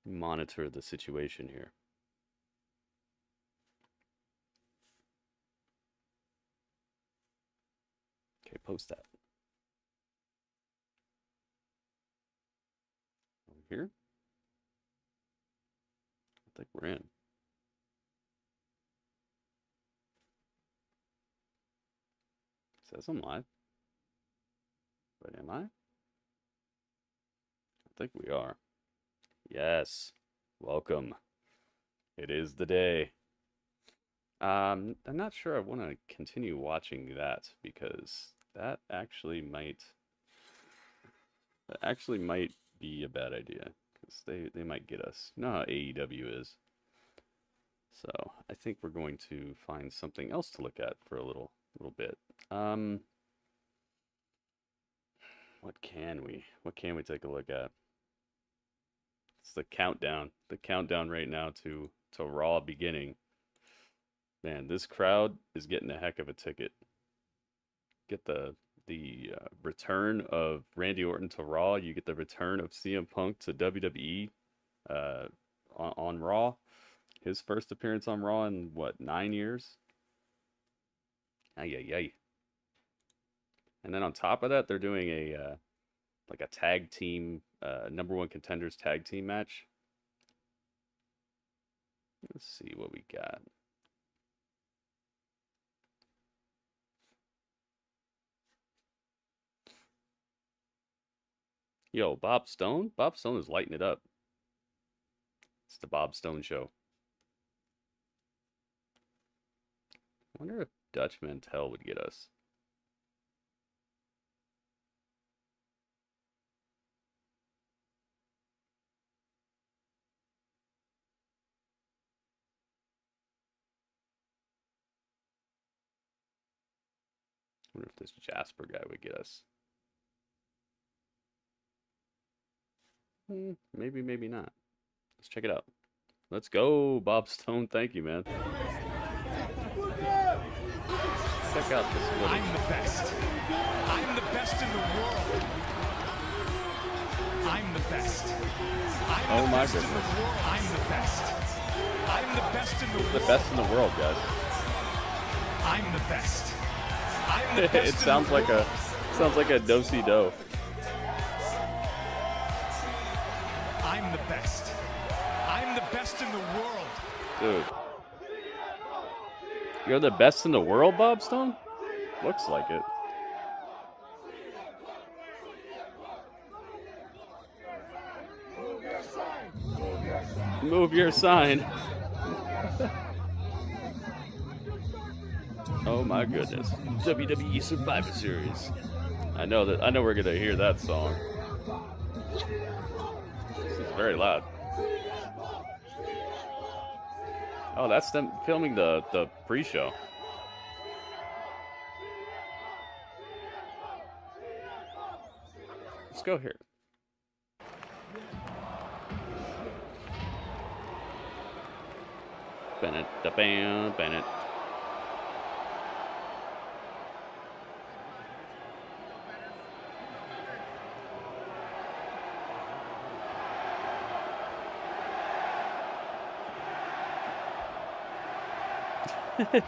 monitor the situation here. Okay, post that. Over here. I think we're in. It says I'm live. But am I? I think we are. Yes. Welcome. It is the day. I'm not sure I want to continue watching that because that actually might be a bad idea because they might get us. You know how AEW is. So I think we're going to find something else to look at for a little bit. What can we take a look at? It's the countdown right now to Raw beginning. Man, this crowd is getting a heck of a ticket. Get the return of Randy Orton to Raw. You get the return of CM Punk to WWE on Raw. His first appearance on Raw in what, 9 years? Ay. And then on top of that, they're doing a like a tag team number one contenders tag team match. Let's see what we got. Yo, Bob Stone? Bob Stone is lighting it up. It's the Bob Stone Show. I wonder if Dutch Mantel would get us. I wonder if this Jasper guy would get us. Maybe, maybe not. Let's check it out. Let's go, Bob Stone. Thank you, man. Check out this footage. I'm the best. I'm the best in the world. I'm the best. Oh my goodness. I'm the best. I'm the best in the world. The best in the world, guys. I'm the best. I'm the best. It sounds like a do-si-do. I'm the best. I'm the best in the world. Dude. You're the best in the world, Bob Stone? Looks like it. Move your sign. Oh my goodness. WWE Survivor Series. I know we're gonna hear that song. This is very loud. Oh, that's them filming the pre-show. Let's go here. Bennett, da bam, Bennett. I'm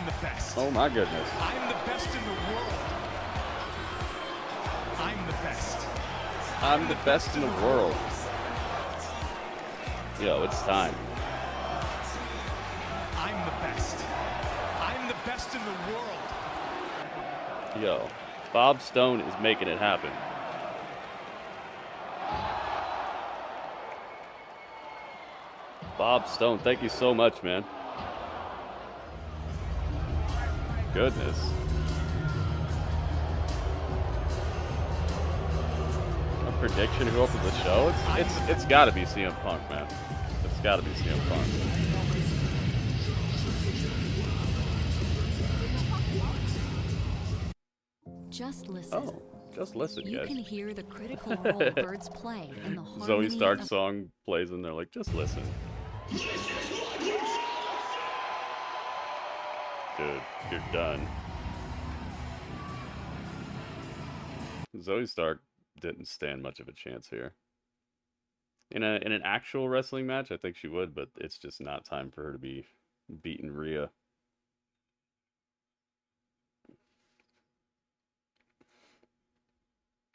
the best. Oh my goodness. I'm the best in the world. I'm the best. I'm the best in the world. Yo, it's time. I'm the best. I'm the best in the world. Yo, Bob Stone is making it happen. Bob Stone, thank you so much, man. Goodness. A prediction who opens the show? It's got to be CM Punk, man. It's got to be CM Punk. Just listen. Oh, just listen, You guys. can hear the critical role birds play in the harmony Zoe Stark of song plays and they're like, just listen. Dude, you're done. Zoe Stark didn't stand much of a chance here. In an actual wrestling match, I think she would, but it's just not time for her to be beating Rhea.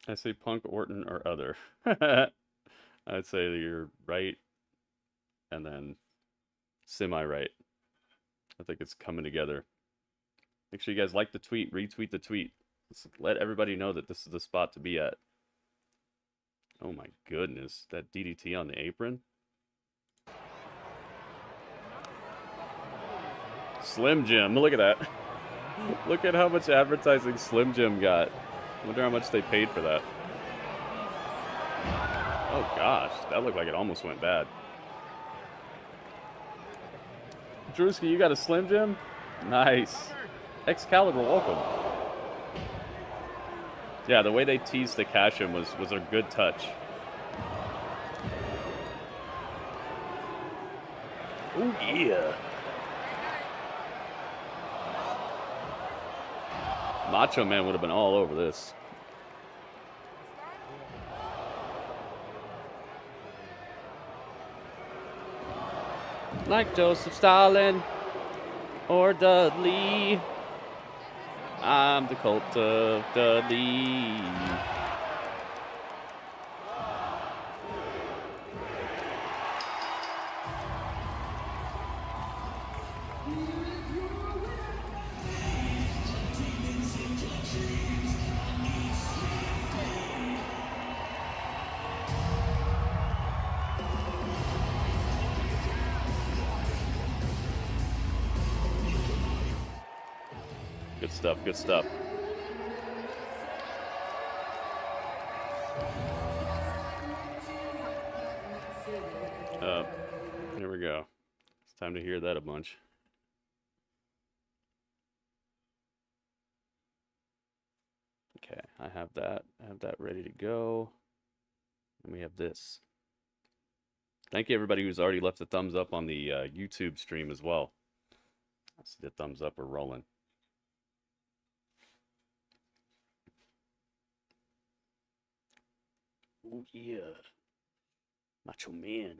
I say Punk, Orton, or other. I'd say that you're right, and then semi-right. I think it's coming together. Make sure you guys like the tweet, retweet the tweet. Let's let everybody know that this is the spot to be at. Oh my goodness, that DDT on the apron. Slim Jim, look at that. Look at how much advertising Slim Jim got. Wonder how much they paid for that. Oh gosh, that looked like it almost went bad. Drewski, you got a Slim Jim? Nice. Excalibur, welcome. Yeah, the way they teased the cash-in was a good touch. Oh yeah. Macho Man would have been all over this. Like Joseph Stalin or Dudley, I'm the cult of Dudley. Good stuff, good stuff. Here we go. It's time to hear that a bunch. Okay, I have that ready to go. And we have this. Thank you everybody who's already left a thumbs up on the YouTube stream as well. I see the thumbs up are rolling. Oh yeah. Macho Man.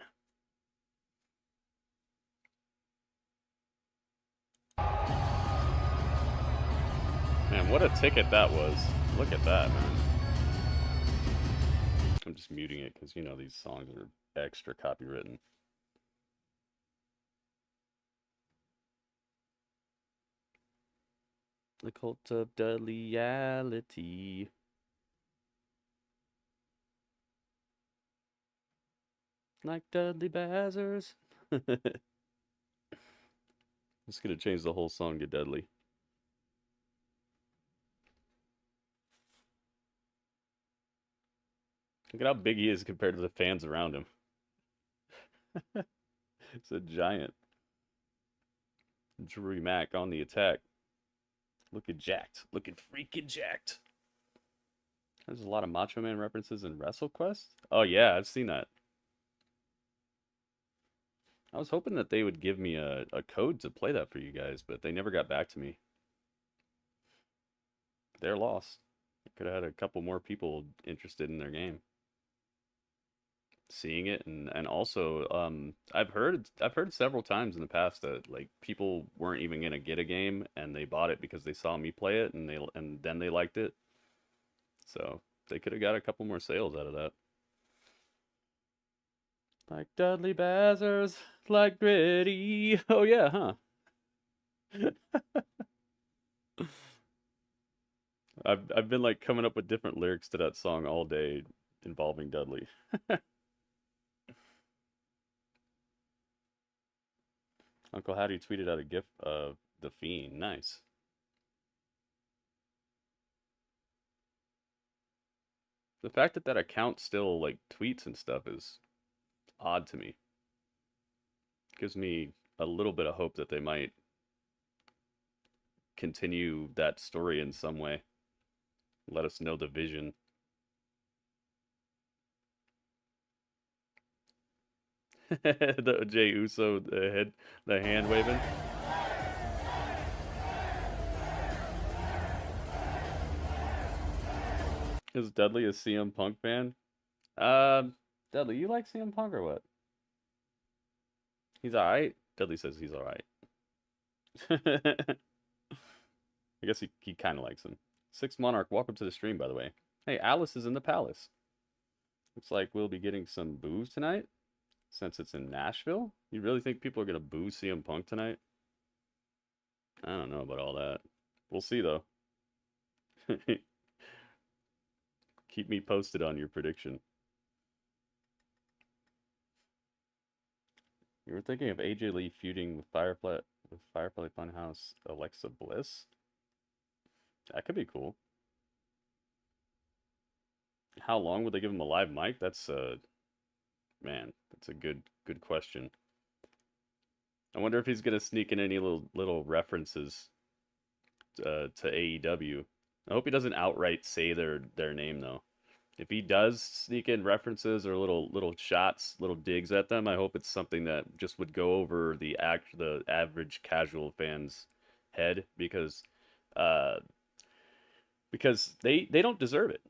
Man, what a ticket that was. Look at that, man. I'm just muting it because, you know, these songs are extra copywritten. The cult of Dudleyality. Like Dudley Bazzers. Just gonna change the whole song to Dudley. Look at how big he is compared to the fans around him. It's a giant. Drew Mack on the attack. Looking jacked. Looking freaking jacked. There's a lot of Macho Man references in WrestleQuest. Oh yeah, I've seen that. I was hoping that they would give me a code to play that for you guys, but they never got back to me. Their loss. I could have had a couple more people interested in their game. Seeing it, and also I've heard several times in the past that like people weren't even gonna get a game and they bought it because they saw me play it and then they liked it. So they could have got a couple more sales out of that. Like Dudley Bazzers, like Gritty. Oh yeah, huh? I've been like coming up with different lyrics to that song all day involving Dudley. Uncle Howdy tweeted out a gif of the Fiend. Nice. The fact that account still like tweets and stuff is odd to me. Gives me a little bit of hope that they might continue that story in some way. Let us know the vision. The Jey Uso, the hand waving. Is Dudley a CM Punk fan? Dudley, you like CM Punk or what? He's alright? Dudley says he's alright. I guess he kind of likes him. Sixth Monarch, welcome to the stream, by the way. Hey, Alice is in the palace. Looks like we'll be getting some boos tonight, since it's in Nashville. You really think people are going to boo CM Punk tonight? I don't know about all that. We'll see, though. Keep me posted on your prediction. You were thinking of AJ Lee feuding with Firefly Funhouse Alexa Bliss? That could be cool. How long would they give him a live mic? That's man, that's a good question. I wonder if he's gonna sneak in any little references to AEW. I hope he doesn't outright say their name though. If he does sneak in references or little shots, little digs at them, I hope it's something that just would go over the average casual fan's head because they don't deserve it.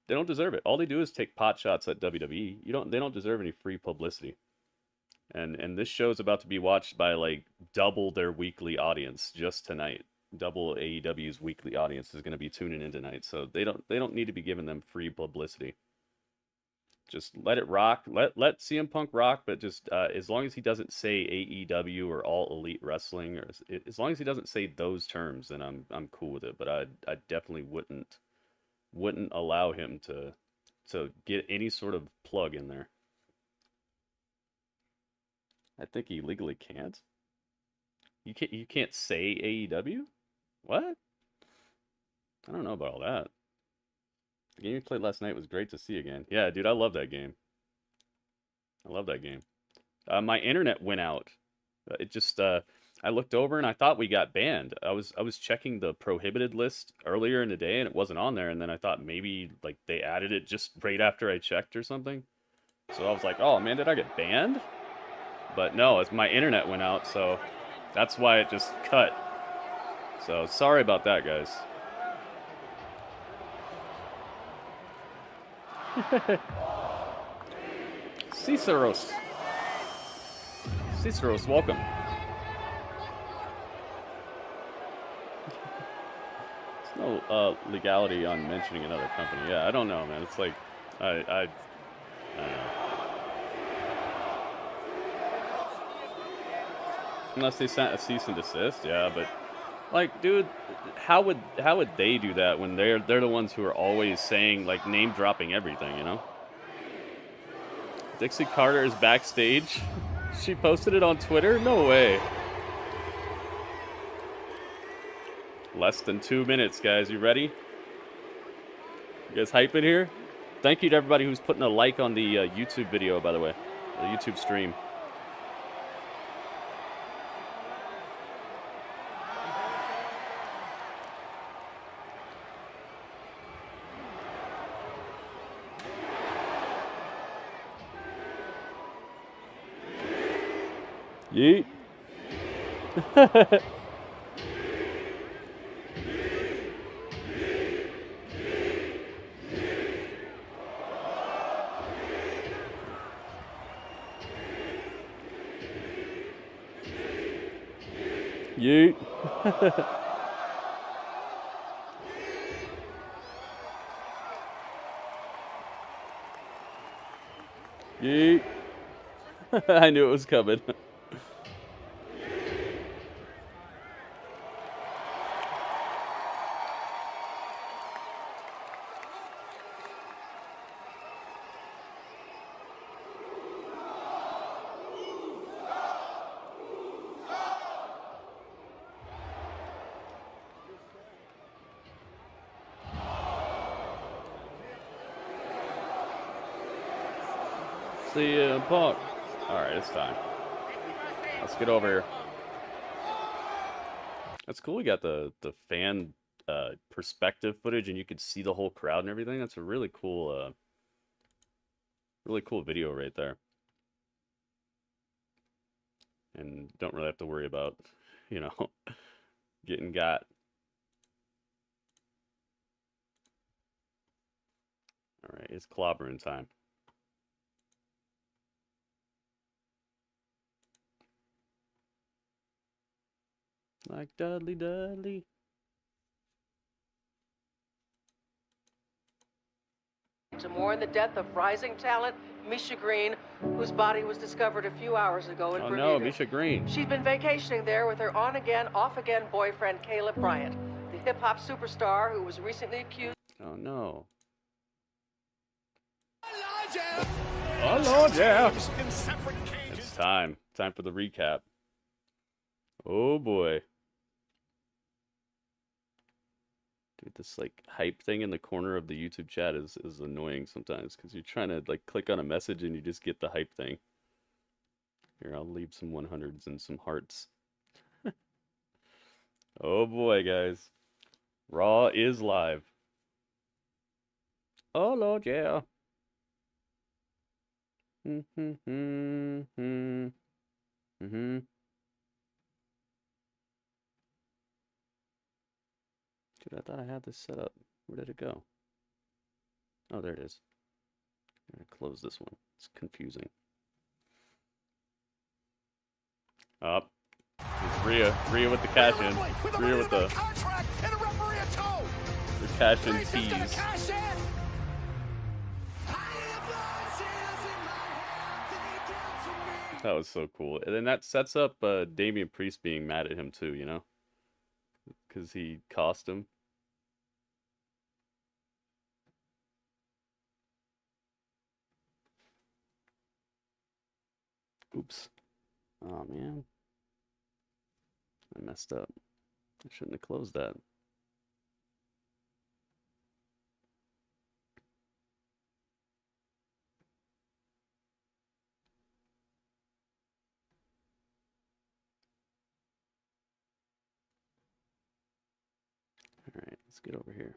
They don't deserve it. All they do is take pot shots at WWE. They don't deserve any free publicity. And this show's about to be watched by like double their weekly audience just tonight. Double AEW's weekly audience is going to be tuning in tonight, so they don't need to be giving them free publicity. Just let it rock. Let CM Punk rock, but just as long as he doesn't say AEW or All Elite Wrestling, or as long as he doesn't say those terms, then I'm cool with it. But I definitely wouldn't allow him to get any sort of plug in there. I think he legally can't. You can't say AEW? What? I don't know about all that. The game you played last night was great to see again. Yeah, dude, I love that game. I love that game. My internet went out. It just I looked over and I thought we got banned. I was checking the prohibited list earlier in the day and it wasn't on there, and then I thought maybe like they added it just right after I checked or something. So I was like, "Oh man, did I get banned?" But no, it's my internet went out, so that's why it just cut. So sorry about that, guys. Ciceros, welcome. There's no legality on mentioning another company. Yeah, I don't know, man. It's like I don't know. Unless they sent a cease and desist, yeah, but like, dude, how would they do that when they're the ones who are always saying, like, name dropping everything, you know? Dixie Carter is backstage. She posted it on Twitter? No way. Less than 2 minutes, guys. You ready? You guys hype in here? Thank you to everybody who's putting a like on the YouTube video, by the way. The YouTube stream. Yeet. Yeet. Yeet. I knew it was coming. CM Punk. Alright, it's time. Let's get over here. That's cool. We got the fan perspective footage, and you could see the whole crowd and everything. That's a really cool video right there. And don't really have to worry about, you know, getting got. Alright, it's clobbering time. Like Dudley Dudley. To mourn the death of rising talent Misha Green, whose body was discovered a few hours ago in Bermuda. Oh no, Misha Green. She's been vacationing there with her on-again, off-again boyfriend Caleb Bryant, the hip-hop superstar who was recently accused. Oh no. Oh Lord, yeah. It's time. Time for the recap. Oh boy. Dude, this like hype thing in the corner of the YouTube chat is annoying sometimes because you're trying to like click on a message and you just get the hype thing. Here, I'll leave some 100s and some hearts. Oh boy, guys. Raw is live. Oh Lord, yeah. Dude, I thought I had this set up. Where did it go? Oh, there it is. I'm gonna close this one. It's confusing. Up. Here's Rhea. Rhea with the cash in. Rhea with the cash in tease. That was so cool. And then that sets up Damian Priest being mad at him too, you know? Because he cost him. Oops. Oh, man. I messed up. I shouldn't have closed that. Alright, let's get over here.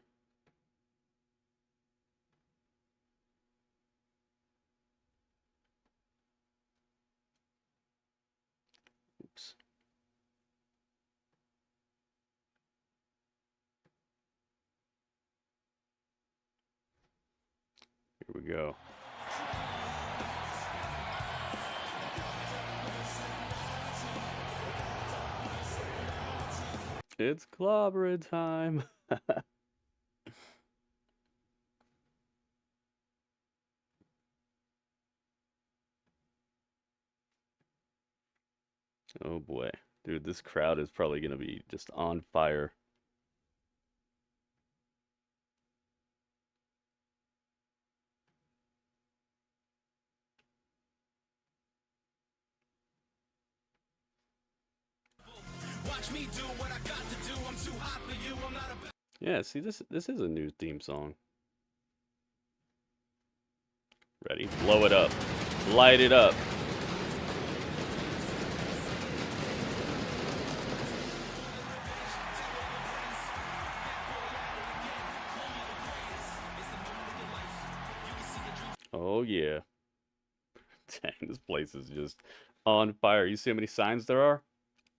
Oops. Here we go. It's clobbering time. Oh boy. Dude, this crowd is probably going to be just on fire. Yeah, see, this is a new theme song. Ready? Blow it up. Light it up. Oh yeah. Dang, this place is just on fire. You see how many signs there are?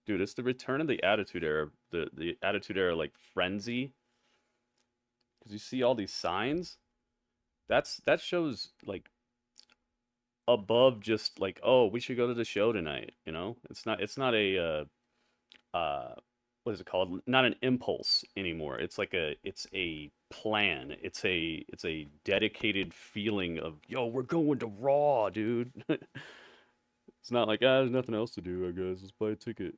Dude, it's the return of the Attitude Era. The Attitude Era like frenzy. Because you see all these signs. That shows like above just like, oh, we should go to the show tonight, you know? It's not a what is it called? Not an impulse anymore. It's a plan. It's a dedicated feeling of, yo, we're going to Raw, dude. It's not like, there's nothing else to do, I guess. Let's buy a ticket.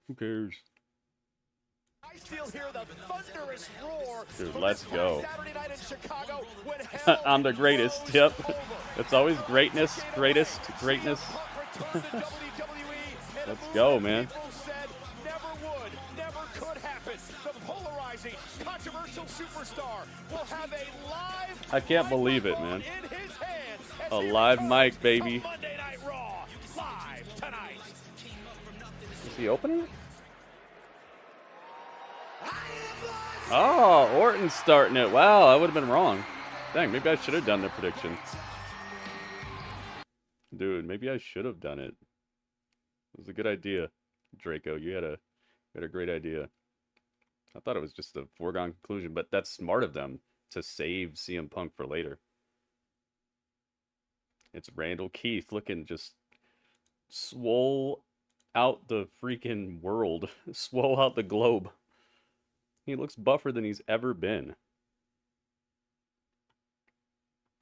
Who cares? I still hear the thunderous roar. Dude, let's go. I'm the greatest. Yep. It's always greatness, greatest, greatness. Let's go, man. Controversial superstar will have a live. I can't believe it, man. A live mic, baby. Monday Night Raw, live tonight. Is he opening? Oh, Orton's starting it. Wow, I would have been wrong. Dang, maybe I should have done the prediction. Dude, maybe I should have done it. It was a good idea, Draco. You had a great idea. I thought it was just a foregone conclusion, but that's smart of them to save CM Punk for later. It's Randall Keith looking just swole out the freaking world. Swole out the globe. He looks buffer than he's ever been.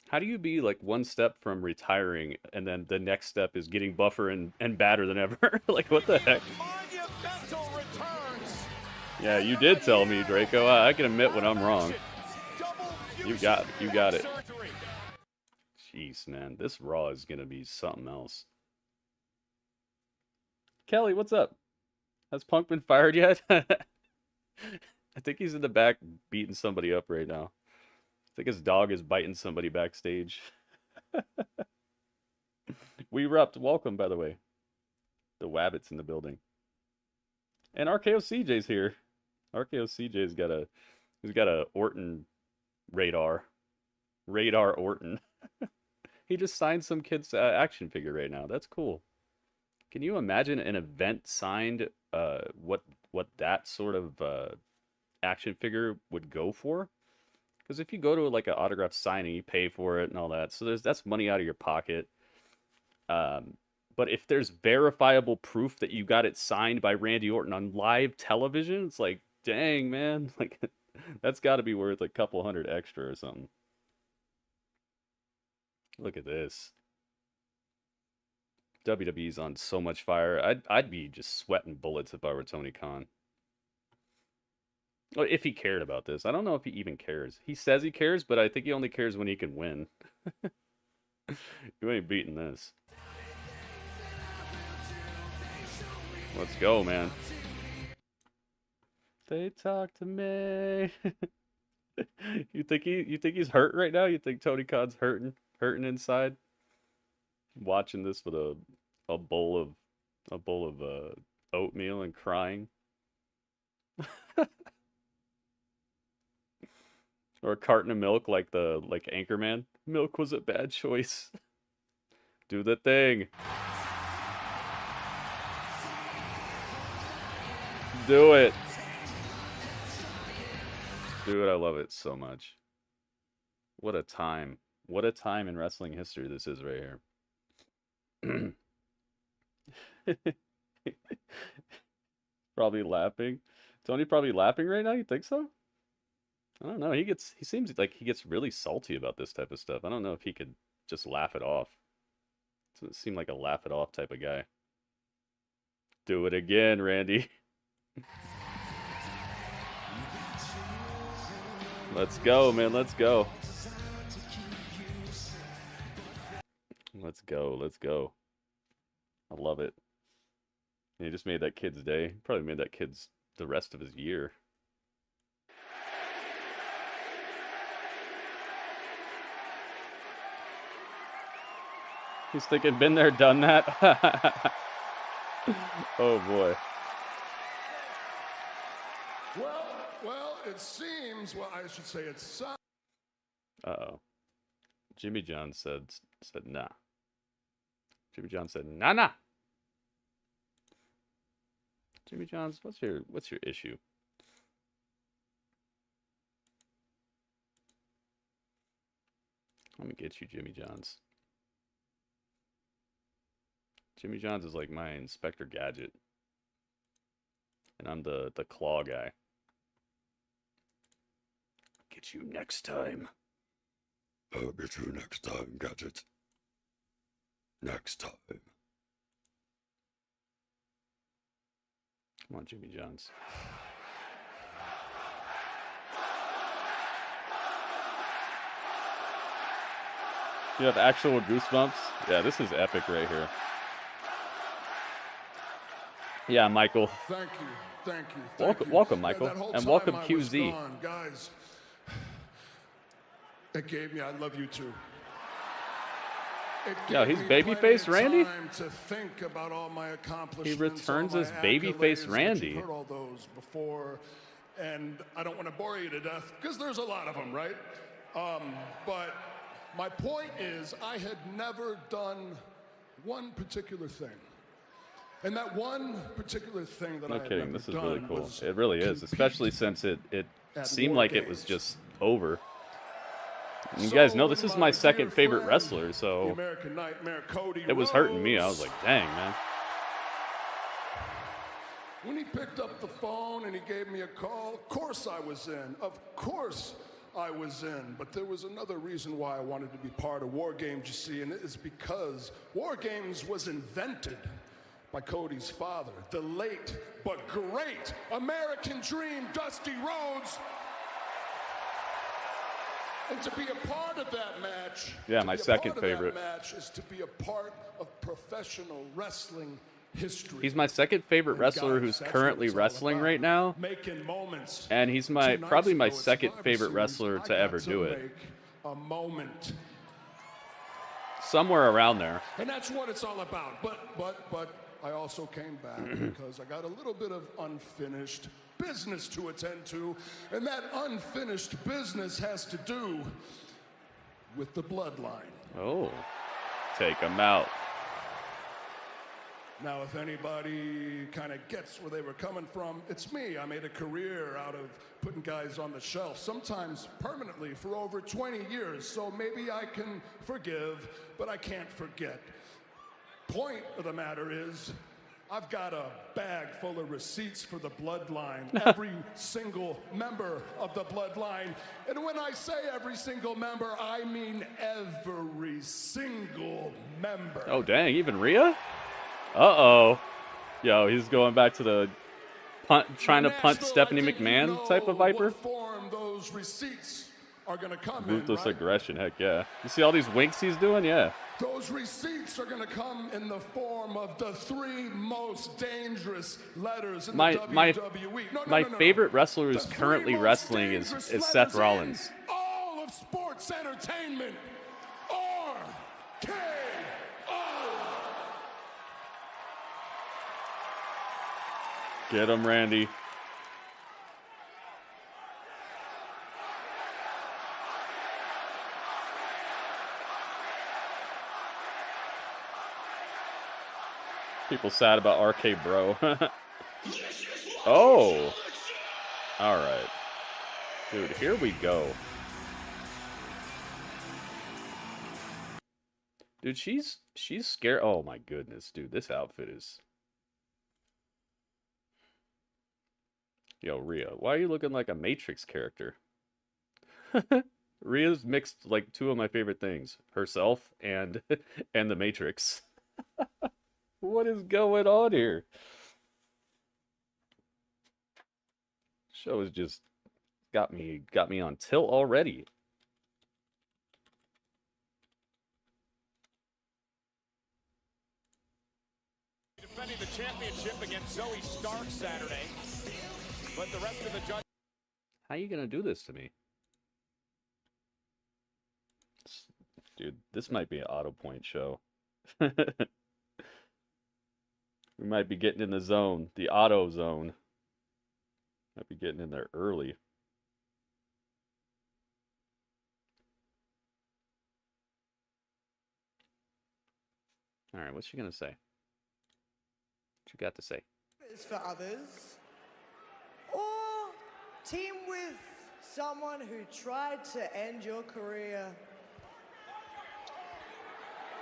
How do you be like one step from retiring and then the next step is getting buffer and badder than ever? Like, what the heck? Yeah, you did tell me, Draco. I can admit when I'm wrong. You got it. Jeez, man. This Raw is going to be something else. Kelly, what's up? Has Punk been fired yet? I think he's in the back beating somebody up right now. I think his dog is biting somebody backstage. We Repped. Welcome, by the way. The Wabbits in the building. And RKO CJ's here. RKO CJ's got a Orton radar. Radar Orton. He just signed some kid's action figure right now. That's cool. Can you imagine an event signed what that sort of action figure would go for? Because if you go to like an autograph signing, you pay for it and all that. So that's money out of your pocket. But if there's verifiable proof that you got it signed by Randy Orton on live television, it's like, dang, man. Like, that's got to be worth a couple $100 extra or something. Look at this. WWE's on so much fire. I'd be just sweating bullets if I were Tony Khan. Well, if he cared about this. I don't know if he even cares. He says he cares, but I think he only cares when he can win. You ain't beating this. Let's go, man. They talk to me. You think he's hurt right now? You think Tony Khan's hurting inside? Watching this with a bowl of oatmeal and crying. Or a carton of milk like Anchorman. Milk was a bad choice. Do the thing. Do it. Dude, I love it so much. What a time. What a time in wrestling history this is right here. Probably laughing. Tony probably laughing right now? You think so? I don't know. He seems like he gets really salty about this type of stuff. I don't know if he could just laugh it off. Doesn't seem like a laugh it off type of guy. Do it again, Randy. Let's go, man. Let's go. Let's go. Let's go. I love it. And he just made that kid's day. Probably made that kid's the rest of his year. He's thinking, been there, done that. Oh boy. Well, it seems. Well, I should say it's. Uh-oh. Jimmy John said nah. Jimmy John said nah. Jimmy Johns, what's your issue? Let me get you, Jimmy Johns. Jimmy Johns is like my Inspector Gadget. And I'm the claw guy. Get you next time. I'll get you next time, Gadget. Next time. Come on, Jimmy Johns. You have actual goosebumps? Yeah, this is epic right here. Yeah, Michael. Thank you. Welcome, Michael, and welcome QZ. Guys, it gave me. I love you too. Yo, he's babyface Randy. To think about all my accomplishments, he returns as babyface Randy. You've heard all those before, and I don't want to bore you to death because there's a lot of them, right? But my point is, I had never done one particular thing. And that one particular thing that I had never this is done really cool. was It really is, especially since it seemed like it was just over. And you guys know this is my second favorite wrestler, so the American Nightmare, Cody it was hurting me. I Rhodes. was like, dang, man. when he picked up the phone and he gave me a call, of course I was in. Of course I was in. But there was another reason why I wanted to be part of War Games, you see, and it is because War Games was invented by Cody's father, the late but great American Dream, Dusty Rhodes. And to be a part of that match, yeah, my second favorite match is to be a part of professional wrestling history. He's my second favorite wrestler who's currently wrestling right now, making moments. And he's probably my second favorite wrestler to ever do it. A moment. Somewhere around there. And that's what it's all about. But I also came back because I got a little bit of unfinished business to attend to, and that unfinished business has to do with the bloodline. Oh, take him out. Now, if anybody kind of gets where they were coming from, it's me. I made a career out of putting guys on the shelf, sometimes permanently for over 20 years, so maybe I can forgive, but I can't forget. Point of the matter is, I've got a bag full of receipts for the bloodline, every single member of the bloodline. And when I say every single member, I mean every single member. Oh, dang, even Rhea? Uh-oh. Yo, he's going back to the trying to punt Stephanie McMahon type of Viper. What form those receipts are going to come Ruthless in, right? aggression, heck yeah. You see all these winks he's doing? Yeah. Those receipts are going to come in the form of the 3 most dangerous letters in the WWE. My favorite wrestler who's currently wrestling is Seth Rollins. All of sports entertainment. RKO. Get him, Randy. People sad about RK Bro. Oh. All right. Dude, here we go. Dude, she's scared. Oh my goodness, dude. This outfit is... Yo, Rhea, why are you looking like a Matrix character? Rhea's mixed like 2 of my favorite things. Herself and the Matrix. What is going on here? Show has just got me on tilt already. Defending the championship against Zoe Stark Saturday, but the rest of the judges. How you gonna do this to me? Dude, this might be an auto point show. We might be getting in the zone, the auto zone. Might be getting in there early. All right, what's she gonna say? What you got to say? For others, or team with someone who tried to end your career,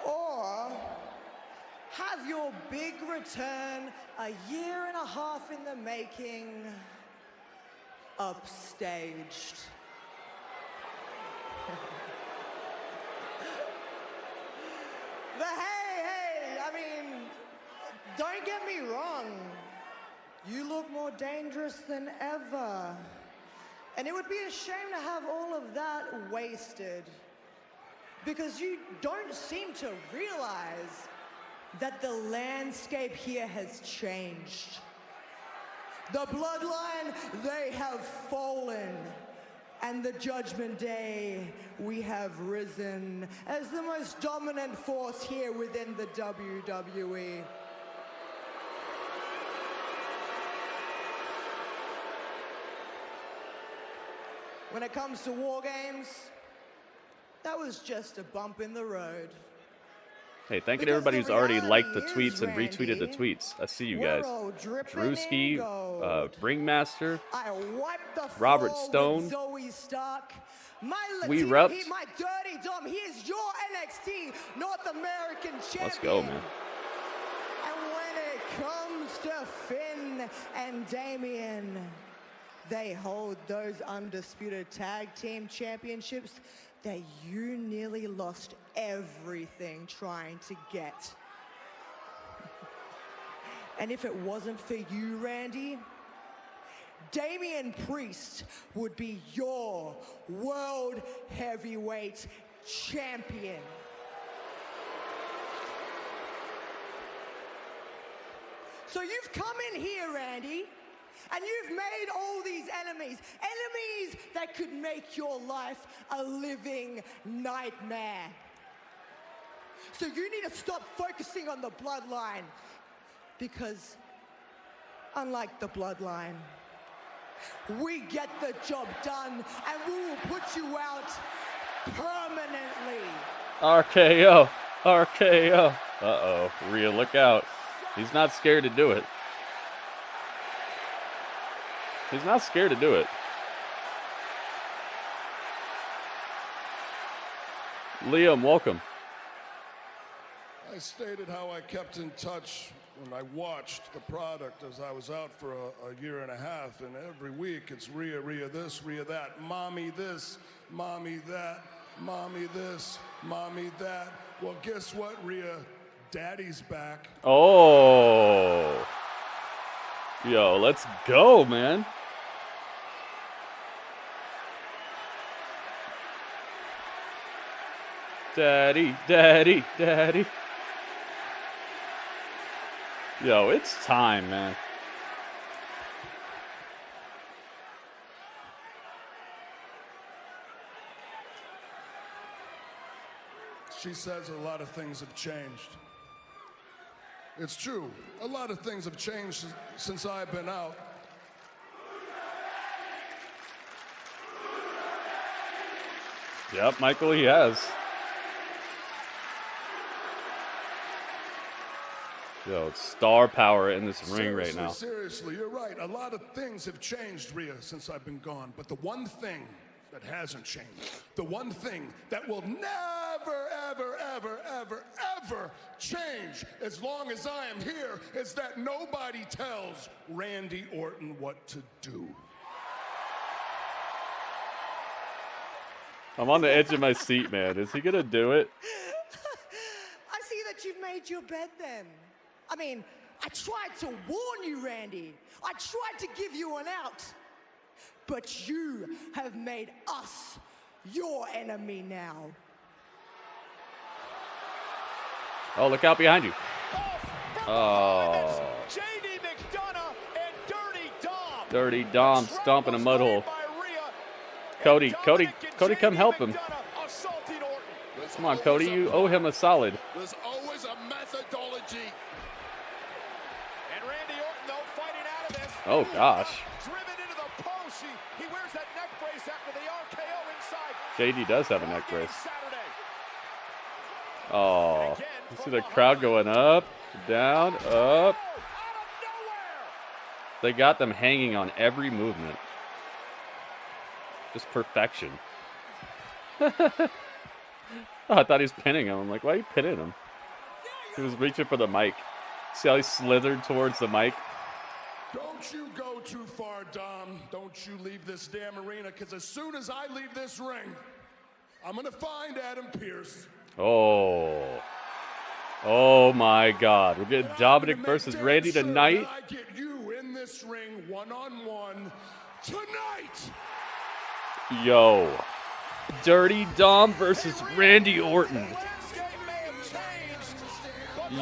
or have your big return a year and a half in the making upstaged. But hey, I mean, don't get me wrong. You look more dangerous than ever. And it would be a shame to have all of that wasted, because you don't seem to realize that the landscape here has changed. The bloodline, they have fallen. And the Judgment Day, we have risen as the most dominant force here within the WWE. When it comes to War Games, that was just a bump in the road. Hey, thank you to everybody who's already liked the tweets and retweeted the tweets. I see you guys. Drewski, Ringmaster, Robert Stone, Zoe Stark, We Reps. my dirty Dom. He is your NXT North American champion. Let's go, man. And when it comes Mr. Finn and Damien. They hold those undisputed tag team championships that you nearly lost everything trying to get. And if it wasn't for you, Randy, Damian Priest would be your World Heavyweight Champion. So you've come in here, Randy, and you've made all these enemies that could make your life a living nightmare. So you need to stop focusing on the bloodline, because unlike the bloodline, we get the job done and we will put you out permanently. RKO. RKO. Uh-oh. Rhea, look out. He's not scared to do it. He's not scared to do it. Liam, welcome. I stated how I kept in touch when I watched the product as I was out for a year and a half, and every week it's Rhea, Rhea this, Rhea that, mommy this, mommy that, mommy this, mommy that. Well, guess what, Rhea? Daddy's back. Oh. Yo, let's go, man. Daddy, daddy, daddy. Yo, it's time, man. She says a lot of things have changed. It's true. A lot of things have changed since I've been out. Yep, Michael, he has. Yo, it's star power in this ring right now. Seriously, you're right. A lot of things have changed, Rhea, since I've been gone. But the one thing that hasn't changed, the one thing that will never, ever, ever, ever, ever change as long as I am here is that nobody tells Randy Orton what to do. I'm on the edge of my seat, man. Is he gonna do it? I see that you've made your bed then. I mean, I tried to warn you, Randy. I tried to give you an out. But you have made us your enemy now. Oh, look out behind you. Oh. JD McDonough and Dirty Dom. Dirty Dom stomping a mud hole. Cody, come help him. Come on, Cody, you owe him a solid. There's always a methodology. And Randy Orton, though, fighting out of this. Oh, gosh. Driven into the post. He wears that neck brace after the RKO inside. JD does have a neck brace. Oh, you see the crowd going up, down, up. They got them hanging on every movement. Just perfection. Oh, I thought he was pinning him. I'm like, why are you pinning him? He was reaching for the mic. See how he slithered towards the mic? Don't you go too far, Dom. Don't you leave this damn arena, because as soon as I leave this ring, I'm going to find Adam Pearce. Oh. Oh, my God. We're getting Dominik versus Randy tonight. I get you in this ring one-on-one tonight. Yo. Dirty Dom versus Randy Orton.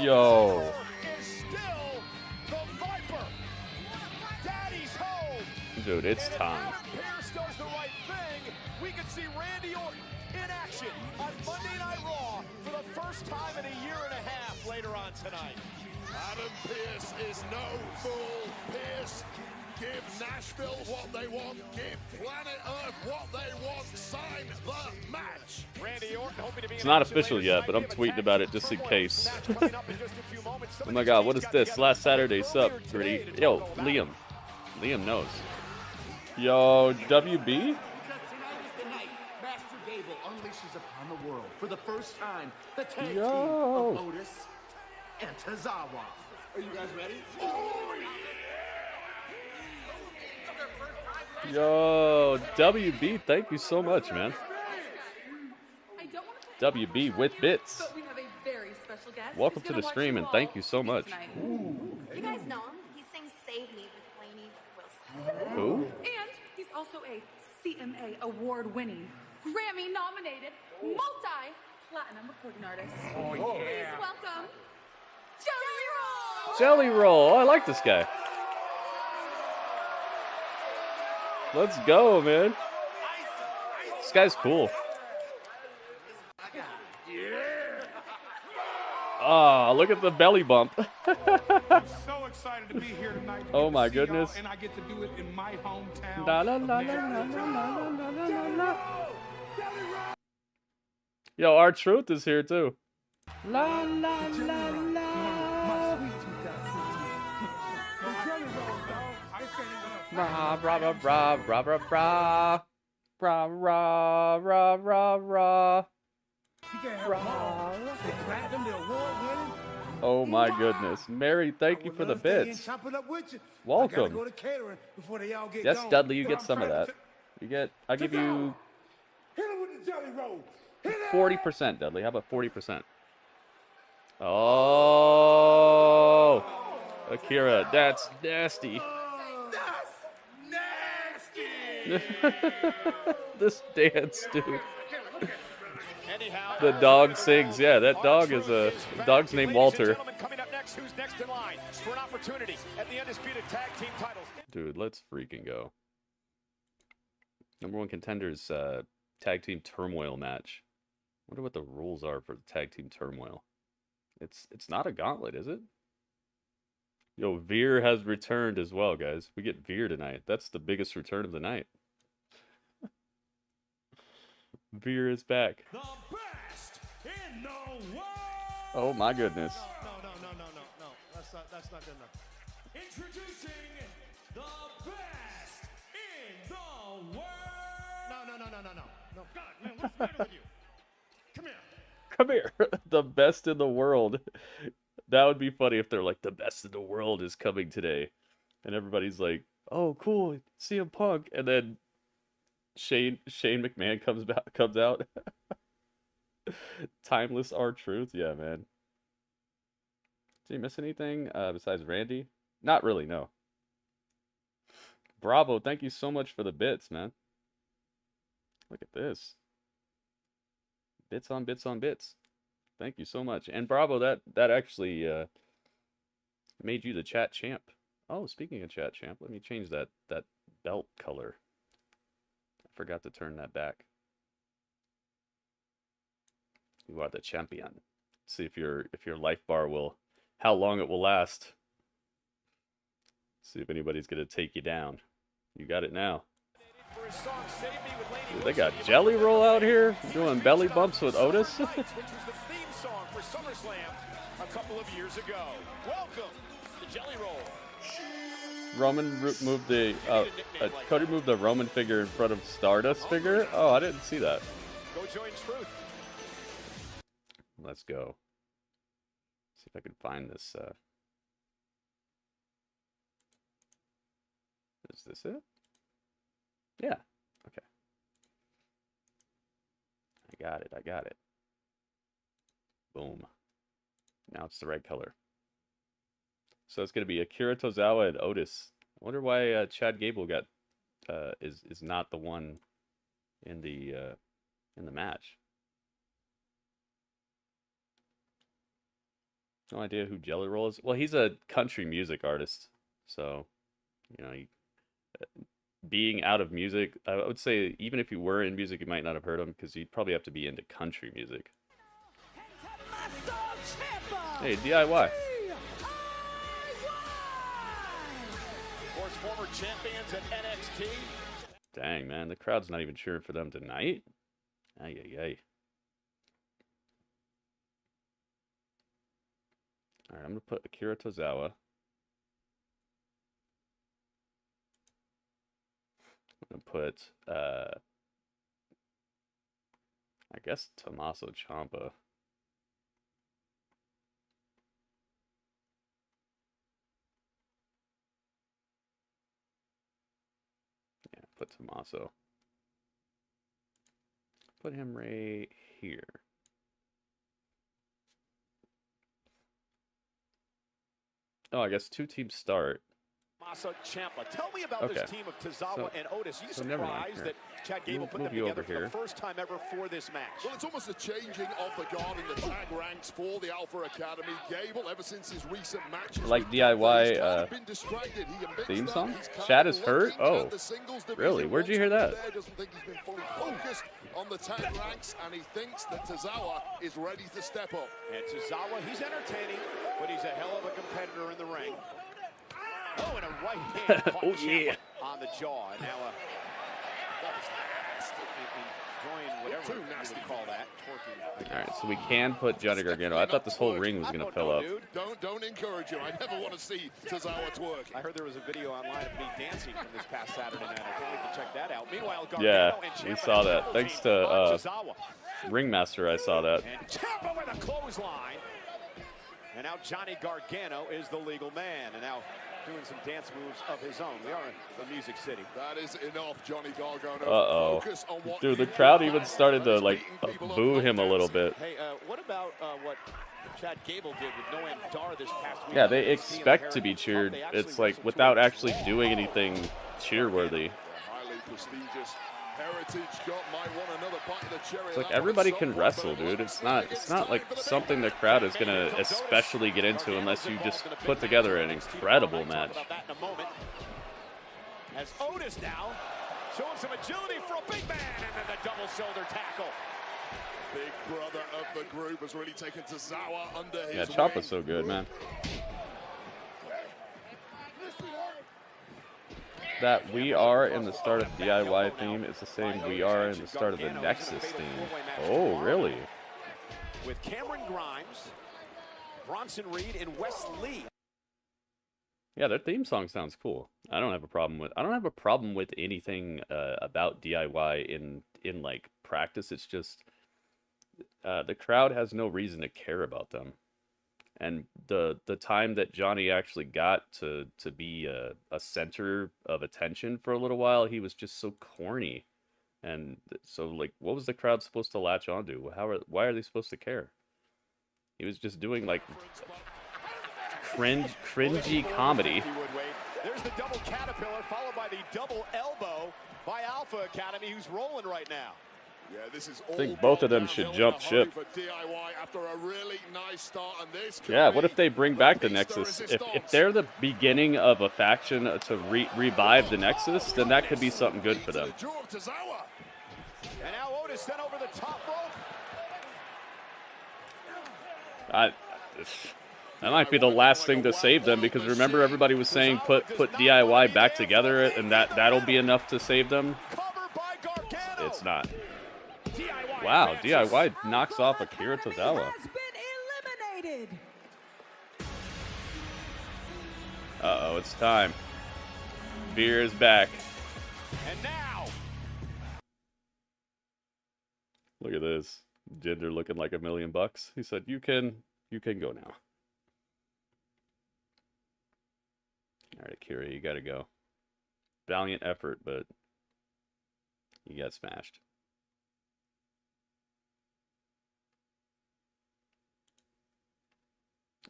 Yo. Dude, it's time. Pierce does the right thing. We could see Randy Orton in action on Monday Night Raw for the first time in a year and a half later on tonight. Adam Pearce is no fool. Pearce, give Nashville what they want. Give Planet Earth what they want. Sign the match. Randy Orton hoping to be It's not official yet, but I'm tweeting about it just in case. Oh my God, what is this? Last Saturday sub, Gritty. Yo, Liam. Liam knows. Yo, WB? Because tonight is the night Master Gable unleashes upon the world for the first time the tag team of Otis and Tozawa. Are you guys ready? Yo, WB, thank you so much, man. WB with bits. But we have a very special guest. Welcome to the stream and thank you so much. You guys know him? He sings Save Me with Lainey Wilson. Who? And he's also a CMA award-winning, Grammy-nominated, multi-platinum recording artist. Oh, yeah. Please welcome Jelly Roll! Jelly Roll. Oh, I like this guy. Let's go, man. This guy's cool. Ah, look at the belly bump. I'm so excited to be here tonight. Oh my goodness. And I get to do it in my hometown. La, la, la, la, la, la, la, la, la. Yo, R-Truth is here too. La la la la. Rah rah rah rah rah rah rah rah rah rah rah rah. Oh my goodness, Mary! Thank you for the bits. Welcome. Yes, Dudley, you get some of that. You get. I'll give you 40%, Dudley. How about 40%? Oh, Akira, that's nasty. This dance, dude. The dog sings. Yeah, that dog is a dog's named Walter. Dude, let's freaking go. Number one contenders tag team turmoil match. Wonder what the rules are for the tag team turmoil. It's not a gauntlet, is it? Yo, Veer has returned as well, guys. We get Veer tonight. That's the biggest return of the night. Veer is back. The best in the world. Oh my goodness. No. That's not good enough. Introducing the best in the world. No. God, man, what's the matter with you? Come here. Come here. The best in the world. That would be funny if they're like, the best in the world is coming today. And everybody's like, oh, cool, CM Punk. And then Shane McMahon comes out. Timeless R-Truth. Yeah, man. Did you miss anything besides Randy? Not really, no. Bravo, thank you so much for the bits, man. Look at this. Bits on bits on bits. Thank you so much. And Bravo, that actually made you the chat champ. Oh, speaking of chat champ, let me change that belt color. I forgot to turn that back. You are the champion. See if your life bar how long it will last. See if anybody's gonna take you down. You got it now. Dude, they got Jelly Roll out here doing belly bumps with Otis. Which was the theme song for SummerSlam a couple of years ago. Welcome to Jelly Roll. Roman moved Cody moved the Roman figure in front of Stardust figure. Oh, I didn't see that. Go join Truth. Let's go. See if I can find this. Is this it? Yeah. Okay. I got it. Boom. Now it's the right color. So it's gonna be Akira Tozawa and Otis. I wonder why Chad Gable got is not the one in the match. No idea who Jelly Roll is. Well, he's a country music artist, so you know, being out of music, I would say even if you were in music, you might not have heard him because you'd probably have to be into country music. Hey, DIY. Of course, former champions at NXT. Dang, man, the crowd's not even cheering for them tonight. Ay. All right, I'm gonna put Akira Tozawa. I'm gonna put I guess Tommaso Ciampa. put Tommaso. Put him right here. Oh, I guess 2 teams start. Tell me about this team of Tozawa and Otis. You surprised that Chad Gable put them together for the first time ever for this match? Well, it's almost a changing of the guard in the tag ranks for the Alpha Academy. Gable, ever since his recent matches, like DIY theme song? Chad is hurt? Oh, really? Where'd you hear that? Doesn't think he's been fully focused on the tag ranks, and he thinks that Tozawa is ready to step up. And Tozawa, he's entertaining, but he's a hell of a competitor in the ring. Oh, and a right hand oh, yeah. On the jaw. And now, enjoying whatever you call that. Twerking. All right, so we can put Johnny Gargano. I thought this whole ring was going to fill up. Don't encourage him. I never want to see Tozawa twerk. I heard there was a video online of me dancing from this past Saturday night. I can't wait to check that out. Meanwhile, Gargano and we saw that. Thanks to Ringmaster, I saw that. And Ciampa with a clothesline. And now Johnny Gargano is the legal man. And now doing some dance moves of his own. We are in the Music City. That is enough, Johnny Gargano. Uh-oh. Dude, the crowd even started to, like, boo him a little bit. Hey, what about what Chad Gable did with Noam Dar this past week? Yeah, they expect to be cheered. It's like without actually doing anything cheer-worthy. Highly prestigious heritage might want another bite of the cherry. It's like everybody can wrestle, dude. It's not like something the crowd is gonna especially get into unless you just put together an incredible match. As Otis now showing some agility for a big man, and then the double shoulder tackle. Big brother of the group has really taken Tozawa under his Yeah, Ciampa's so good, man. That We Are in the start of DIY theme is the same We Are in the start of the Nexus theme. Oh, really? With Cameron Grimes, Bronson Reed, and Wes Lee. Yeah, their theme song sounds cool. I don't have a problem with anything about DIY in like practice. It's just the crowd has no reason to care about them. And the time that Johnny actually got to be a center of attention for a little while, he was just so corny. And so, like, what was the crowd supposed to latch onto? Why are they supposed to care? He was just doing, like, cringy comedy. There's the double caterpillar, followed by the double elbow by Alpha Academy, who's rolling right now. Yeah, this is I think both of them should jump ship. After a really nice start, and this yeah, what if they bring back the Nexus? If they're the beginning of a faction to revive the Nexus, then that could be something good for them. And now Otis sent over the top rope. That might be the last thing to save them, because remember everybody was saying put DIY back together and that'll be enough to save them. It's not. Wow, DIY knocks off Akira Tozawa. Uh-oh, it's time. Veer is back. And now, look at this. Jinder looking like $1 million. He said, "You can go now." All right, Akira, you got to go. Valiant effort, but you got smashed.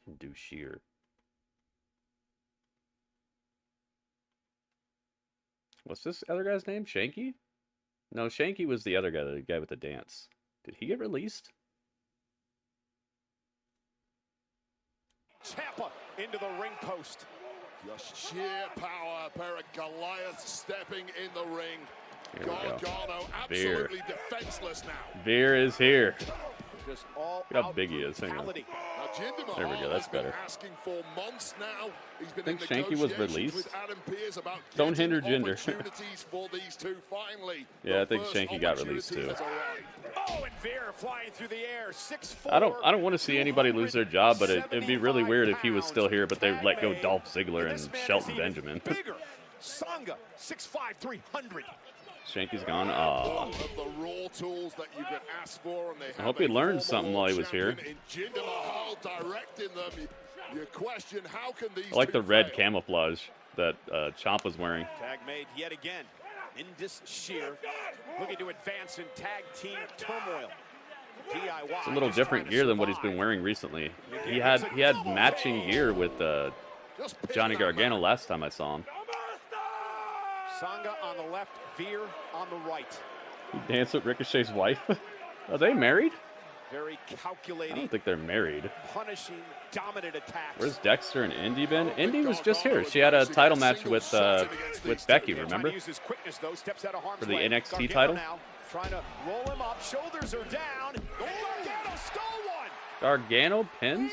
And do sheer. What's this other guy's name? Shanky? No, Shanky was the other guy, the guy with the dance. Did he get released? Ciampa into the ring post. Just sheer power. A pair of Goliaths stepping in the ring. Here we go. Gargano absolutely defenseless now. Veer is here. Just all look how big he is. Hang on. There we go. That's better. I think Shanky was released. Don't hinder Jinder. Yeah, I think Shanky got released too. Oh, and Veer flying through the air. 6'4". I don't want to see anybody lose their job, but it'd be really weird if he was still here, but they let go Dolph Ziggler and Shelton Benjamin. Bigger. Sangha, 6'5", 300. Shanky's gone. Aw. I hope he learned something while he was here. I like the red camouflage that Ciampa's wearing. Tag made yet again. Indus Shear looking to advance in tag team turmoil. DIY. It's a little different gear than what he's been wearing recently. He had matching gear with Johnny Gargano last time I saw him. Sanga on the left, Veer on the right. He danced with Ricochet's wife. Are they married? Very calculating. I don't think they're married. Punishing, dominant attacks. Where's Dexter and Indy been? Indy was just here. She had a title match with Becky, remember? For the NXT title. Trying to roll him up. Shoulders are down. Gargano stole one. Gargano pins?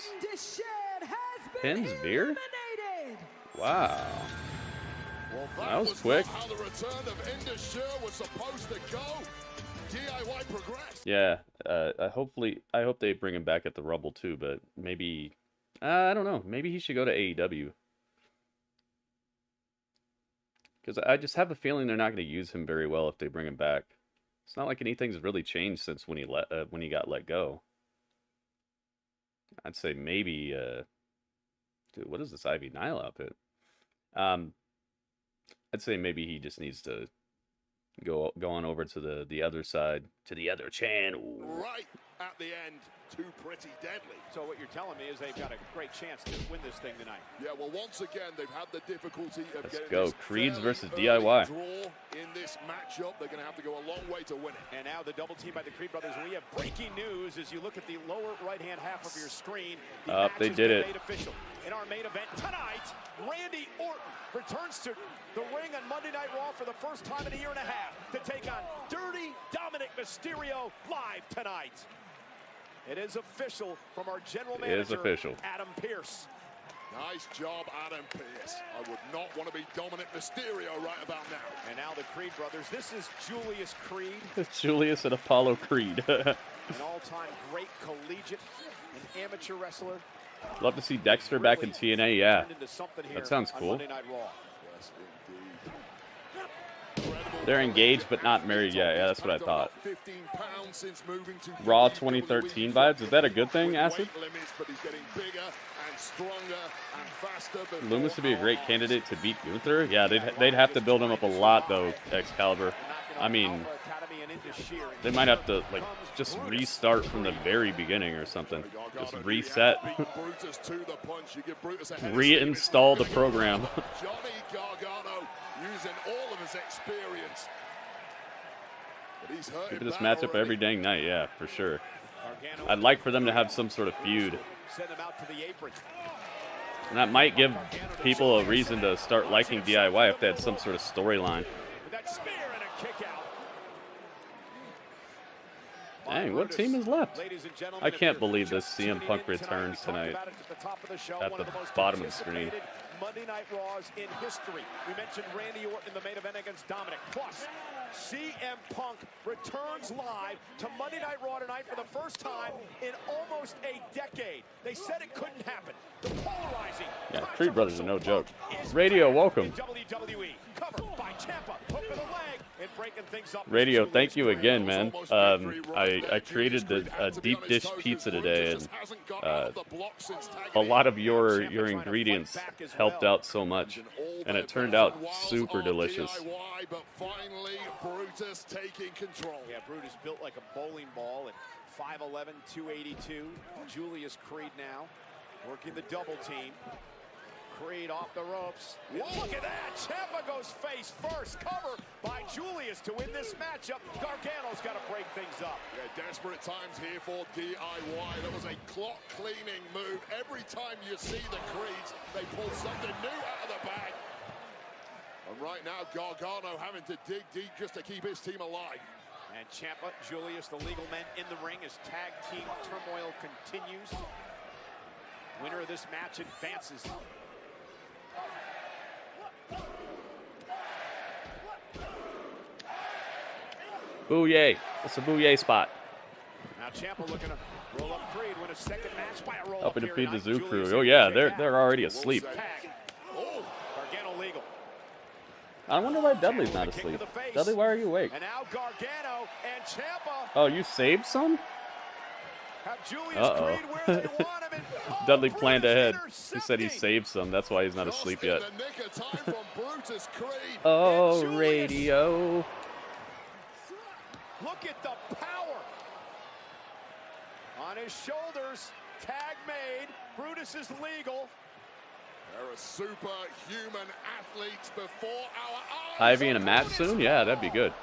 Pins Veer? Wow. Well, that was quick. How the return of Indus Shear was supposed to go. DIY progressed. Yeah, I hope they bring him back at the Rumble too, but maybe, I don't know, maybe he should go to AEW. Because I just have a feeling they're not going to use him very well if they bring him back. It's not like anything's really changed since when he got let go. I'd say maybe, dude, what is this Ivy Nile outfit? I'd say maybe he just needs to go on over to the other side, to the other channel. Right at the end, too pretty deadly. So what you're telling me is they've got a great chance to win this thing tonight. Yeah, well, once again, they've had the difficulty of Let's getting go. this Creeds versus early DIY. draw in this matchup. They're going to have to go a long way to win it. And now the double team by the Creed brothers. We have breaking news as you look at the lower right-hand half of your screen. The they did it. made official. In our main event tonight, Randy Orton returns to the ring on Monday Night Raw for the first time in a year and a half to take on Dirty Dominic Mysterio live tonight. It is official from our general manager, Adam Pearce. Nice job, Adam Pearce. I would not want to be Dominic Mysterio right about now. And now the Creed brothers. This is Julius Creed. It's Julius and Apollo Creed. An all-time great collegiate and amateur wrestler. Love to see Dexter back in TNA, yeah. That sounds cool. Yes, indeed. They're engaged but not married yet. Yeah, that's what I thought. 15 pounds since moving to Raw 2013 vibes. Is that a good thing, Acid? But he's getting bigger and stronger and faster. Loomis would be a great candidate to beat Gunther. Yeah, they'd have to build him up a lot though, Excalibur. I mean, they might have to like just restart from the very beginning or something. Just reset. Reinstall the program. Johnny Gargano using all of his experience. But he's hurt. Keep this matchup every dang night, yeah, for sure. I'd like for them to have some sort of feud. And that might give people a reason to start liking DIY if they had some sort of storyline. Dang, what team is left? I can't believe this CM Punk returns tonight at the bottom of the screen. Monday Night Raws in history. We mentioned Randy Orton in the main event against Dominik. Plus, CM Punk returns live to Monday Night Raw tonight for the first time in almost a decade. They said it couldn't happen. The polarizing. Yeah, Creed brothers are no joke. Radio, welcome. WWE covered by Ciampa. Hook of the leg and breaking things up. Radio, thank you again, man. I created a deep dish pizza today, and a lot of your ingredients helped out so much, and it turned out super delicious. But finally, Brutus taking control. Yeah, Brutus built like a bowling ball at 5'11", 282. Julius Creed now working the double team. Creed off the ropes. Look at that! Ciampa goes face first. Cover by Julius to win this matchup. Gargano's got to break things up. Yeah, desperate times here for DIY. That was a clock-cleaning move. Every time you see the Creeds, they pull something new out of the bag. And right now, Gargano having to dig deep just to keep his team alive. And Ciampa, Julius, the legal men in the ring as tag team turmoil continues. Winner of this match advances. Booyah. It's a booyah spot. Now Ciampa looking to roll up Creed, win a second match by a roll Helping to feed the Zoo Crew. Oh yeah, they're already asleep. Oh, Gargano legal. I wonder why Dudley's not asleep. Dudley, why are you awake? And now Gargano and Ciampa. Oh, you saved some? Uh-oh. Dudley planned ahead. He said he saved some. That's why he's not asleep yet. Oh, radio. Look at the power on his shoulders. Tag made. Brutus is legal. There are superhuman athletes before our eyes. Ivy in a match soon? Yeah, that'd be good.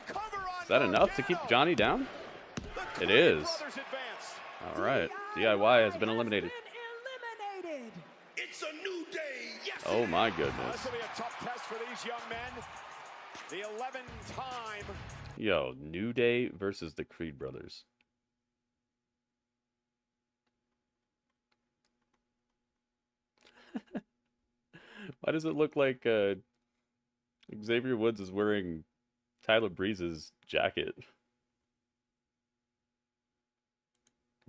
Is that enough to keep Johnny down? It is. All right. DIY has been eliminated. It's a new day. Yes, oh my goodness. This will be a tough test for these young men. The 11-time. Yo, New Day versus the Creed brothers. Why does it look like Xavier Woods is wearing Tyler Breeze's jacket?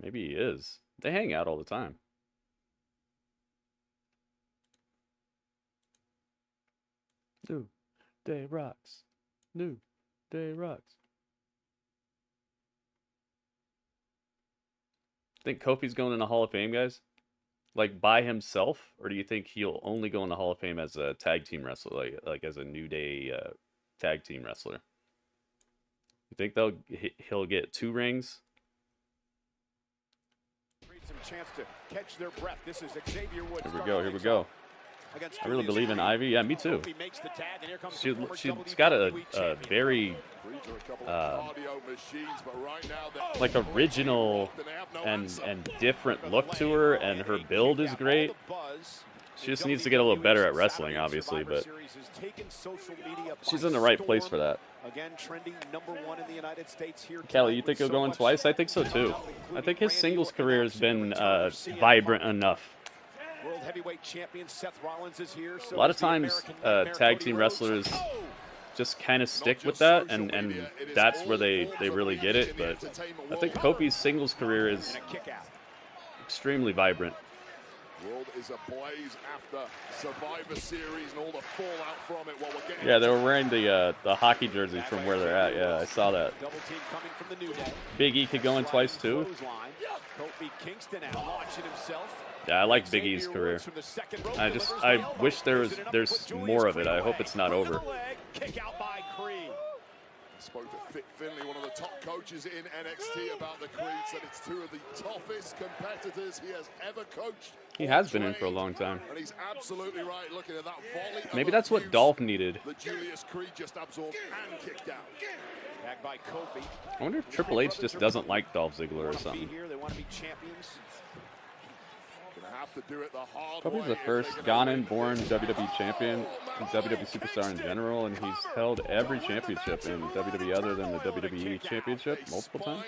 Maybe he is. They hang out all the time. New Day rocks. New Day rocks. Think Kofi's going in the Hall of Fame, guys? Like by himself, or do you think he'll only go in the Hall of Fame as a tag team wrestler, like as a New Day tag team wrestler? You think he'll get 2 rings? Some chance to catch their breath. This is Xavier Woods. Here we go. Here we go. I really believe in Ivy. Yeah, me too. She's got a very like original and different look to her, and her build is great. She just needs to get a little better at wrestling, obviously, but she's in the right place for that. Kelly, you think he'll go in twice? I think so too. I think his singles career has been vibrant enough. World Heavyweight Champion Seth Rollins is here. A lot of times, tag team wrestlers just kind of stick with that, and that's where they really get it. But I think Kofi's singles career is extremely vibrant. World is ablaze after Survivor Series and all the fallout from it. While we're getting yeah, they were wearing the hockey jerseys from where they're at. Yeah, I saw that. Big E could go in twice too. Yeah, I like Big E's career. I wish there's more of it. I hope it's not over. Spoke to Fit Finley, one of the top coaches in NXT, about the Creed. Said it's 2 of the toughest competitors he has ever coached. He has been in for a long time. And he's absolutely right. Looking at that volley. Maybe that's what Dolph needed. The Julius Creed just absorbed and kicked out. Back by Kofi. I wonder if Triple H just doesn't like Dolph Ziggler or something. They want to be champions. Kofi's the first Ghanan-born WWE champion, and WWE superstar in general, and he's held every championship in WWE other than the WWE championship multiple times.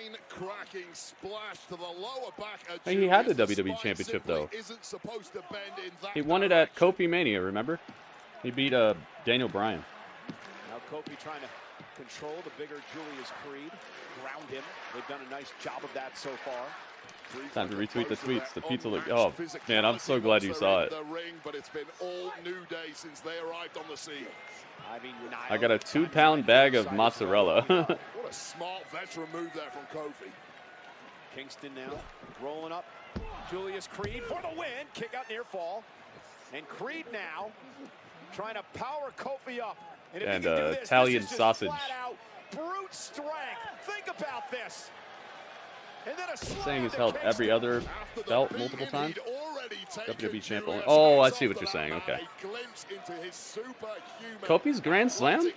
Hey, he had the WWE championship though. He won it at Kofi Mania, remember? He beat Daniel Bryan. Now Kofi trying to control the bigger Julius Creed, ground him. They've done a nice job of that so far. Time to retweet the tweets. The pizza look. Oh man, I'm so glad you saw it. I got a 2-pound bag of mozzarella. What a smart veteran move there from Kofi. Kingston now rolling up. Julius Creed for the win. Kick out near fall. And Creed now trying to power Kofi up. And Italian sausage. Brute strength. Think about this. Saying he's held every other belt multiple times. WWE champion. Oh, I see what you're saying. Okay. Kofi's Grand Slam?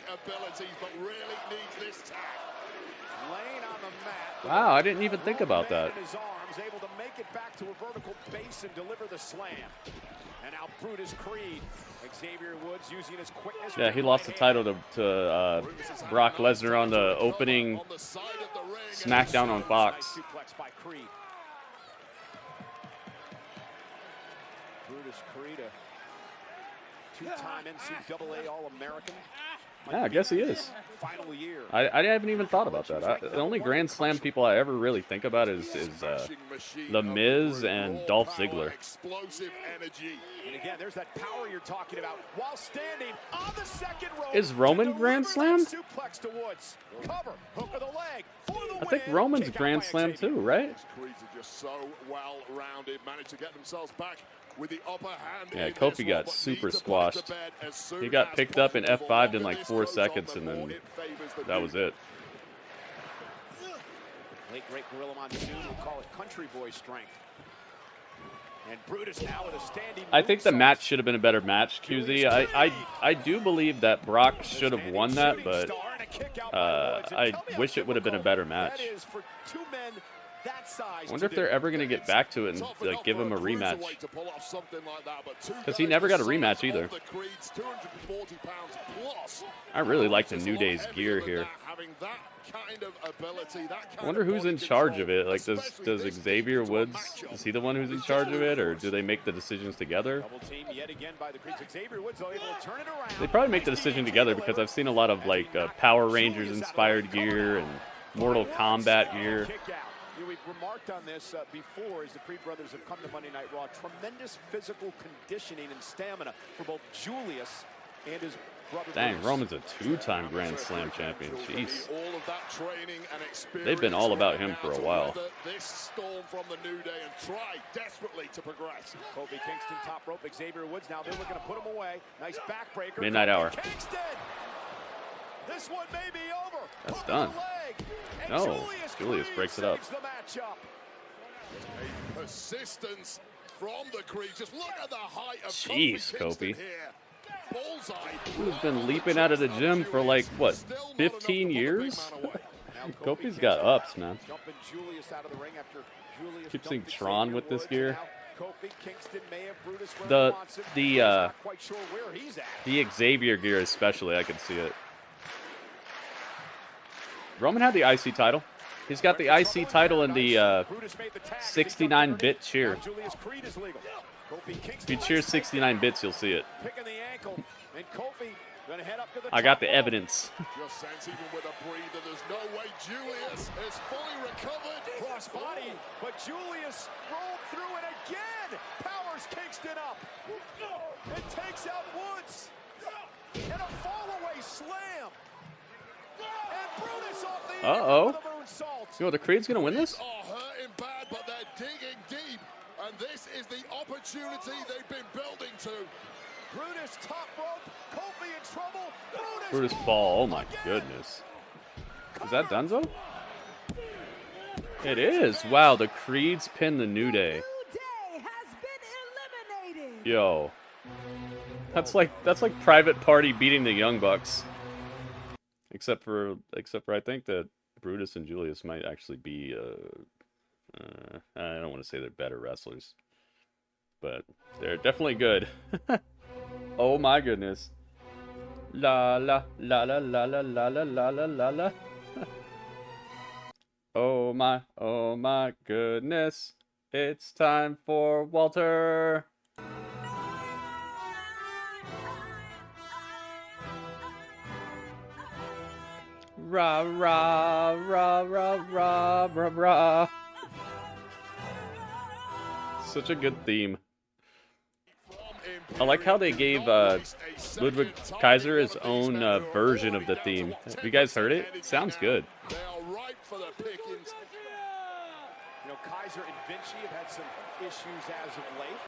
Wow, I didn't even think about that. Able to make it back to a vertical base and deliver the slam. And now Brutus Creed. Xavier Woods using his quickness. Yeah, he lost the title to Brock Lesnar on the opening SmackDown on Fox. Brutus Creed, a 2-time NCAA All-American. Yeah, I guess he is. I haven't even thought about that. The only Grand Slam people I ever really think about is The Miz and Dolph Ziggler. Explosive energy. And again, there's that power you're talking about while standing on the second rope. Is Roman Grand Slam? Suplex to Woods. Cover, hook of the leg for the I think win. Roman's Kick out Grand by Slam Xavier. too, right? Creeds are just so well-rounded, managed to get themselves back with the upper hand. Yeah, in Kofi this got one, but super need to put it to squashed. bed as soon He got as picked up in possible. F5'd in The like list 4 goes on, seconds, the and more then it favors the that was New Day. it. Late great Gorilla Monsoon will call it country boy strength. And Brutus now with a standing I think the moonsault. match should have been a better match, QZ. I do believe that Brock should have won that, but I wish it would have been a better match. I wonder if they're ever going to get back to it and like give him a rematch. Because he never got a rematch either. I really like the New Day's gear here. I wonder who's in charge of it. Like, does Xavier Woods, is he the one who's in charge of it, or do they make the decisions together? They probably make the decision together because I've seen a lot of like Power Rangers inspired gear and Mortal Kombat gear. We've remarked on this before as the Creed brothers have come to Monday Night Raw. Tremendous physical conditioning and stamina for both Julius and his brother. Dang, Bruce. Roman's a 2-time Grand Slam champion. Jeez. All of that training and experience They've been all about right him now for a to while. weather this storm from the New Day and try desperately to progress. Kofi Kingston top rope. Xavier Woods now they're looking to put him away. Nice backbreaker. Midnight Kofi Hour. Kingston. This one may be over. That's Hook done. of the leg. And No, Julius Creed breaks it up. saves the matchup. A persistence from the Creed. Just look at the height of Jeez, Kofi Kingston Kofi. here. Bullseye. Who's been leaping out of the gym for like, what, 15 years? Kofi's got ups, man. Jumping Julius out of the ring after Julius Keep seeing dumped Tron Xavier with this Woods. gear. Now Kofi Kingston may have Brutus where The- he wants him. the, He's not quite sure where he's at. The Xavier gear especially, I can see it. Roman had the IC title. He's got the IC title in the 69-bit cheer. Julius Creed is legal. Kofi If Kingston you cheer 69 bits, you'll see it. picking the ankle, and Kofi gonna head up to the I got top the rope. evidence. Just sense even with a breather, there's no way Julius is fully recovered. Cross body, but Julius rolled through it again. Powers Kingston up. It takes out Woods. And a fallaway slam. And Brutus off the Uh-oh. with a moonsault. You know, the Creed's going to win this? Are hurting bad, but they're digging deep. And this is the opportunity they've been building to. Brutus top rope. Kofi in trouble. Brutus fall. Oh, my goodness. Is that Dunzo? It is. Wow, the Creeds pin the New Day. Yo. That's like Private Party beating the Young Bucks. Except for I think that Brutus and Julius might actually be I don't want to say they're better wrestlers, but they're definitely good. Oh my goodness. La la la la la la la la la la la la. Oh my goodness. It's time for Walter. Rah, rah, rah, rah, rah, rah, rah. Such a good theme. I like how they gave Ludwig Kaiser his own version of the theme. Have you guys heard it? It sounds good. They are ripe for the pickings. You know, Kaiser and Vinci have had some issues as of late.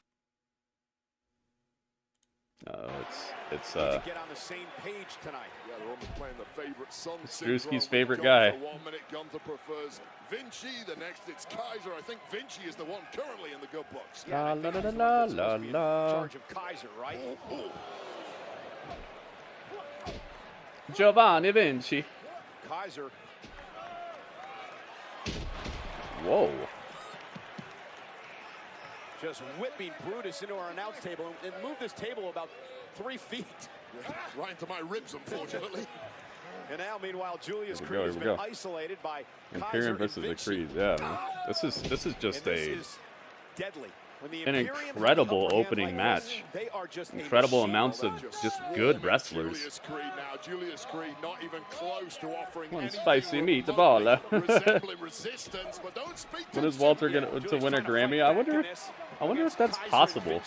It's Get on the same page tonight. Yeah, they're almost playing the favorite son. Drewski's favorite guy. 1 minute, Gunther prefers Vinci. The next, it's Kaiser. I think Vinci is the one currently in the good books. La la la la la In la. charge of Kaiser, right? Giovanni Vinci. Kaiser. Whoa. Just whipping Brutus into our announce table and moved this table about 3 feet. Yeah, right into my ribs, unfortunately. And now, meanwhile, Julius Here we Creed go, has here we been go. isolated by Imperium Kaiser versus and the Vinci. Creeds. Yeah, man. This is just And this a is deadly. an incredible opening match. Incredible amounts of just good wrestlers. One spicy meatball. When is Walter gonna to win a Grammy? I wonder if that's possible.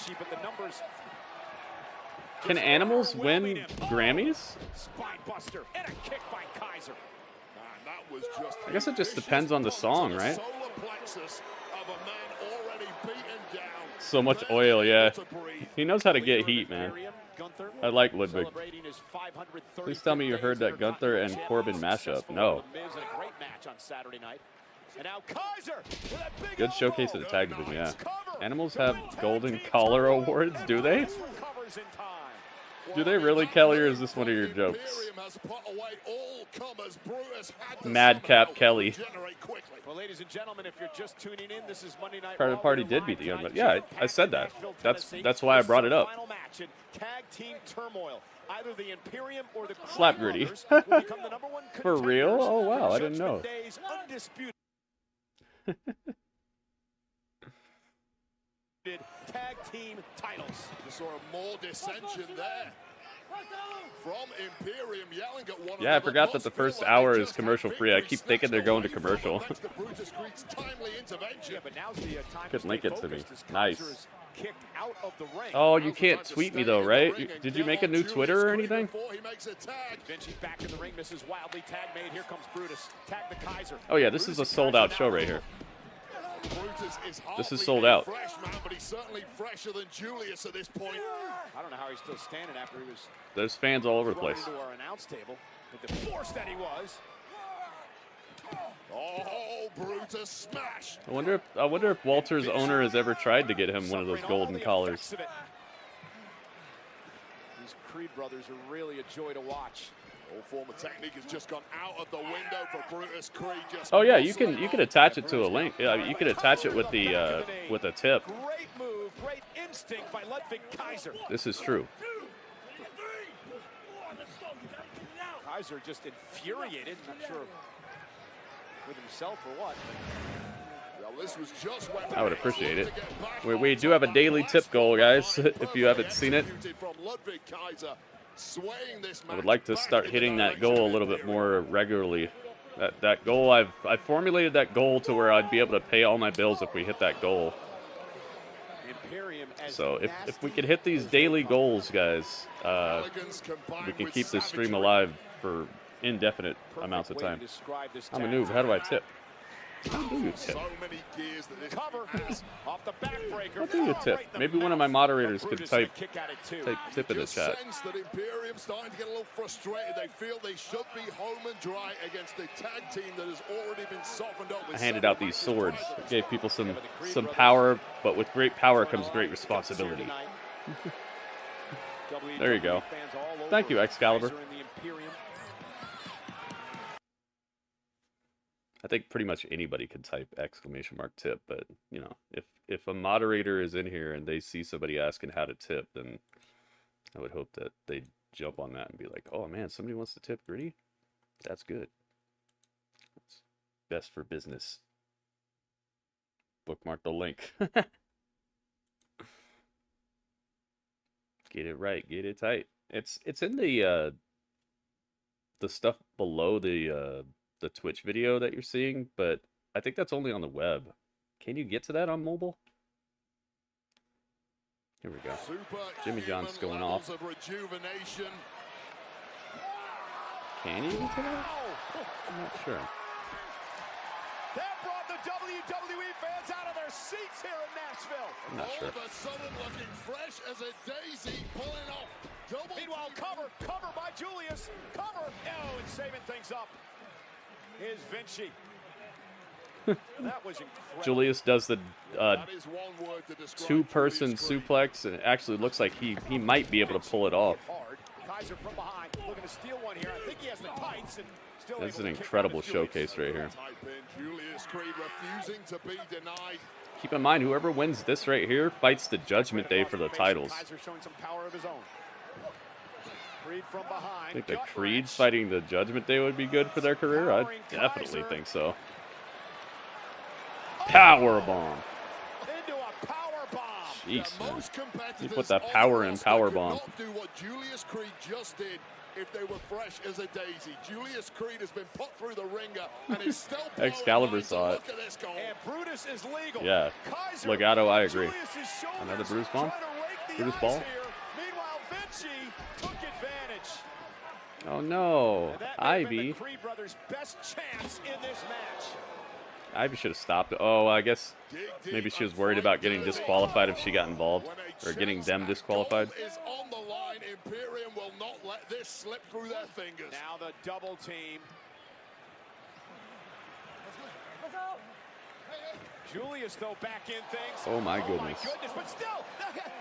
Can animals win Grammys? I guess it just depends on the song, right? So much oil, yeah. He knows how to get heat, man. I like Ludwig. Please tell me you heard that Gunther and Corbin mashup. No. Good showcase of the tag division, yeah. Animals have golden collar awards, do they? Do they really, Kelly, or is this one of your jokes? Madcap Kelly. Well, ladies and gentlemen, if you're just tuning in, this is Monday Night Private Party did beat the Young Bucks. Yeah, I said that. That's why I brought it up. Tag team turmoil. Either the Imperium or the Slap Gritty. For real? Oh wow, I didn't know. Tag team titles. Sort of more dissension there. From Imperium yelling at one yeah, I forgot that the first hour is commercial free. I keep thinking they're going to commercial. Could link it to me. Nice. Oh, you can't tweet me though, right? Did you make a new Twitter or anything? Oh yeah, this is a sold out show right here. This is sold out. Fresh, man, but he's certainly fresher than Julius at this point. I don't know how he's still standing after he was. There's fans all over the place. Into our announce table with the force that he was. Oh, Brutus smash! I wonder if Walter's owner has ever tried to get him one of those golden collars. These Creed brothers are really a joy to watch. All form of technique has just gone out of the window for Brutus Creed. Oh yeah, you can attach it to a link. Yeah, you can attach it with the with a tip. Great move, great instinct by Ludwig Kaiser. This is true. Kaiser just infuriated, not sure with himself or what. Well, this was just I would appreciate it. We do have a daily tip goal, guys. If you haven't seen it. I would like to start hitting that goal a little bit more regularly. That goal, I've formulated that goal to where I'd be able to pay all my bills if we hit that goal. So if we could hit these daily goals, guys, we can keep this stream alive for indefinite amounts of time. I'm a noob. How do I tip? How do you tip? How do you tip? Maybe one of my moderators could type tip in the chat. Imperium starting to get a little frustrated. They feel they should be home and dry against a tag team that has already been softened up. I handed out these swords. It gave people some power, but with great power comes great responsibility. There you go. Thank you, Excalibur. I think pretty much anybody could type !tip, but you know, if a moderator is in here and they see somebody asking how to tip, then I would hope that they jump on that and be like, "Oh man, somebody wants to tip Gritty? That's good. That's best for business." Bookmark the link. Get it right, get it tight. It's in the stuff below the Twitch video that you're seeing, but I think that's only on the web. Can you get to that on mobile? Here we go. Jimmy John's going off. Can you get to that? I'm not sure. That brought the WWE fans out of their seats here in Nashville. I'm not sure. All of a sudden looking fresh as a daisy, pulling off double. Meanwhile, cover by Julius. Cover. Oh, and saving things up. Here's Vinci. That was incredible. Julius does the two-person suplex, and it actually looks like he might be able to pull it off. Kaiser from behind, looking to steal one here. I think he has the tights and still. That's an incredible showcase right here. Julius Creed refusing to be denied. Keep in mind, whoever wins this right here fights the Judgment Day for the titles. Kaiser showing some power of his own. Creed from behind. I think the Creeds fighting the Judgment Day would be good for their career. I definitely think so. Power bomb. Into a power bomb. Jeez, man. Most competitors You put that on power the in roster power could bomb. not do what Julius Creed just did if they were fresh as a daisy. Julius Creed has been put through the ringer and is still blowing Excalibur lines. saw it. Look at this goal. And Brutus is legal. Yeah. Kaiser, Legato, I agree. Julius's shoulders Another Brutus bomb? trying to rake the Brutus ice ball? here. Meanwhile, Vinci took advantage. Oh no, And that may have been Ivy. the Creed brothers' best chance in this match. Ivy should have stopped. Oh, I guess maybe she was worried about getting disqualified if she got involved, or getting them disqualified. Is on the line. Imperium will not let this slip through their fingers. Now the double team. Julius, though, back in things. Oh my goodness. But still,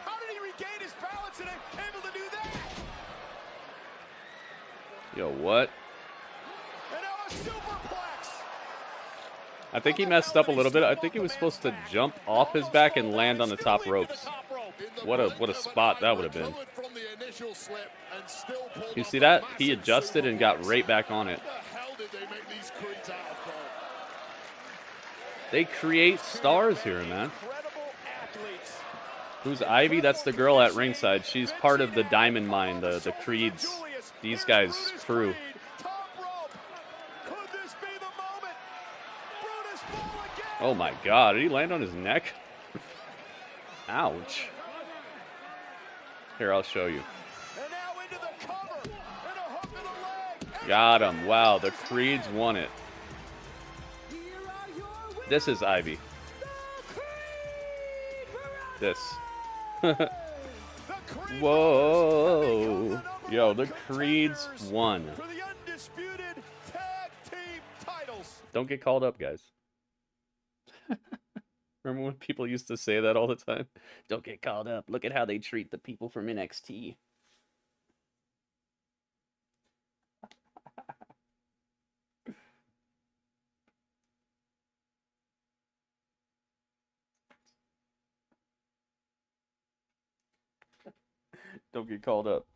how did he regain his balance and able to do that? Yo, what? And now a superplex. I think he messed up a little bit. I think he was supposed to jump off his back and land on the top ropes. What a spot that would have been. You see that? He adjusted and got right back on it. They create stars here, man. Who's Ivy? That's the girl at ringside. She's part of the Diamond Mine, the Creeds. These guys' crew. Oh my god, did he land on his neck? Ouch. Here, I'll show you. Got him. Wow, the Creeds won it. This is Ivy. This. Whoa. Yo, the Creeds won. Don't get called up, guys. Remember when people used to say that all the time? Don't get called up. Look at how they treat the people from NXT. Don't get called up.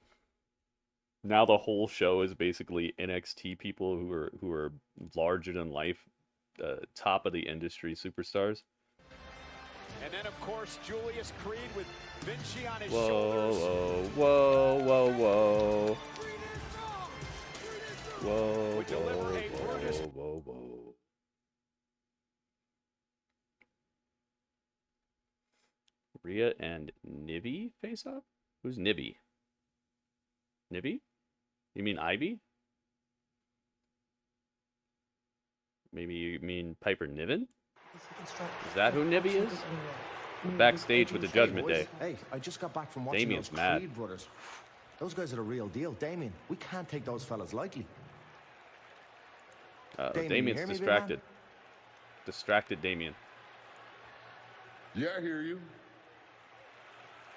Now the whole show is basically NXT people who are larger than life, top of the industry superstars. And then, of course, Julius Creed with Vinci on his Whoa, shoulders. whoa, whoa, whoa, whoa. Whoa, Would deliver a Brutus. whoa, whoa. Rhea and Nibby face off? Who's Nibby? Nibby? You mean Ivy? Maybe you mean Piper Niven? Is that who Nibby is? Backstage with the Judgment Day. Hey, I just got back from watching Damien's those mad. Creed brothers. Those guys are the real deal. Damien, we can't take those fellas lightly. Damien, you Damien's hear me, big distracted. Distracted Damien. Yeah, I hear you.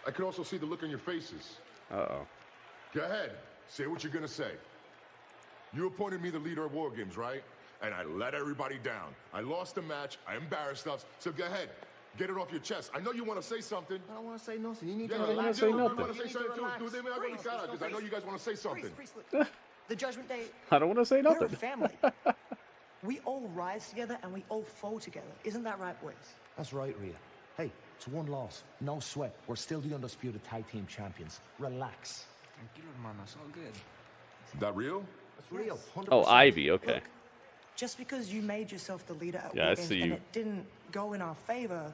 I can also see the look on your faces. Uh-oh. Go ahead. Say what you're going to say. You appointed me the leader of War Games, right? And I let everybody down. I lost the match. I embarrassed us. So go ahead. Get it off your chest. I know you want to say something. I don't want to say nothing. You need Yeah, to I relax. say do. nothing. You want to say something too? Do them because I know you guys want to say something. The Judgment Day, I don't want to say we're nothing. a family. We all rise together and we all fall together. Isn't that right, boys? That's right, Rhea. Hey, it's one loss. No sweat. We're still the undisputed tag team champions. Relax. Tranquilo, hermano. It's all good. Is that real? That's real. 100%. Oh, Ivy, okay. Look, just because you made yourself the leader at Yeah, I War Games see and you. it didn't go in our favor,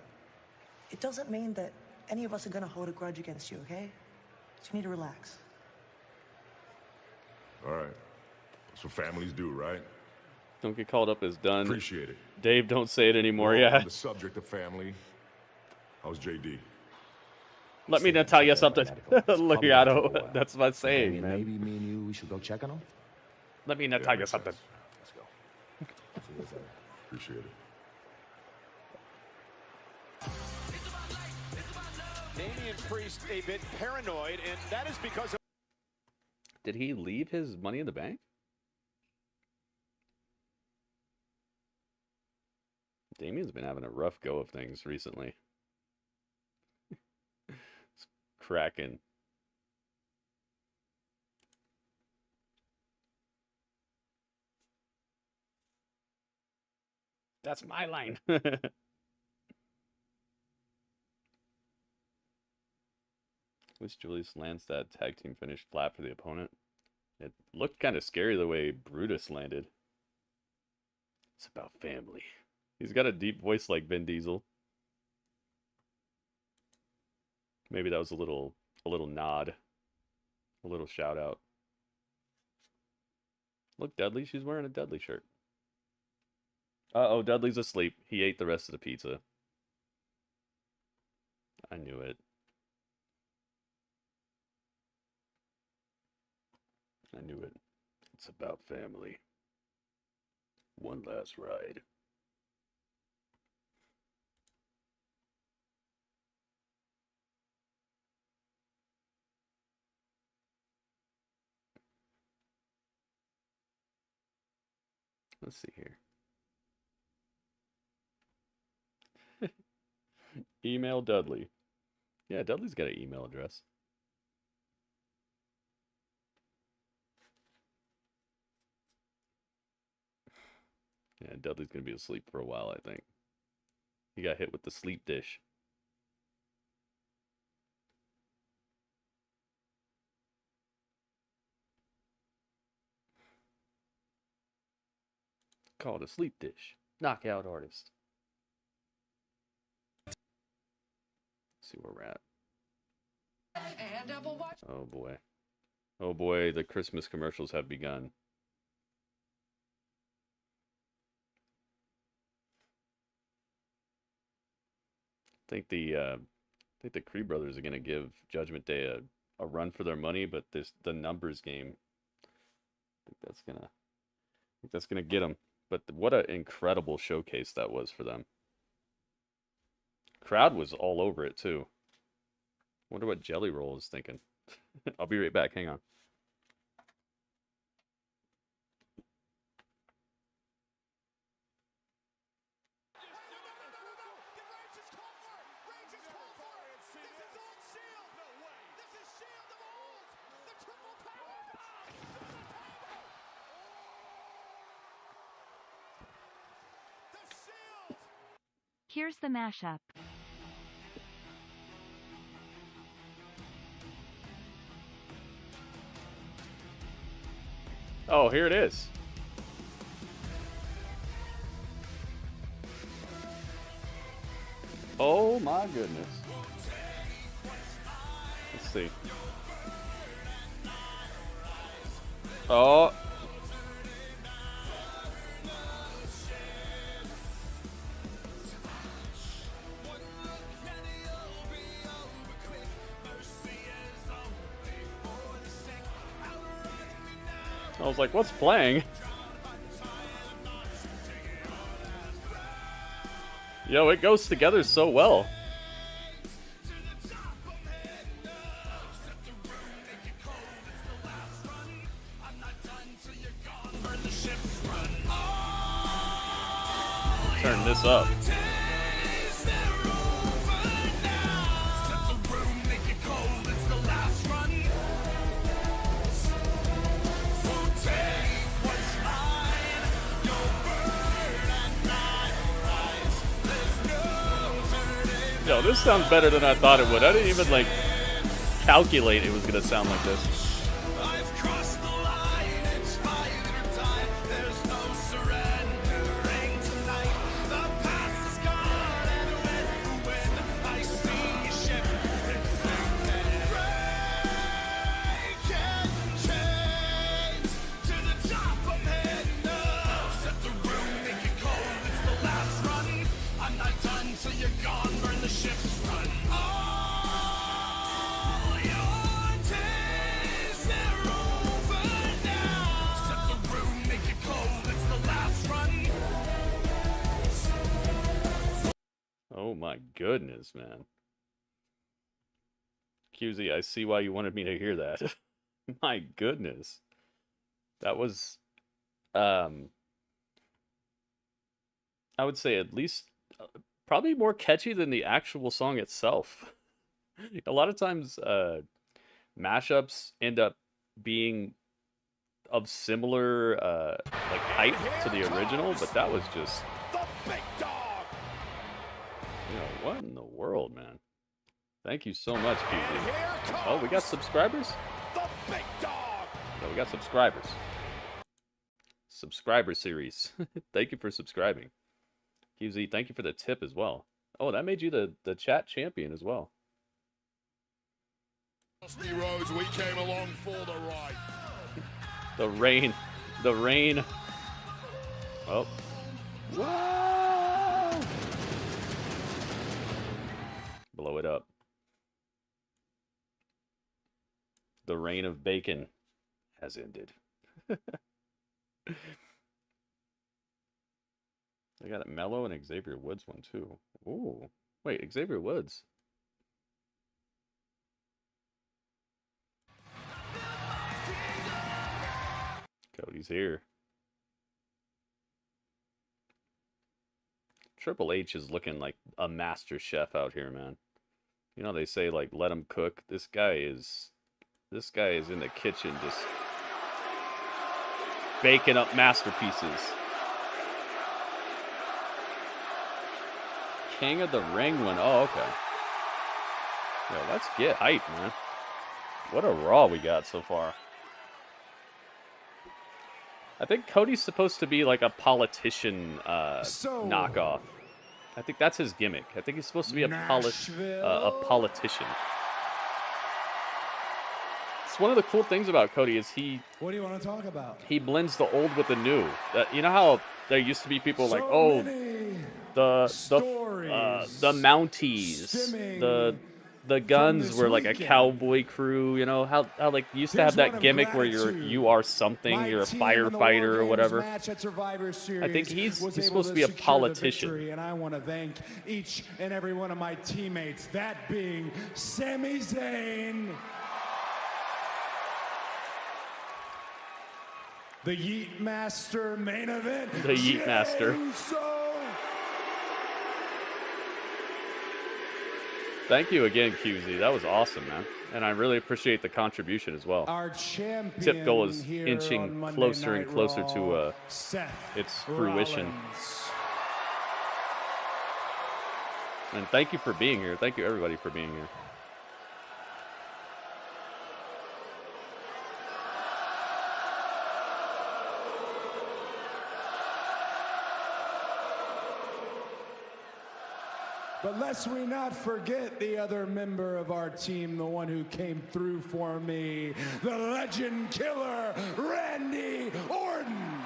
it doesn't mean that any of us are going to hold a grudge against you, okay? So you need to relax. All right. That's what families do, right? Don't get called up is done. Appreciate it. Dave, don't say it anymore, Well, yeah. on the subject of family, how's JD? Let me tell you something. Legato, that's my saying, Damien, man. maybe me and you, we should go check on him. Let me tell you something. Let's go. Appreciate it. Damian Priest a bit paranoid, and that is because of... Did he leave his Money in the Bank? Damien's been having a rough go of things recently. It's cracking. That's my line. Wish Julius lands that tag team finish flat for the opponent. It looked kind of scary the way Brutus landed. It's about family. He's got a deep voice like Vin Diesel. Maybe that was a little nod. A little shout out. Look, Dudley, she's wearing a Dudley shirt. Uh-oh, Dudley's asleep. He ate the rest of the pizza. I knew it. I knew it. It's about family. One last ride. Let's see here. Email Dudley. Yeah, Dudley's got an email address. Yeah, Dudley's going to be asleep for a while, I think. He got hit with the sleep dish. Called a sleep dish. Knockout artist. Let's see where we're at. Oh boy. Oh boy, the Christmas commercials have begun. I think the Creed brothers are gonna give Judgment Day a run for their money, but the numbers game. I think that's gonna get them. But what an incredible showcase that was for them. Crowd was all over it too. Wonder what Jelly Roll is thinking. I'll be right back. Hang on. Here's the mashup. Oh, here it is. Oh my goodness. Let's see. Oh. I was like, what's playing? Yo, it goes together so well. Turn this up. Yo, this sounds better than I thought it would. I didn't even, like, calculate it was gonna sound like this. Oh my goodness, man. QZ, I see why you wanted me to hear that. My goodness. That was, I would say at least, probably more catchy than the actual song itself. A lot of times, mashups end up being of similar, like, hype to the original, but that was just... You know, what in the world, man? Thank you so much, QZ. Oh, we got subscribers? The big dog. Yeah, we got subscribers. Subscriber series. Thank you for subscribing. QZ, thank you for the tip as well. Oh, that made you the chat champion as well. Cody Rhodes, we came along for the ride. The rain. The rain. Oh. Whoa! Blow it up. The reign of bacon has ended. They got a Mello and Xavier Woods one too. Ooh. Wait, Xavier Woods. Cody's here. Triple H is looking like a master chef out here, man. You know, they say, like, let him cook. This guy is in the kitchen just baking up masterpieces. King of the Ring one. Oh, okay. Yo, let's get hype, man. What a Raw we got so far. I think Cody's supposed to be like a politician knockoff. I think that's his gimmick. I think he's supposed to be a politician. It's one of the cool things about Cody is What do you want to talk about? he blends the old with the new. You know how there used to be people like, oh, the Mounties, the Guns were like a cowboy crew, you know, how like you used to have that gimmick where you are something, you're a firefighter or whatever. I think he's supposed to be a politician. And I want to thank each and every one of my teammates, that being Sami Zayn, the Yeet Master main event. The Yeet Master. Thank you again, QZ. That was awesome, man. And I really appreciate the contribution as well. Our champion Tip goal is here inching on closer Monday and closer Night to Raw, Seth its fruition. Rollins. And thank you for being here. Thank you, everybody, for being here. But lest we not forget the other member of our team, the one who came through for me, the legend killer, Randy Orton.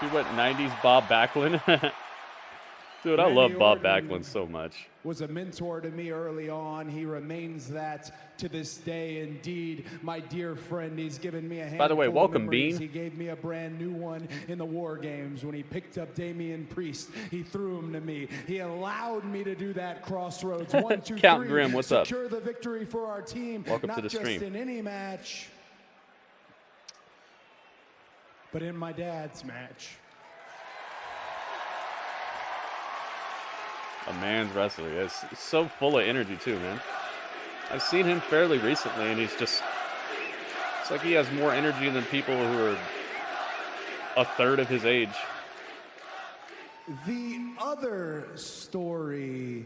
He went 90s Bob Backlund. Dude, I love Bob Backlund so much. Was a mentor to me early on. He remains that to this day. Indeed, my dear friend, he's given me a hand. By the way, welcome, Bean. He gave me a brand new one in the War Games when he picked up Damian Priest. He threw him to me. He allowed me to do that crossroads. 1, 2, Count 3. Grim, what's up? Secure the victory for our team. Welcome not to the just stream. in any match, but in my dad's match. A man's wrestler. He's so full of energy too, man. I've seen him fairly recently, and he's just... It's like he has more energy than people who are a third of his age. The other story...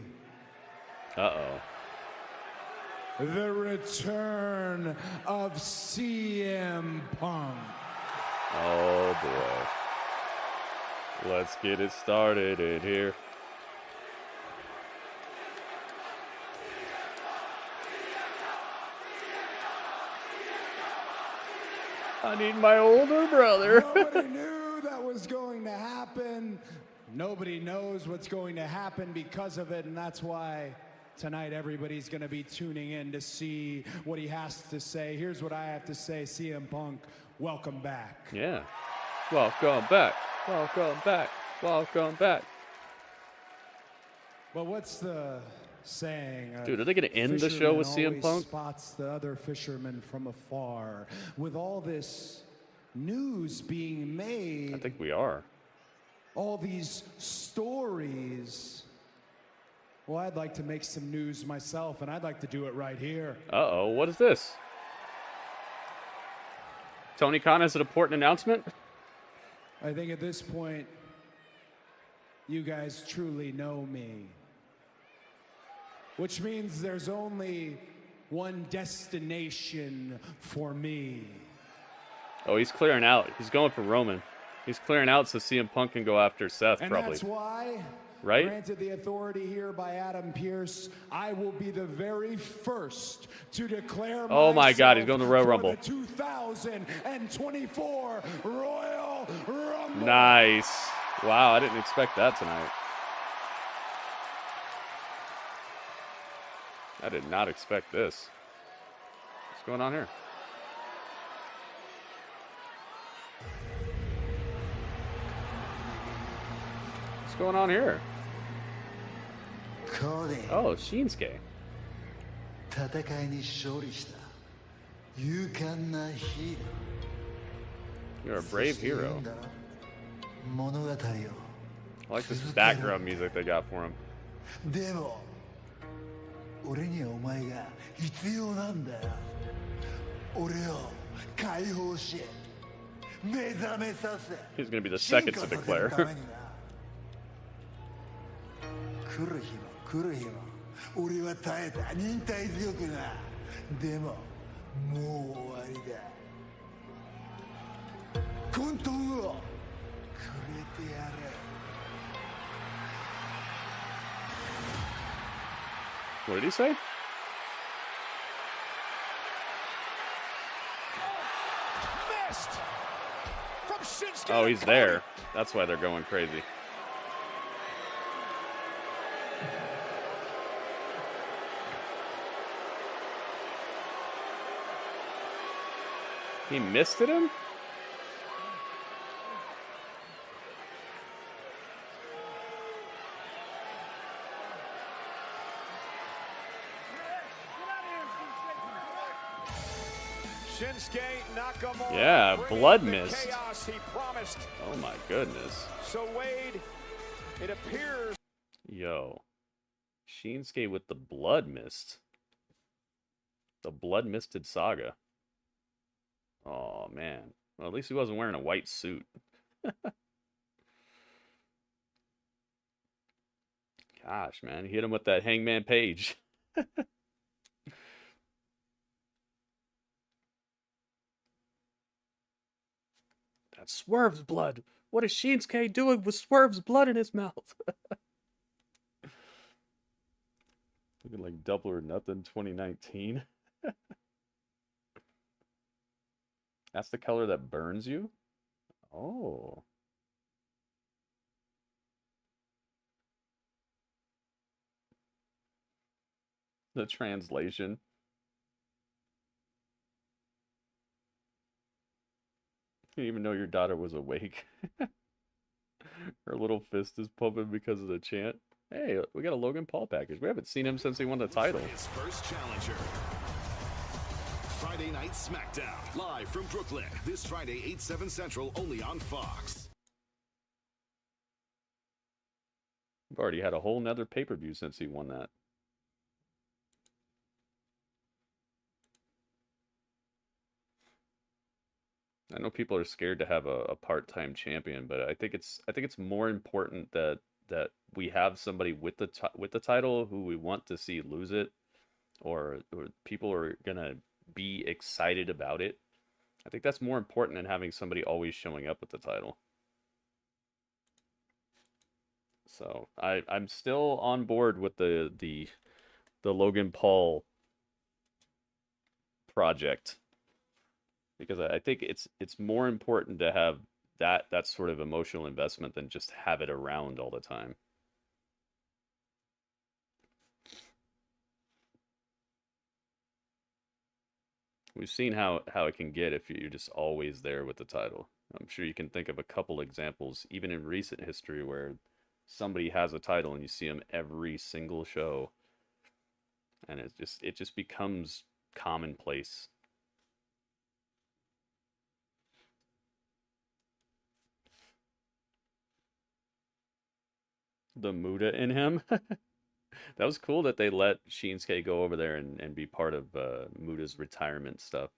Uh-oh. The return of CM Punk. Oh, boy. Let's get it started in here. I need my older brother. Nobody knew that was going to happen. Nobody knows what's going to happen because of it, and that's why tonight everybody's going to be tuning in to see what he has to say. Here's what I have to say. CM Punk, welcome back. Yeah. Welcome back. Welcome back. Welcome back. But what's the saying? Dude, are they going to end the show with CM Punk? Spots the other fisherman from afar. With all this news being made, I think we are. All these stories. Well, I'd like to make some news myself, and I'd like to do it right here. Uh-oh, what is this? Tony Khan has an important announcement? I think at this point, you guys truly know me. which means there's only one destination for me. Oh, he's clearing out. He's going for Roman. He's clearing out so CM Punk can go after Seth, And probably. that's why, right? Granted the authority here by Adam Pearce, I will be the very first to declare Oh my God, he's going to Royal Rumble. the 2024 Royal Rumble. Nice. Wow, I didn't expect that tonight. I did not expect this. What's going on here? What's going on here? Cody. Oh, Shinsuke. 戦いに勝利した勇敢なヒーロー。 You're a brave hero. 物語を I like this background music they got for him. でも俺にはお前が必要なんだよ。俺を解放し目覚めさせ He's gonna be the second to declare. 来る日も来る日も俺は耐えた忍耐強くな。でももう終わりだ。混沌をくれてやれ。 What did he say? Missed from Shinsuke. Oh, he's there. That's why they're going crazy. He missed it him? Shinsuke Nakamura. Yeah, blood mist. Chaos he promised. Oh my goodness. So Wade, it appears. Yo. Shinsuke with the blood mist. The blood misted saga. Oh man. Well, at least he wasn't wearing a white suit. Gosh, man. He hit him with that Hangman Page. That's Swerve's blood. What is Shinsuke doing with Swerve's blood in his mouth? Looking like Double or Nothing 2019. That's the color that burns you? Oh. The translation. You didn't even know your daughter was awake. Her little fist is pumping because of the chant. Hey, we got a Logan Paul package. We haven't seen him since he won the title. His first challenger. Friday Night SmackDown, live from Brooklyn. This Friday, 8/7 Central, only on Fox. We've already had a whole nother pay-per-view since he won that. I know people are scared to have a part-time champion, but I think it's more important that we have somebody with the title who we want to see lose it, or people are gonna be excited about it. I think that's more important than having somebody always showing up with the title. So I'm still on board with the Logan Paul project, because I think it's more important to have that sort of emotional investment than just have it around all the time. We've seen how it can get if you're just always there with the title. I'm sure you can think of a couple examples, even in recent history, where somebody has a title and you see them every single show, and it just becomes commonplace. The Muda in him. That was cool that they let Shinsuke go over there and be part of Muda's retirement stuff.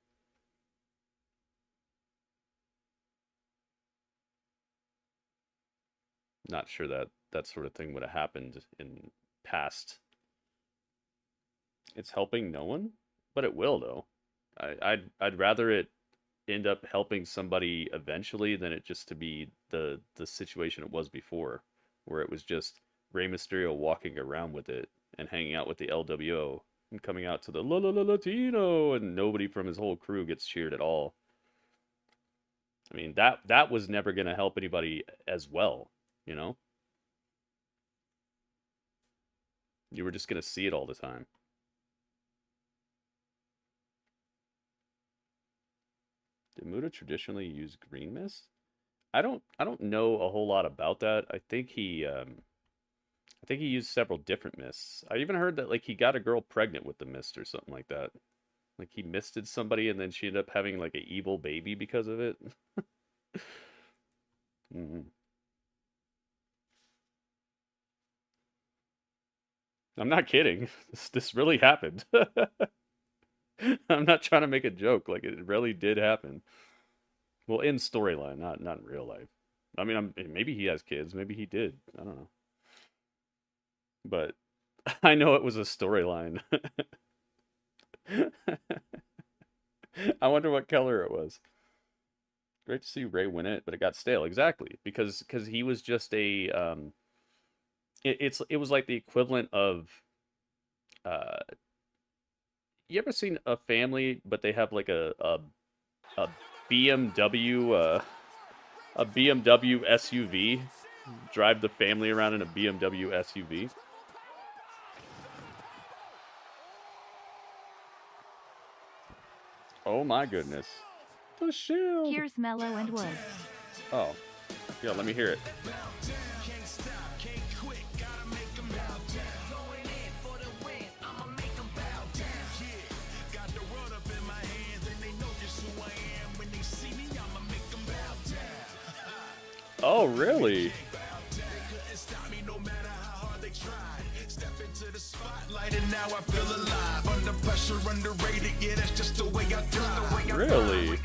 Not sure that sort of thing would have happened in past it's helping no one, but it will though. I'd rather it end up helping somebody eventually than it just to be the situation it was before, where it was just Rey Mysterio walking around with it and hanging out with the LWO and coming out to the Latino, and nobody from his whole crew gets cheered at all. I mean, that was never going to help anybody as well, you know? You were just going to see it all the time. Did Muta traditionally use green mist? I don't know a whole lot about that. I think he used several different mists. I even heard that like he got a girl pregnant with the mist or something like that. Like he misted somebody and then she ended up having like an evil baby because of it. Mm-hmm. I'm not kidding. This really happened. I'm not trying to make a joke. Like it really did happen. Well, in storyline, not in real life. I mean, maybe he has kids. Maybe he did. I don't know. But I know it was a storyline. I wonder what color it was. Great to see Rey win it, but it got stale. Exactly, because he was just a it was like the equivalent of you ever seen a family but they have like a BMW a BMW SUV, drive the family around in a BMW SUV. Oh my goodness. The shield. Here's Mellow and Wood. Oh. Yeah, let me hear it. Oh, really? Really?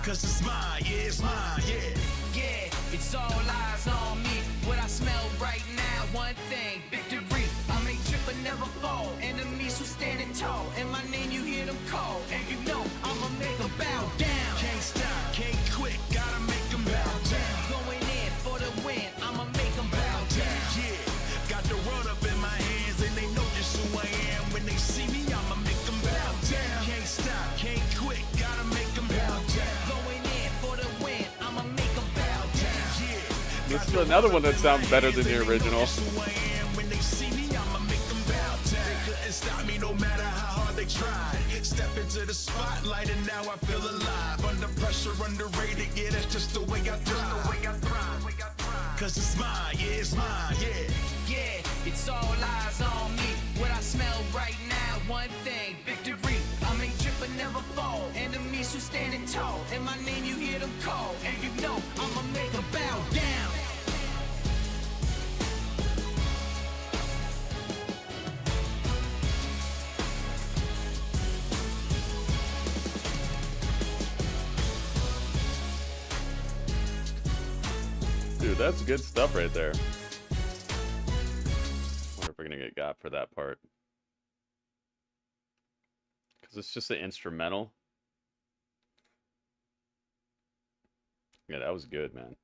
Cause it's mine, yeah, it's mine, yeah. Yeah, it's all eyes on me. What I smell right now, one thing, victory. I make trip but never fall. Enemies who standing tall. And my name you hear them call. And you know I'ma make them bow down. Can't stop, can't quit, gotta make them bow down. Going in for the win, I'ma make them bow down. Yeah, got the world up in my hands and they know just who I am. When they see me, I'ma make them bow down. Can't stop, can't quit, gotta make them bow down. Going in for the win, I'ma make them bow down. Yeah. This is another one that sounds better than the original. When they see me, I'ma make them bow down. They couldn't stop me no matter how hard they tried. Step into the spotlight and now I feel alive. Under pressure, underrated, yeah, that's just the way I thrive. Cause it's mine, yeah, it's mine, yeah. Yeah, it's all eyes on me. What I smell right now, one thing, victory. I make trip but never fall. Enemies who standing tall. And my name you hear them call. And you know I'ma make them bow down. Dude, that's good stuff right there. Wonder if we're gonna get got for that part. Because it's just an instrumental. Yeah, that was good, man.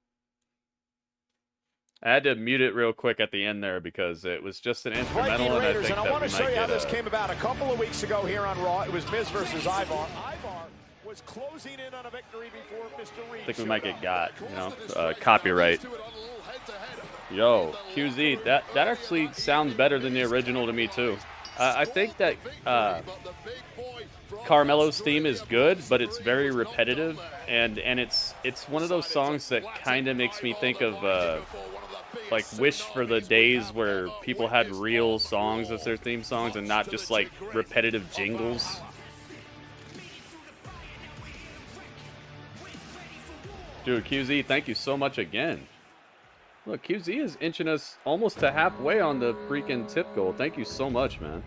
I had to mute it real quick at the end there because it was just an instrumental, and I think that I want we to might show you how get this came about a couple of weeks ago here on Raw. It was Miz versus Ivar. Ivar was closing in on a victory before Mr. Reed. I think we might get got, you know, copyright. Yo, QZ, that actually sounds better than the original to me too. I think that Carmelo's theme is good, but it's very repetitive, and it's one of those songs that kind of makes me think of like wish for the days where people had real songs as their theme songs and not just like repetitive jingles. Dude, QZ, thank you so much again. Look, QZ is inching us almost to halfway on the freaking tip goal. Thank you so much, man.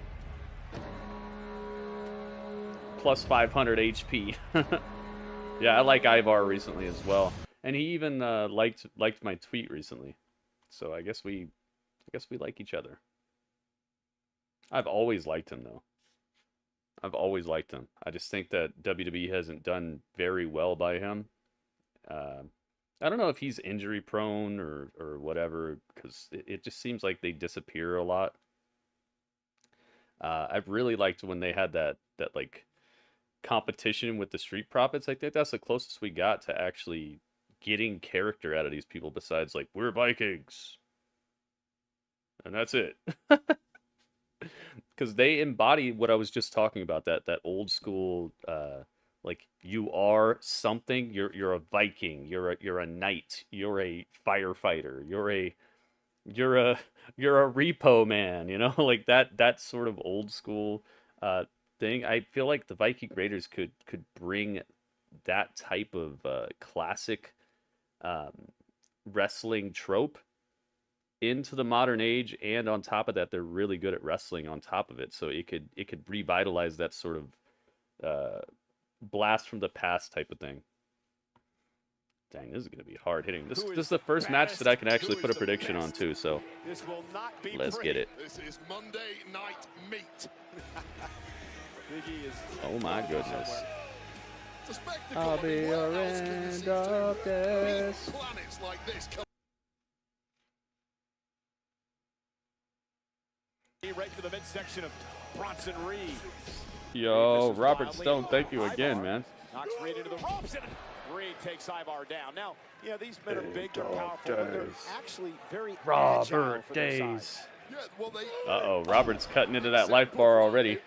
Plus 500 HP. Yeah, I like Ivar recently as well, and he even liked my tweet recently. So I guess we like each other. I've always liked him though. I've always liked him. I just think that WWE hasn't done very well by him. I don't know if he's injury prone or whatever, because it just seems like they disappear a lot. I've really liked when they had that like competition with the Street Profits. I think that's the closest we got to actually getting character out of these people, besides like, we're Vikings. And that's it. Because they embody what I was just talking about, that old school, like, you are something. You're a Viking. You're a knight. You're a firefighter. You're a repo man. You know, like that sort of old school thing. I feel like the Viking Raiders could bring that type of classic wrestling trope into the modern age, and on top of that, they're really good at wrestling on top of it. So it could revitalize that sort of blast from the past type of thing. Dang, this is gonna be hard hitting. This is the first match that I can actually put a prediction on too. So let's get it. This is Monday Night Meat. Oh my goodness. I'll be your end of this. Right to the midsection of Bronson Reed. Yo, Robert Stone, thank you again, man. Knocks Reed into the ropes, and Reed takes Ivar down. Now, you know, these men are big, they're powerful, but they're actually very agile for their size. Uh-oh, Robert's cutting into that life bar already.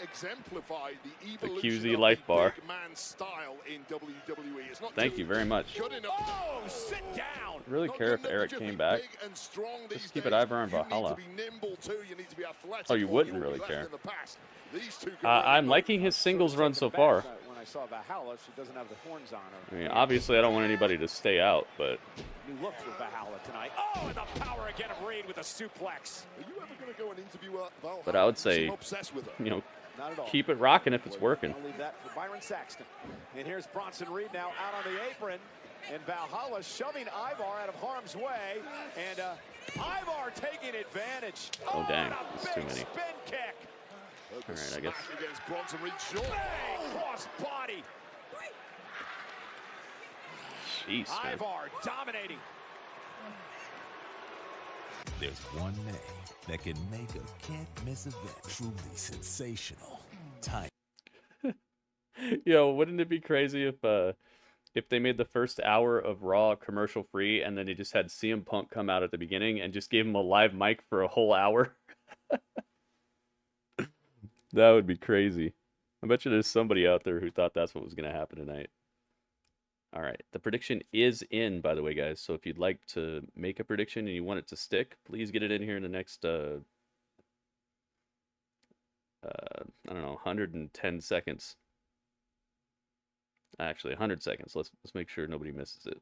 Exemplify the QZ life bar. Style in WWE. It's not Thank you very much. Oh, sit down. Really care if Eric came back. Just keep it Ivar and Valhalla. Oh, you wouldn't really care. I'm liking his singles run so far. When I saw Valhalla, she doesn't have the horns on her. I mean, obviously I don't want anybody to stay out, but New look for Valhalla tonight. Oh, and the power again of Reed with a suplex. Are you ever going to go and interview Valhalla? but I would say, you know, keep it rocking if it's working. I'll leave that for Byron Saxton. And here's Bronson Reed now out on the apron. And Valhalla shoving Ivar out of harm's way. And Ivar taking advantage. Oh, dang. There's too many. Spin kick. All right, I guess. Against Bronson Reed. Bang, cross body. Jeez, man. Ivar dominating. There's one name that can make a can't-miss event truly sensational. Time. Yo, wouldn't it be crazy if they made the first hour of Raw commercial free, and then they just had CM Punk come out at the beginning and just gave him a live mic for a whole hour? That would be crazy. I bet you there's somebody out there who thought that's what was going to happen tonight. All right, the prediction is in, by the way, guys. So if you'd like to make a prediction and you want it to stick, please get it in here in the next, I don't know, 110 seconds. Actually, 100 seconds. Let's make sure nobody misses it.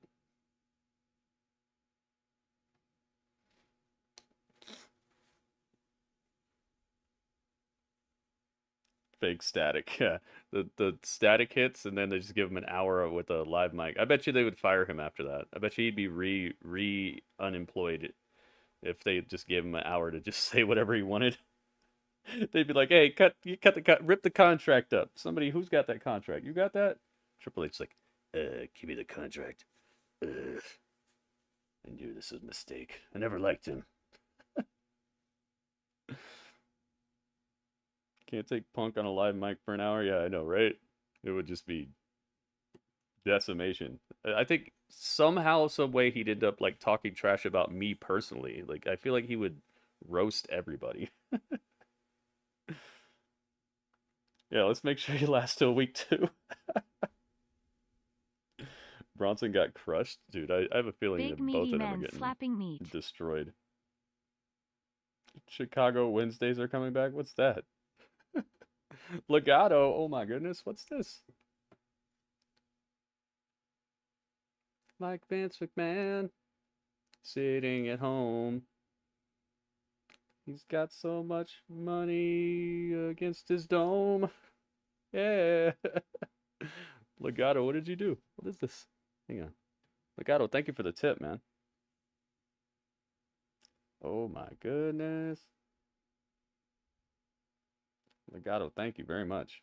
Fake static. Yeah, the static hits, and then they just give him an hour with a live mic. I bet you they would fire him after that. I bet you he'd be unemployed if they just gave him an hour to just say whatever he wanted. They'd be like, "Hey, rip the contract up. Somebody, who's got that contract? You got that?" Triple H's like, "Give me the contract. I knew this was a mistake. I never liked him." Can't take Punk on a live mic for an hour? Yeah, I know, right? It would just be decimation. I think somehow, some way, he'd end up like talking trash about me personally. Like, I feel like he would roast everybody. Yeah, let's make sure he lasts till week 2. Bronson got crushed. Dude, I have a feeling that both of them are getting destroyed. Chicago Wednesdays are coming back? What's that? Legato, oh my goodness, what's this? Like Vince McMahon, sitting at home. He's got so much money against his dome. Yeah. Legato, what did you do? What is this? Hang on. Legato, thank you for the tip, man. Oh my goodness. Legato, thank you very much.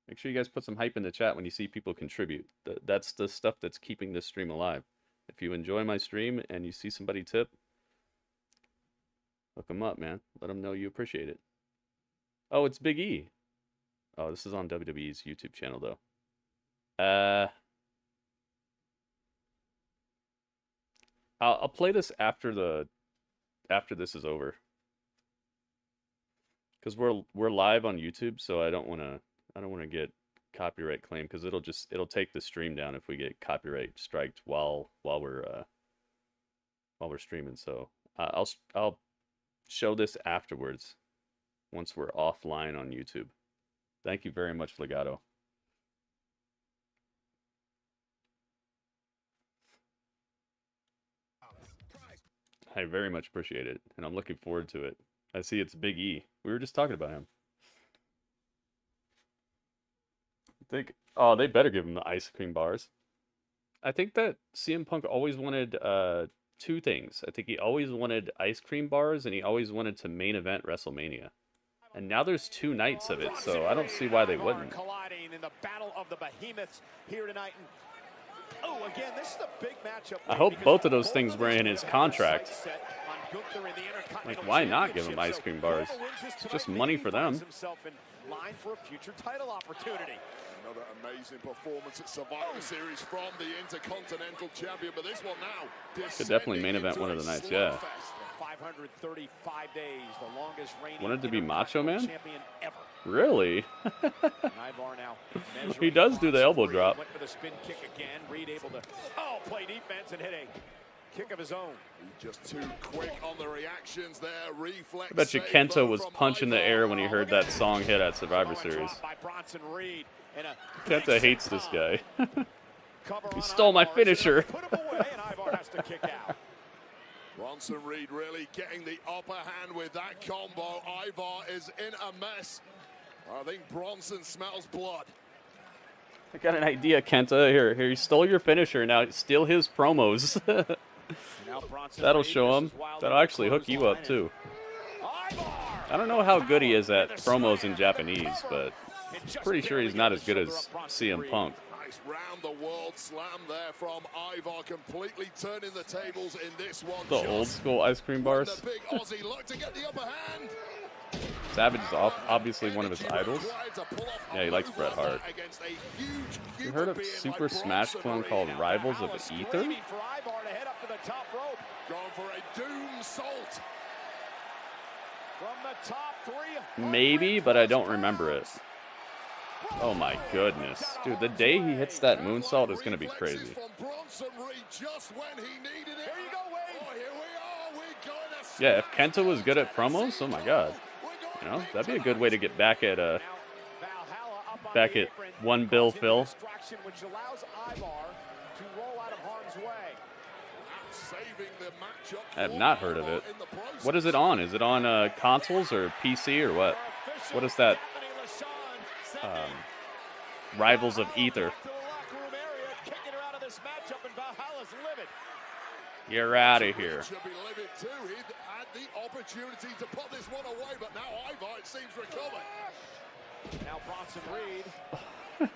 Make sure you guys put some hype in the chat when you see people contribute. That's the stuff that's keeping this stream alive. If you enjoy my stream and you see somebody tip, hook them up, man. Let them know you appreciate it. Oh, it's Big E. Oh, this is on WWE's YouTube channel, though. I'll play this after this is over. Because we're live on YouTube, so I don't want to get copyright claim, because it'll take the stream down if we get copyright striked while we're streaming. So I'll show this afterwards once we're offline on YouTube. Thank you very much, Legato. I very much appreciate it, and I'm looking forward to it. I see it's Big E. We were just talking about him. Oh, they better give him the ice cream bars. I think that CM Punk always wanted two things. I think he always wanted ice cream bars, and he always wanted to main event WrestleMania. And now there's 2 nights of it, so I don't see why they wouldn't. Colliding in the battle of the behemoths here tonight. Oh, again, this is a big matchup. I hope both of those things were in his contract. Like, why not give him ice cream bars? It's just money for them. Line for a future title opportunity. Another amazing performance at Survivor Series from the Intercontinental Champion, but this one now could definitely main event one of the nights, yeah. 535 days, the longest reigning Wanted to be Macho Man? champion ever. Really? Ivar now He does do the elbow drop. Went for the spin kick again. Reed able to play defense and hit a kick of his own. Just too quick on the reactions there. Reflex. I bet you Kenta was punching the air when he heard that song hit at Survivor Series. Kenta hates this guy. He stole my finisher. Bronson Reed really getting the upper hand with that combo. Ivar is in a mess. I think Bronson smells blood. I got an idea, Kenta. Here, you stole your finisher. Now steal his promos. That'll show him. That'll actually hook you up, too. I don't know how good he is at promos in Japanese, but I'm pretty sure he's not as good as CM Punk. Nice round-the-world slam there from Ivar, completely turning the tables in this one. The old school ice cream bars. The big Aussie look to get the upper hand. Savage is obviously one of his idols. Yeah, he likes Bret Hart. You heard of Super Smash clone called Rivals of Ether? Going for a doom salt. From the top 3. Maybe, but I don't remember it. Oh my goodness. Dude, the day he hits that moonsault is going to be crazy. Yeah, if Kenta was good at promos, oh my god. You know, that'd be a good way to get back at One Bill Phil. Which allows Ivar to roll out of harm's way. I have not heard of it. What is it on? Is it on consoles or PC or what? What is that? Rivals of Ether. You're out of here. Opportunity to put this one away, but now Ivar, it seems, recovered. Now Bronson Reed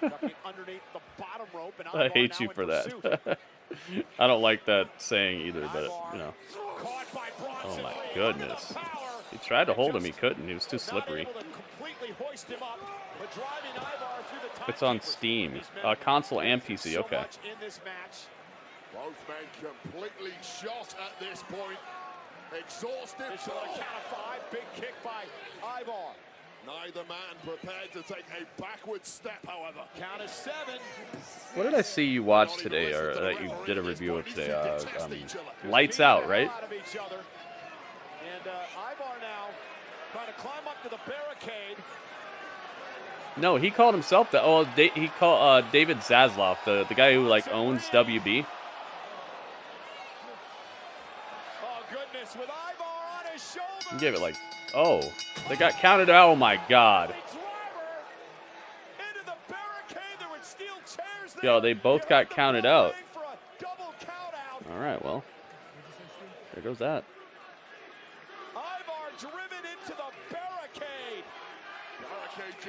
ducking underneath the bottom rope, and I hate you for that. I don't like that saying either, but you know. Oh my goodness. He tried to hold him, he couldn't. He was too slippery. It's on Steam. Console and PC, okay. Both men completely shot at this point. Exhausted. Count of 5. Big kick by Ivar. Neither man prepared to take a backward step, however. Count of 7. What did I see you watch today, or that you did a review of today? Lights Out, right? And Ivar now trying to climb up to the barricade. No, he called himself that. Oh, he called David Zaslav, the guy who like owns WB. With Ivar on his shoulder. He gave it like, oh, they got counted out. Oh my god. Into the barricade. There were steel chairs there. Yo, they both got counted out. All right, well, there goes that. Ivar driven into the barricade. Barricade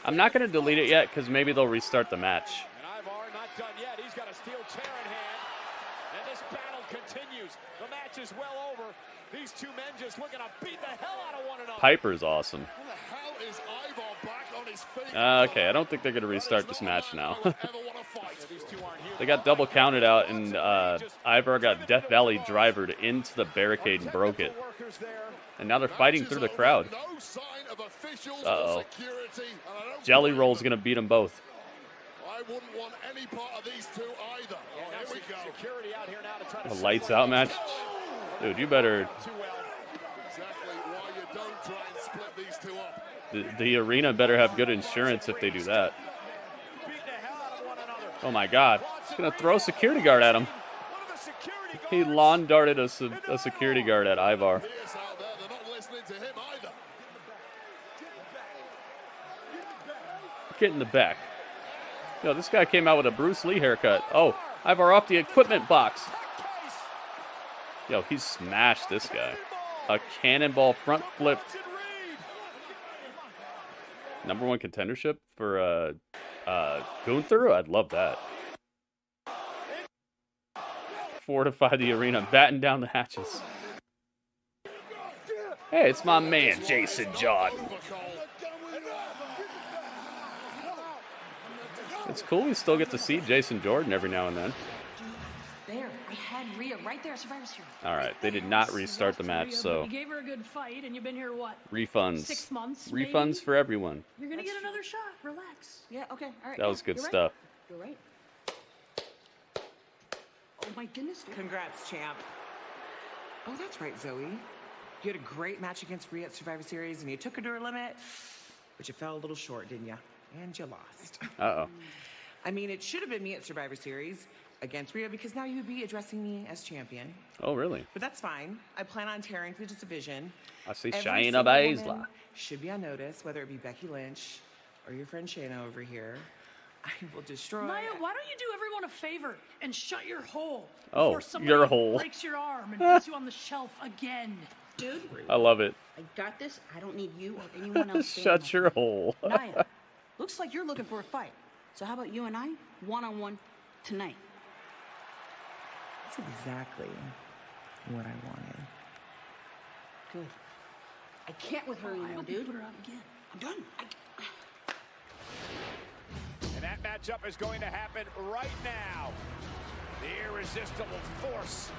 I'm not going to delete it yet because maybe they'll restart the match. And Ivar not done yet. He's got a steel chair in hand. And this battle continues. The match is well over. These two men just looking to beat the hell out of one another. Piper's awesome. Who the hell is Ivar back on his feet? Okay, I don't think they're going to restart this match now. They got double counted out, and Ivar got Death Valley drivered into the barricade and broke it. And now they're fighting through the crowd. Uh-oh. Jelly Roll's going to beat them both. I wouldn't want any part of these two either. Oh, here we go. Security out here now to try to A lights out match? Dude, you better... Exactly why you don't try and split these two up. The arena better have good insurance if they do that. Oh my god. He's going to throw a security guard at him. He lawn darted a security guard at Ivar. Get in the back. Yo, this guy came out with a Bruce Lee haircut. Oh, Ivar off the equipment box. Yo, he smashed this guy. A cannonball front flip. #1 contendership for Gunther? I'd love that. Fortify the arena, batten down the hatches. Hey, it's my man, Jason Jordan. It's cool we still get to see Jason Jordan every now and then. There, I had Rhea right there, Survivor Series. All right, they did not restart the match, so You gave her a good fight, and you've been here, what? refunds. 6 months, Refunds maybe? for everyone. You're gonna get another shot. Relax. Yeah, okay, all right. That was good You're right. stuff. You're right. Oh my goodness. Dude. Congrats, champ. Oh, that's right, Zoe. You had a great match against Rhea at Survivor Series, and you took her to her limit, but you fell a little short, didn't you? And you lost. Uh-oh. I mean, it should have been me at Survivor Series against Rhea, because now you would be addressing me as champion. Oh, really? But that's fine. I plan on tearing through this division. I see Every Shayna single Baszler. woman should be on notice, whether it be Becky Lynch or your friend Shayna over here. I will destroy. Nia, why don't you do everyone a favor and shut your hole? Oh, before somebody your hole. breaks your arm and puts you on the shelf again. Dude, I love it. I got this. I don't need you or anyone else. Shut your hole. Nia, looks like you're looking for a fight. So how about you and I, one-on-one tonight? That's exactly what I wanted. Good. I can't with her anymore, dude. Put her out again. I'm done. And that matchup is going to happen right now. The Irresistible Force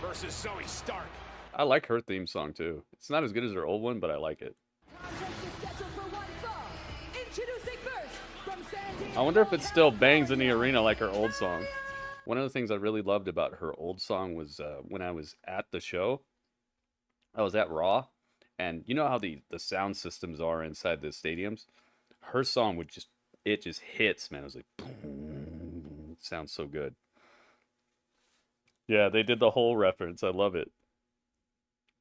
versus Zoe Stark. I like her theme song, too. It's not as good as her old one, but I like it. I wonder if it still bangs in the arena like her old song. One of the things I really loved about her old song was when I was at the show. I was at Raw, and you know how the sound systems are inside the stadiums? Her song would just hits, man. It was like, boom. It sounds so good. Yeah, they did the whole reference. I love it.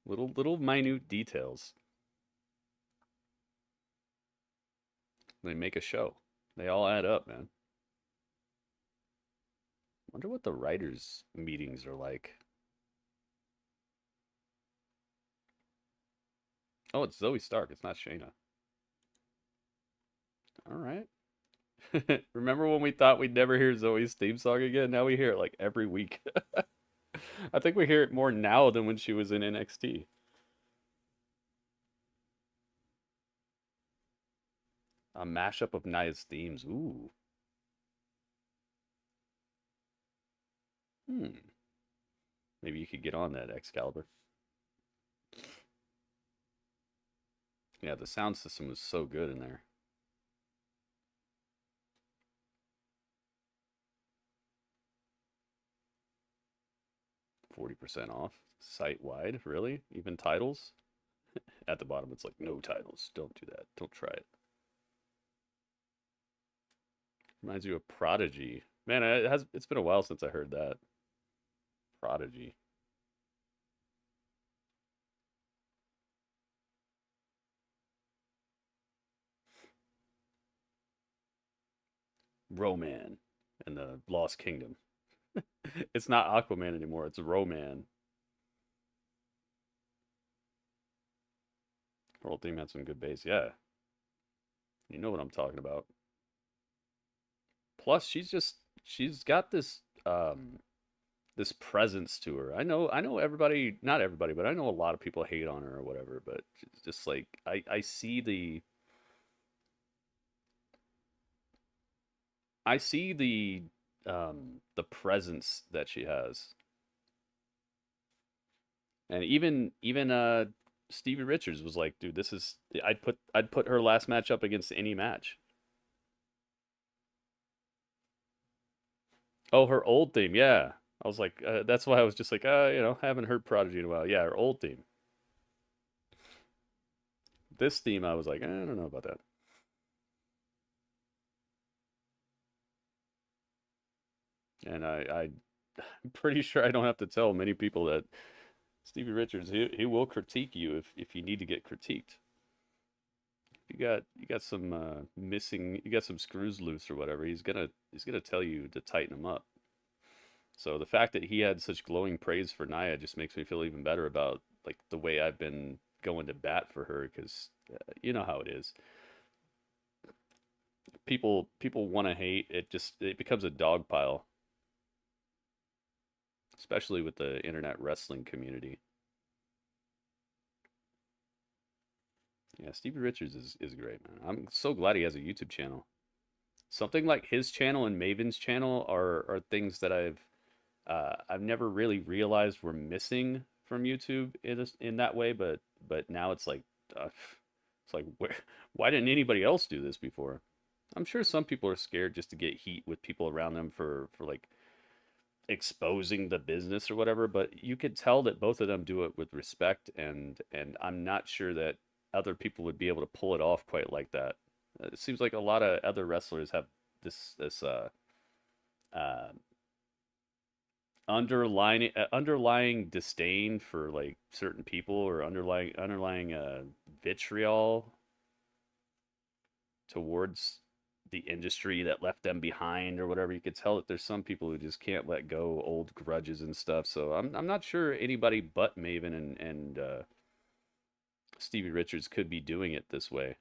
Little minute details. They make a show. They all add up, man. Wonder what the writers' meetings are like. Oh, it's Zoe Stark. It's not Shayna. All right. Remember when we thought we'd never hear Zoe's theme song again? Now we hear it like every week. I think we hear it more now than when she was in NXT. A mashup of Nia's themes. Ooh. Maybe you could get on that, Excalibur. Yeah, the sound system was so good in there. %40 off. Site-wide, really? Even titles? At the bottom, it's like, no titles. Don't do that. Don't try it. Reminds you of Prodigy. Man, it's been a while since I heard that. Prodigy. Roman and the Lost Kingdom. It's not Aquaman anymore. It's Roman. Her old theme had some good bass. Yeah. You know what I'm talking about. Plus, she's got this this presence to her. I know everybody, not everybody, but I know a lot of people hate on her or whatever, but it's just like I see the presence that she has. And even Stevie Richards was like, dude, this is I'd put her last match up against any match. Oh, her old theme, yeah. I was like, that's why I was just like, haven't heard Prodigy in a while. Yeah, her old theme. This theme, I was like, I don't know about that. And I'm pretty sure I don't have to tell many people that Stevie Richards, he will critique you if you need to get critiqued. You got some missing, you got some screws loose or whatever. He's gonna tell you to tighten them up. So the fact that he had such glowing praise for Nia just makes me feel even better about like the way I've been going to bat for her, because you know how it is. People want to hate it. It becomes a dog pile, especially with the internet wrestling community. Yeah, Stevie Richards is great, man. I'm so glad he has a YouTube channel. Something like his channel and Maven's channel are things that I've never really realized were missing from YouTube in that way, but now it's like why didn't anybody else do this before? I'm sure some people are scared just to get heat with people around them for like exposing the business or whatever, but you could tell that both of them do it with respect, and I'm not sure that other people would be able to pull it off quite like that. It seems like a lot of other wrestlers have this underlying disdain for like certain people, or underlying vitriol towards the industry that left them behind or whatever. You could tell that there's some people who just can't let go old grudges and stuff. So I'm not sure anybody but Maven and Stevie Richards could be doing it this way.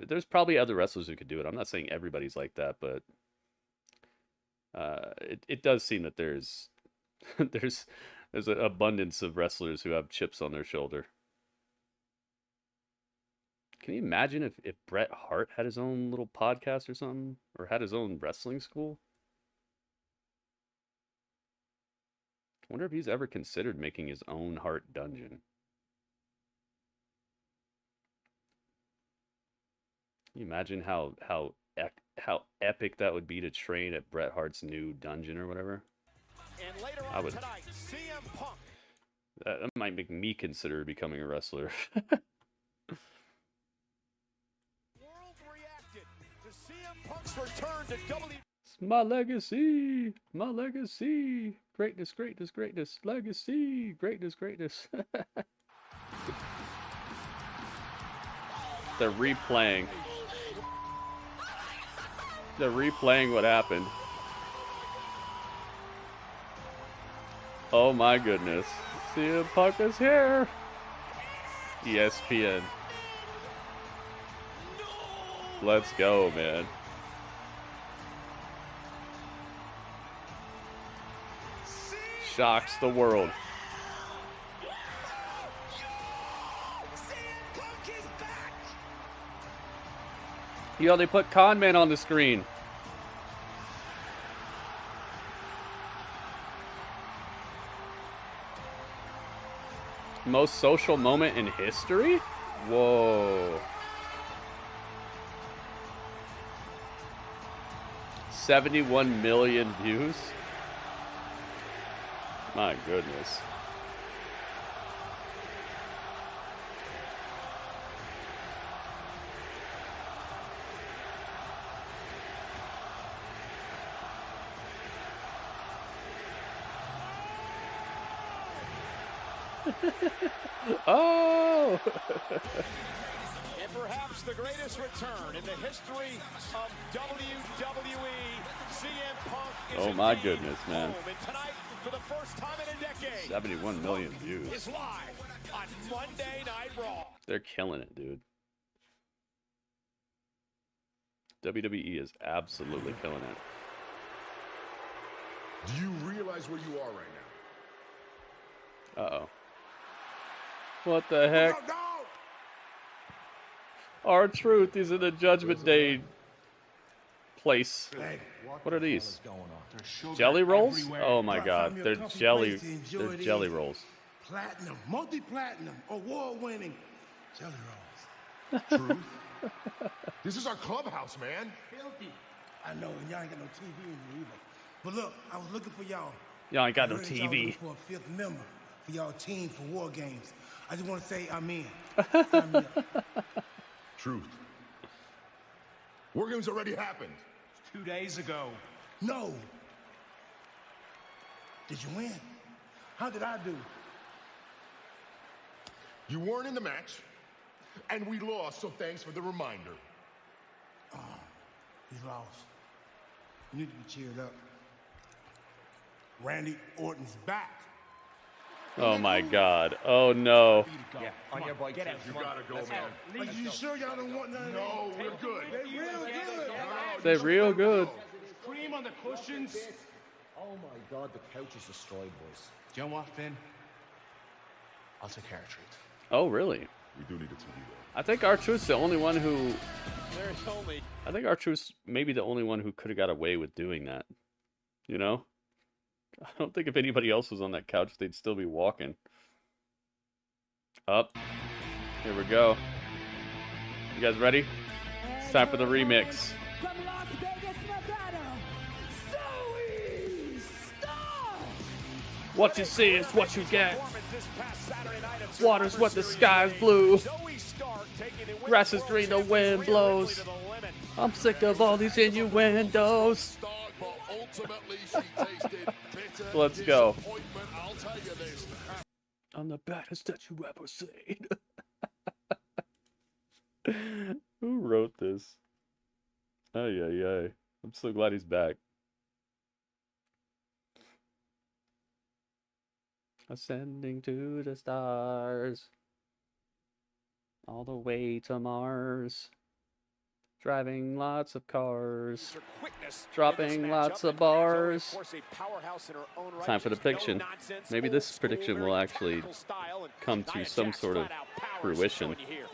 There's probably other wrestlers who could do it. I'm not saying everybody's like that, but it does seem that there's an abundance of wrestlers who have chips on their shoulder. Can you imagine if Bret Hart had his own little podcast or something, or had his own wrestling school? I wonder if he's ever considered making his own Hart dungeon. Can you imagine how epic that would be to train at Bret Hart's new dungeon or whatever? And later on tonight, CM Punk. That might make me consider becoming a wrestler. World reacted to CM Punk's return to WWE. It's my legacy, my legacy, greatness, greatness, greatness, legacy, greatness, greatness. They're replaying what happened. Oh my goodness. CM Punk is here. ESPN. Let's go, man. Shocks the world. Yo, they put Con Man on the screen. Most social moment in history? Whoa. 71 million views? My goodness. Oh! And perhaps the greatest return in the history of WWE, CM Punk is oh my goodness, man. home. And tonight, for the first time in a decade, 71 million views. is live on Monday Night Raw. They're killing it, dude. WWE is absolutely killing it. Do you realize where you are right now? Uh-oh. What the heck? R-Truth is in the Judgment Day place. What are these? Jelly rolls? Oh my god, they're jelly rolls. Platinum, multi-platinum, award-winning jelly rolls. Truth? This is our clubhouse, man. Filthy. I know, and y'all ain't got no TV in here either. But look, I was looking for y'all. Y'all ain't got no I heard y'all TV. looking for a fifth member for y'all team for War Games. I just want to say I'm in. Truth. War Games already happened. 2 days ago. No. Did you win? How did I do? You weren't in the match, and we lost, so thanks for the reminder. Oh, he's lost. You need to be cheered up. Randy Orton's back. Oh my god. Oh no. Yeah, on your bike. You gotta go, man. Are you sure y'all don't want none of that? No, we're good. They real good. They're real good. Cream on the cushions. Oh my god, the couch is destroyed, boys. Do you know what, Finn? I'll take care of Truth. Oh really? We do need a TV though. I think R-Truth's the only one who... There's only... I think R-Truth's maybe the only one who could have got away with doing that. You know? I don't think if anybody else was on that couch, they'd still be walking. Up. Here we go. You guys ready? It's time for the remix. From Las Vegas, Nevada, Zoe Stark! What you see is what you get. Water's what the sky's blue. Grass is green, the wind blows. I'm sick of all these innuendos. Let's go. I'm the baddest that you ever seen. Who wrote this? Ay, ay, ay. I'm so glad he's back. Ascending to the stars. All the way to Mars. Driving lots of cars. Dropping lots of bars. Time for the prediction. Maybe this prediction will actually come to some sort of fruition. Completely,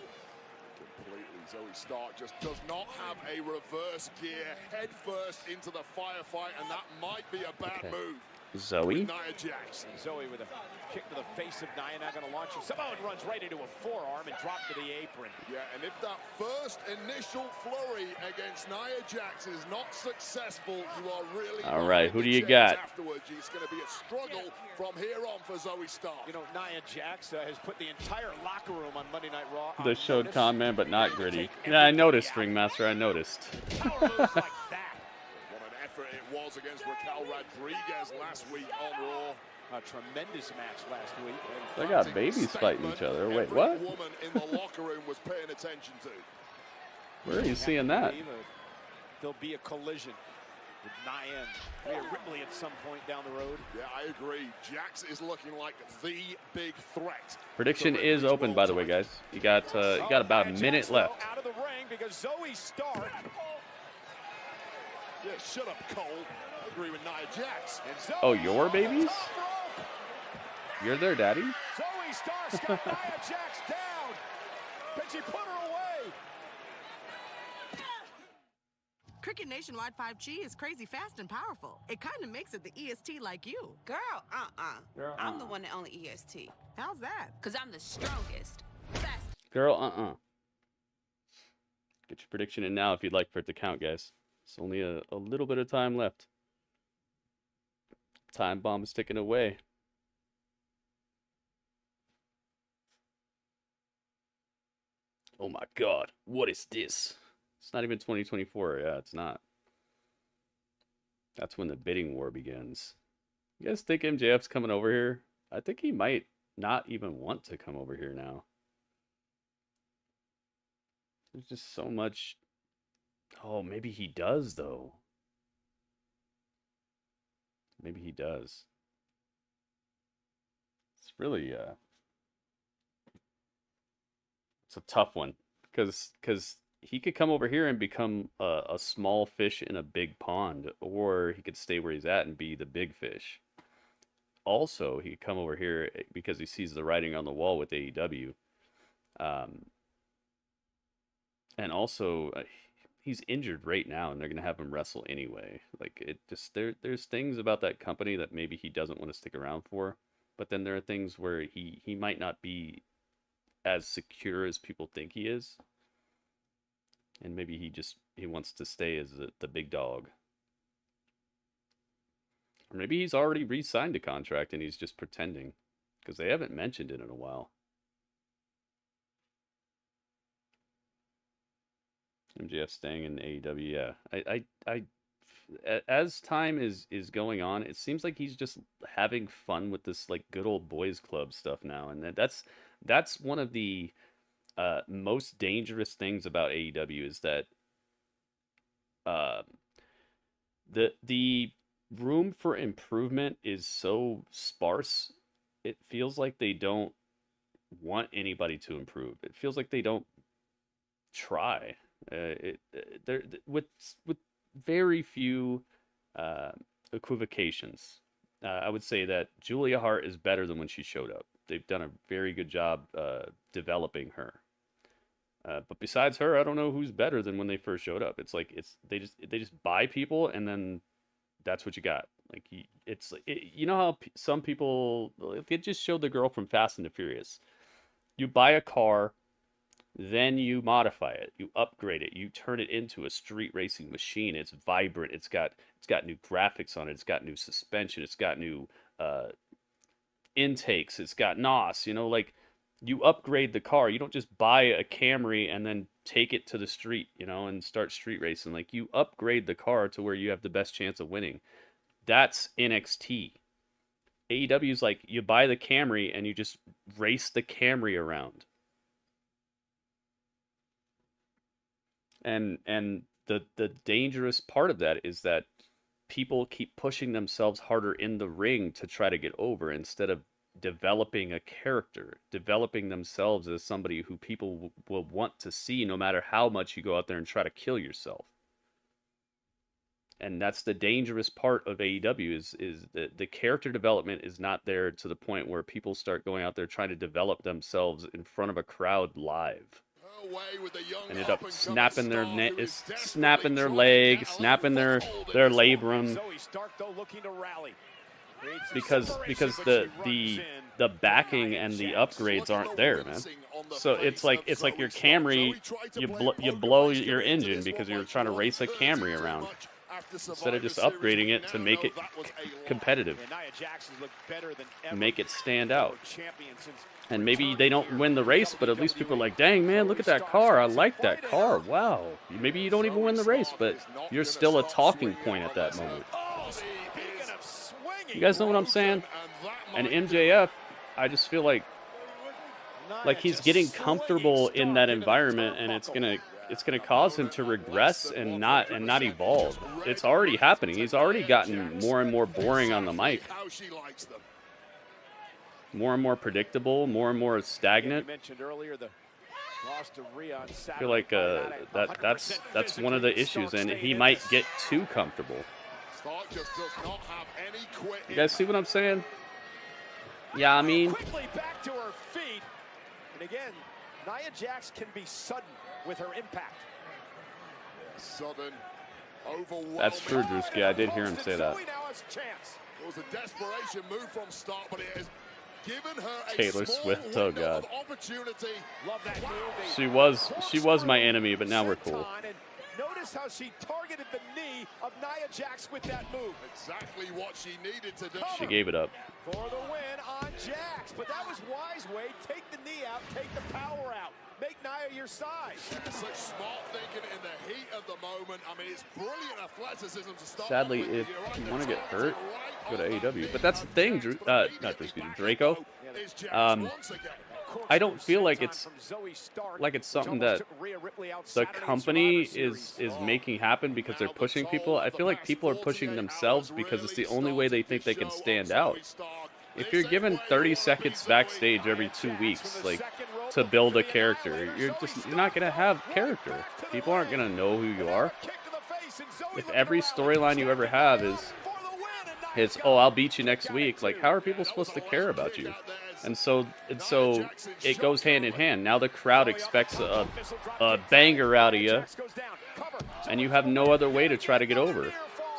Zoe Stark just does not have a reverse gear, head first into the firefight, and that might be a bad move. Zoe? Nia Jax. Zoe with a kick to the face of Nia, now going to launch her. Samoan runs right into a forearm and drop to the apron. Yeah, and if that first initial flurry against Nia Jax is not successful, you are really... All right, who do you got? Afterwards, it's going to be a struggle from here on for Zoe Stark. You know, Nia Jax has put the entire locker room on Monday Night Raw. They showed comment, but not gritty. Yeah, I noticed, Ringmaster, I noticed. It was against Raquel Rodriguez last week on Raw. A tremendous match last week. They got babies fighting each other. Wait, what? Every woman in the locker room was paying attention to. Where are you seeing that? There'll be a collision with Nia and Rhea Ripley at some point down the road. Yeah, I agree. Jax is looking like the big threat. Prediction is open, by the way, guys. You got about a minute left. Out of the ring because Zoe Stark. Yeah, shut up, Cole. I agree with Nia Jax. Oh, your babies? You're their daddy? Zoe Stark's got Nia Jax down. Can she put her away? Cricket Nationwide 5G is crazy fast and powerful. It kind of makes it the EST like you. Girl, I'm the one that only EST. How's that? Because I'm the strongest. Fast. Girl, Get your prediction in now if you'd like for it to count, guys. It's only a little bit of time left. Time bomb is ticking away. Oh my god, what is this? It's not even 2024. Yeah, it's not. That's when the bidding war begins. You guys think MJF's coming over here? I think he might not even want to come over here now. There's just so much... Oh, maybe he does, though. Maybe he does. It's really, it's a tough one. Because he could come over here and become a small fish in a big pond, or he could stay where he's at and be the big fish. Also, he could come over here because he sees the writing on the wall with AEW. And also, he's injured right now, and they're going to have him wrestle anyway. Like, it just, there's things about that company that maybe he doesn't want to stick around for. But then there are things where he might not be as secure as people think he is. And maybe he wants to stay as the big dog. Or maybe he's already re-signed a contract and he's just pretending. Because they haven't mentioned it in a while. MJF staying in AEW, yeah. I as time is going on, it seems like he's just having fun with this like good old boys club stuff now. And that's one of the most dangerous things about AEW is that the room for improvement is so sparse. It feels like they don't want anybody to improve. It feels like they don't try. With very few equivocations. I would say that Julia Hart is better than when she showed up. They've done a very good job developing her. But besides her, I don't know who's better than when they first showed up. It's like they just buy people and then that's what you got. Like you know how some people, it just showed the girl from Fast and the Furious. You buy a car, then you modify it, you upgrade it, you turn it into a street racing machine. It's vibrant. It's got new graphics on it. It's got new suspension. It's got new intakes. It's got NOS. You know, like you upgrade the car. You don't just buy a Camry and then take it to the street, you know, and start street racing. Like you upgrade the car to where you have the best chance of winning. That's NXT. AEW is like you buy the Camry and you just race the Camry around. And the dangerous part of that is that people keep pushing themselves harder in the ring to try to get over instead of developing a character, developing themselves as somebody who people will want to see no matter how much you go out there and try to kill yourself. And that's the dangerous part of AEW is the character development is not there to the point where people start going out there trying to develop themselves in front of a crowd live. Ended up snapping their snapping their leg, snapping their labrum, because the backing and the upgrades aren't there, man. So it's like your Camry, you blow your engine because you're trying to race a Camry around instead of just upgrading it to make it competitive, make it stand out. And maybe they don't win the race, but at least people are like, dang, man, look at that car. I like that car. Wow. Maybe you don't even win the race, but you're still a talking point at that moment. You guys know what I'm saying? And MJF, I just feel like he's getting comfortable in that environment, and it's gonna cause him to regress and not evolve. It's already happening. He's already gotten more and more boring on the mic. More and more predictable, more and more stagnant. I feel like that's one of the issues, and he might get too comfortable. You guys see what I'm saying? Yeah, I mean. Quickly back to her feet, and again, Nia Jax can be sudden with her impact. Sudden, overwhelming. That's true, Drewski. I did hear him say that. It was a desperation move from Stark, but it has given her a Taylor Swift, oh god. Opportunity. Love that move. She was my enemy, but now we're cool. Notice how she targeted the knee of Nia Jax with that move. Exactly what she needed to do. She gave it up. For the win on Jax, but that was wise, Wade. Take the knee out, take the power out. Make Nia your side. Such smart thinking in the heat of the moment. I mean, it's brilliant athleticism to start. Sadly, if you want to get hurt, go to AEW. But that's the thing, Draco. I don't feel like it's something that the company is making happen because they're pushing people. I feel like people are pushing themselves because it's the only way they think they can stand out. If you're given 30 seconds backstage every 2 weeks, like to build a character. You're not gonna have character. People aren't gonna know who you are. If every storyline you ever have is oh, I'll beat you next week, like how are people supposed to care about you? And so it goes hand in hand. Now the crowd expects a banger out of you, and you have no other way to try to get over.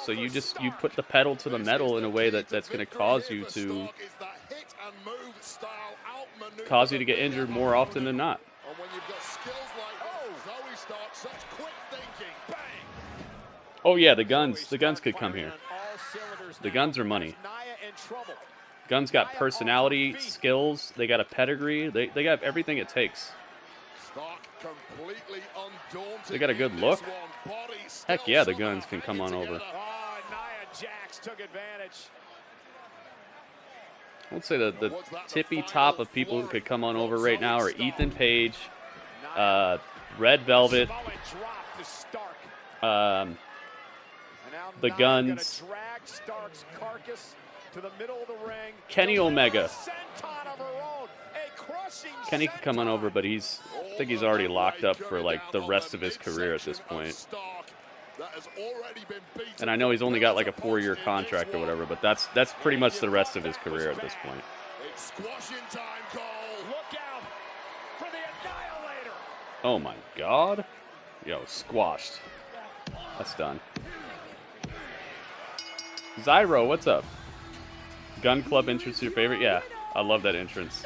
So you put the pedal to the metal in a way that's going to cause you to get injured more often than not. Oh yeah, the guns could come here. The guns are money. Guns got personality, skills. They got a pedigree. They got everything it takes. They got a good look. Heck yeah, the guns can come on over. Nia Jax took advantage. I would say the tippy top of people who could come on over right now are Ethan Page, Red Velvet, the Guns, Kenny Omega. Kenny could come on over, but I think he's already locked up for like the rest of his career at this point. And I know he's only got like a 4-year contract or whatever, but that's pretty much the rest of his career at this point. Oh my God. Yo, squashed. That's done. Zyro, what's up? Gun Club entrance your favorite? Yeah, I love that entrance.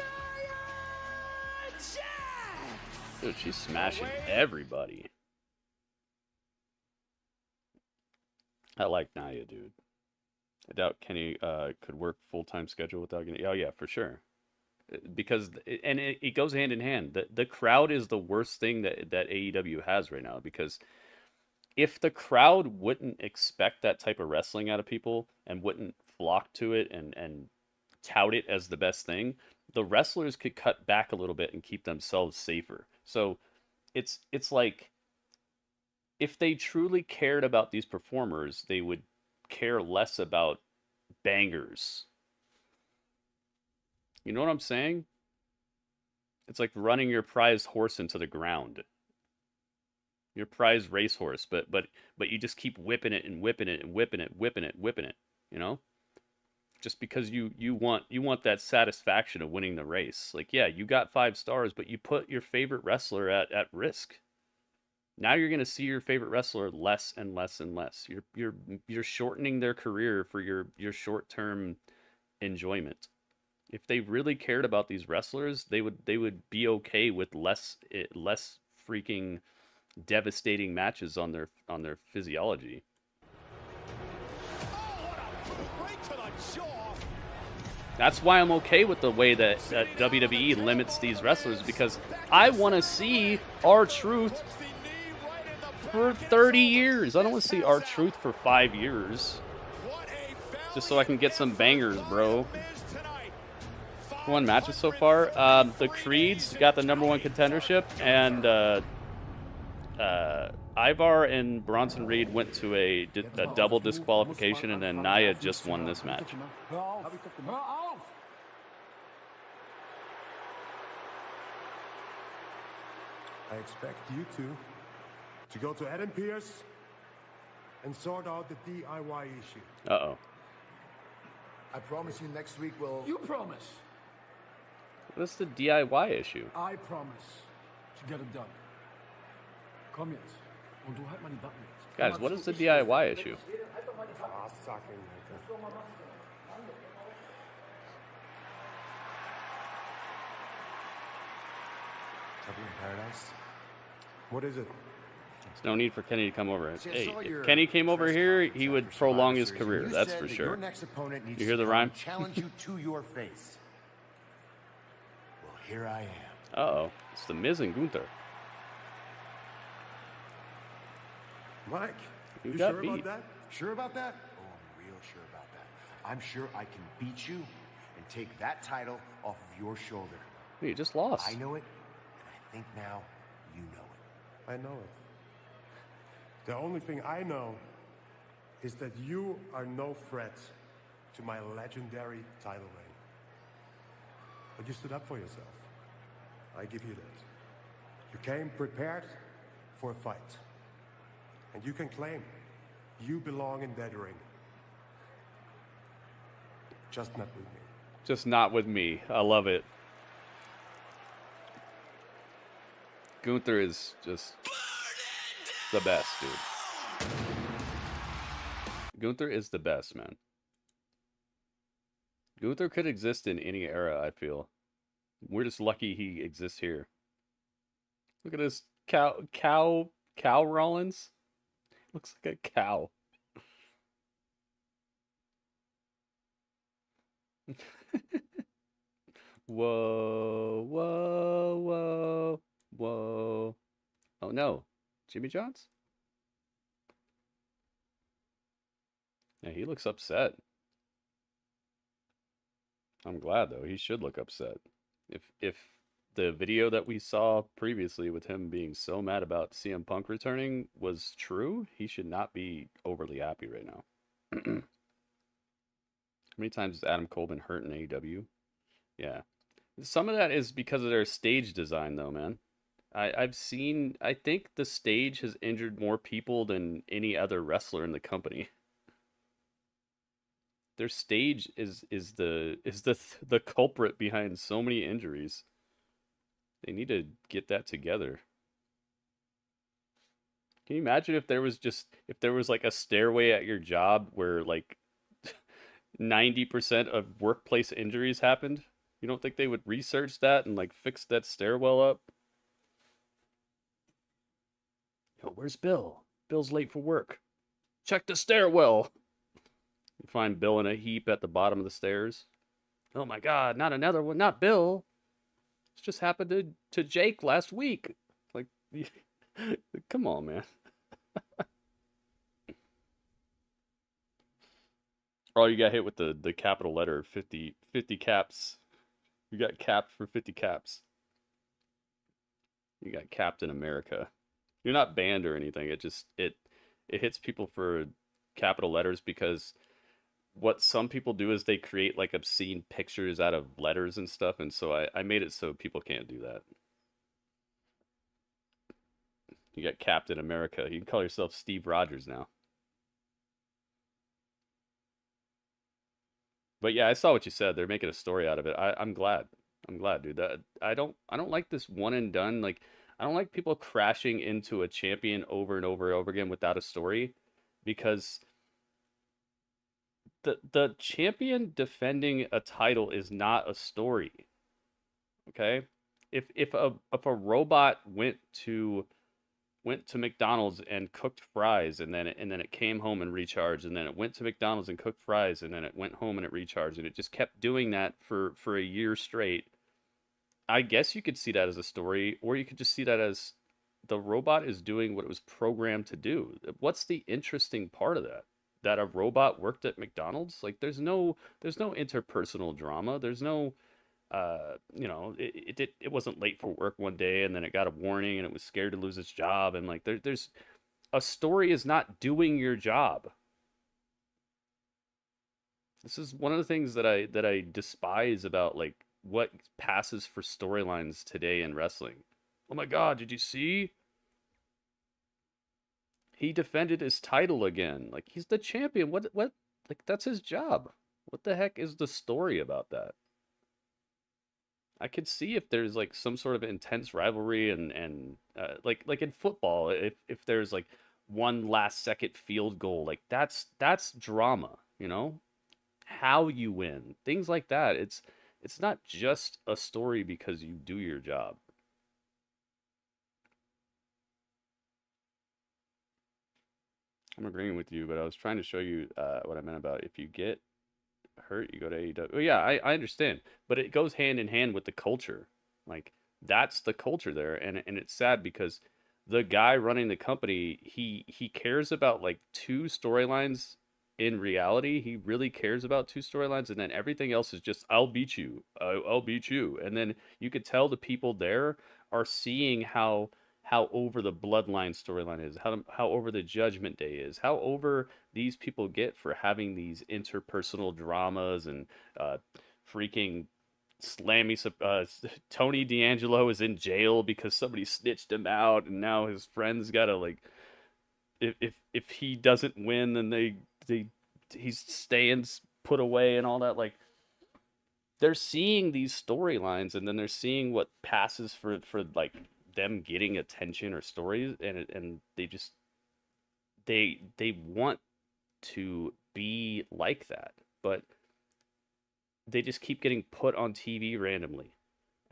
Dude, she's smashing everybody. I like Nia, dude. I doubt Kenny could work full-time schedule without getting... Oh, yeah, for sure. Because, and it goes hand in hand. The crowd is the worst thing that AEW has right now, because if the crowd wouldn't expect that type of wrestling out of people and wouldn't flock to it and tout it as the best thing, the wrestlers could cut back a little bit and keep themselves safer. So it's like, if they truly cared about these performers, they would care less about bangers. You know what I'm saying? It's like running your prized horse into the ground. Your prized racehorse, but you just keep whipping it and whipping it and whipping it, whipping it, you know? Just because you want that satisfaction of winning the race. Like, yeah, you got 5 stars, but you put your favorite wrestler at risk. Now you're going to see your favorite wrestler less and less and less. You're shortening their career for your short-term enjoyment. If they really cared about these wrestlers, they would be okay with less freaking devastating matches on their physiology. That's why I'm okay with the way that WWE limits these wrestlers, because I want to see R-Truth for 30 years. I don't want to see R-Truth for 5 years. Just so I can get some bangers, bro. 1 matches so far. The Creeds got the #1 contendership, and Ivar and Bronson Reed went to a double disqualification, and then Nia just won this match. I expect you two to go to Adam Pearce and sort out the DIY issue. Uh-oh. I promise you next week we'll... You promise. What's the DIY issue? I promise to get it done. Komm jetzt. Und du halt mal die Backen jetzt. Guys, what is the DIY issue? Trouble in Paradise? What is it? There's no need for Kenny to come over. Hey, if Kenny came over here, he would prolong his career. That's for sure. Your next opponent needs you hear the rhyme? Challenge you to your face. Well, here I am. Uh-oh. It's the Miz and Gunther. Mike, you sure beat. about that? Sure about that? Oh, I'm real sure about that. I'm sure I can beat you and take that title off of your shoulder. You just lost. I know it, and I think now you know it. I know it. The only thing I know is that you are no threat to my legendary title reign. But you stood up for yourself. I give you that. You came prepared for a fight. And you can claim you belong in that ring. Just not with me. Just not with me. I love it. Gunther is just the best, dude. Gunther is the best, man. Gunther could exist in any era, I feel. We're just lucky he exists here. Look at this cow Rollins. Looks like a cow. Whoa, whoa, whoa, whoa. Oh no, Jimmy Johns? Yeah, he looks upset. I'm glad though. He should look upset. If the video that we saw previously with him being so mad about CM Punk returning was true, he should not be overly happy right now. How many times has Adam Cole been hurt in AEW? Yeah. Some of that is because of their stage design though, man. I think the stage has injured more people than any other wrestler in the company. Their stage is the culprit behind so many injuries. They need to get that together. Can you imagine if there was like a stairway at your job where like 90% of workplace injuries happened? You don't think they would research that and like fix that stairwell up? Yo, where's Bill? Bill's late for work. Check the stairwell. You find Bill in a heap at the bottom of the stairs. Oh my God, not another one, not Bill. This just happened to Jake last week. Like, come on, man. Oh, you got hit with the capital letter 50 caps. You got capped for 50 caps. You got Captain America. You're not banned or anything. It hits people for capital letters because what some people do is they create like obscene pictures out of letters and stuff, and so I made it so people can't do that. You got Captain America. You can call yourself Steve Rogers now. But yeah, I saw what you said. They're making a story out of it. I'm glad. I'm glad, dude. I don't like this one and done. Like, I don't like people crashing into a champion over and over and over again without a story, because the champion defending a title is not a story. Okay? If a robot went to McDonald's and cooked fries, and then it came home and recharged, and then it went to McDonald's and cooked fries, and then it went home and it recharged, and it just kept doing that for a year straight, I guess you could see that as a story, or you could just see that as the robot is doing what it was programmed to do. What's the interesting part of that? That a robot worked at McDonald's? Like, there's no interpersonal drama. There's no it wasn't late for work one day and then it got a warning and it was scared to lose its job, and like there's a story is not doing your job. This is one of the things that I despise about like what passes for storylines today in wrestling. Oh my God, did you see? He defended his title again. Like, he's the champion. What like, that's his job. What the heck is the story about that? I could see if there's like some sort of intense rivalry and like in football, if there's like one last second field goal, like that's drama, you know? How you win, things like that. It's not just a story because you do your job. I'm agreeing with you, but I was trying to show you what I meant about if you get hurt, you go to AEW. Oh, yeah, I understand, but it goes hand in hand with the culture. Like, that's the culture there, and it's sad because the guy running the company, he cares about like two storylines. In reality, he really cares about two storylines, and then everything else is just, I'll beat you, I'll beat you. And then you could tell the people there are seeing how over the bloodline storyline is, how over the Judgment Day is, how over these people get for having these interpersonal dramas and freaking Tony D'Angelo is in jail because somebody snitched him out, and now his friends gotta like, if he doesn't win, then he's staying put away and all that. Like, they're seeing these storylines, and then they're seeing what passes for like them getting attention or stories, and they want to be like that, but they just keep getting put on TV randomly.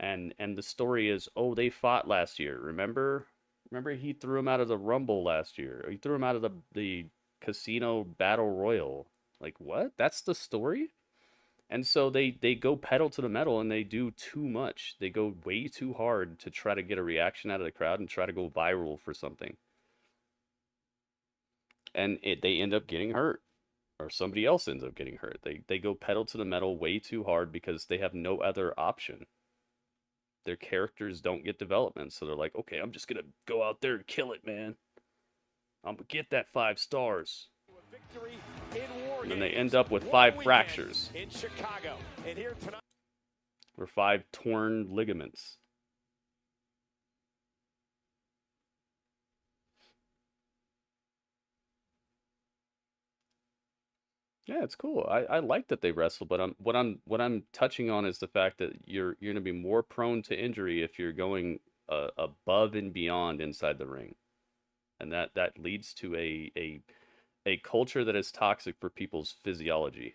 And the story is, oh, they fought last year. Remember he threw him out of the Rumble last year. Or he threw him out of the Casino Battle Royal. Like, what? That's the story? And so they go pedal to the metal, and they do too much. They go way too hard to try to get a reaction out of the crowd and try to go viral for something. And they end up getting hurt. Or somebody else ends up getting hurt. They go pedal to the metal way too hard because they have no other option. Their characters don't get development, so they're like, okay, I'm just gonna go out there and kill it, man. I'm gonna get that 5 stars. And then they end up with 5 fractures. In Chicago. And here tonight, or 5 torn ligaments. Yeah, it's cool. I like that they wrestle, but what I'm touching on is the fact that you're going to be more prone to injury if you're going above and beyond inside the ring, and that leads to a culture that is toxic for people's physiology.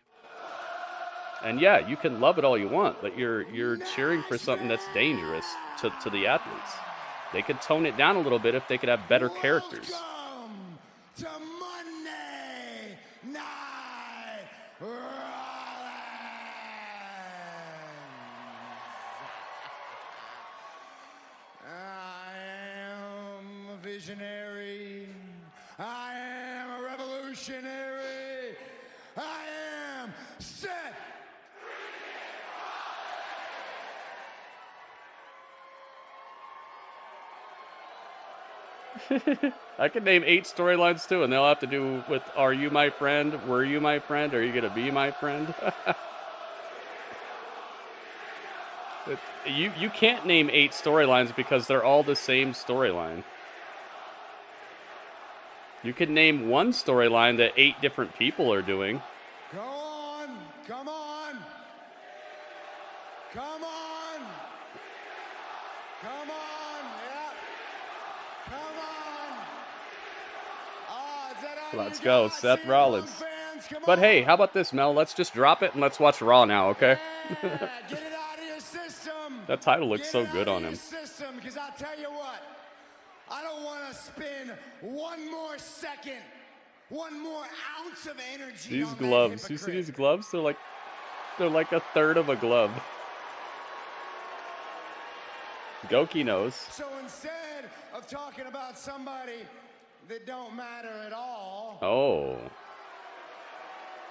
And yeah, you can love it all you want, but you're cheering for something that's dangerous to the athletes. They could tone it down a little bit if they could have better characters. To Monday Night Rollins. I am a visionary. I am a revolutionary. I am Seth. I can name 8 storylines too, and they'll have to do with "Are you my friend? Were you my friend? Are you gonna be my friend?" You can't name 8 storylines because they're all the same storyline. You can name one storyline that 8 different people are doing. Go on, come on, come on, come on, yeah, come on. Oh, is that all Let's you go, got, Seth CM Rollins. Punk fans? Come But on. hey, how about this, Mel? Let's just drop it and let's watch Raw now, okay? Get it out of your system. That title looks Get so it good out on of him. your system, because I'll tell you what, I don't want to spend one more second, one more ounce of energy These on gloves, that you see hypocrite. these gloves? They're like a third of a glove. Goki knows. So instead of talking about somebody that don't matter at all, Oh.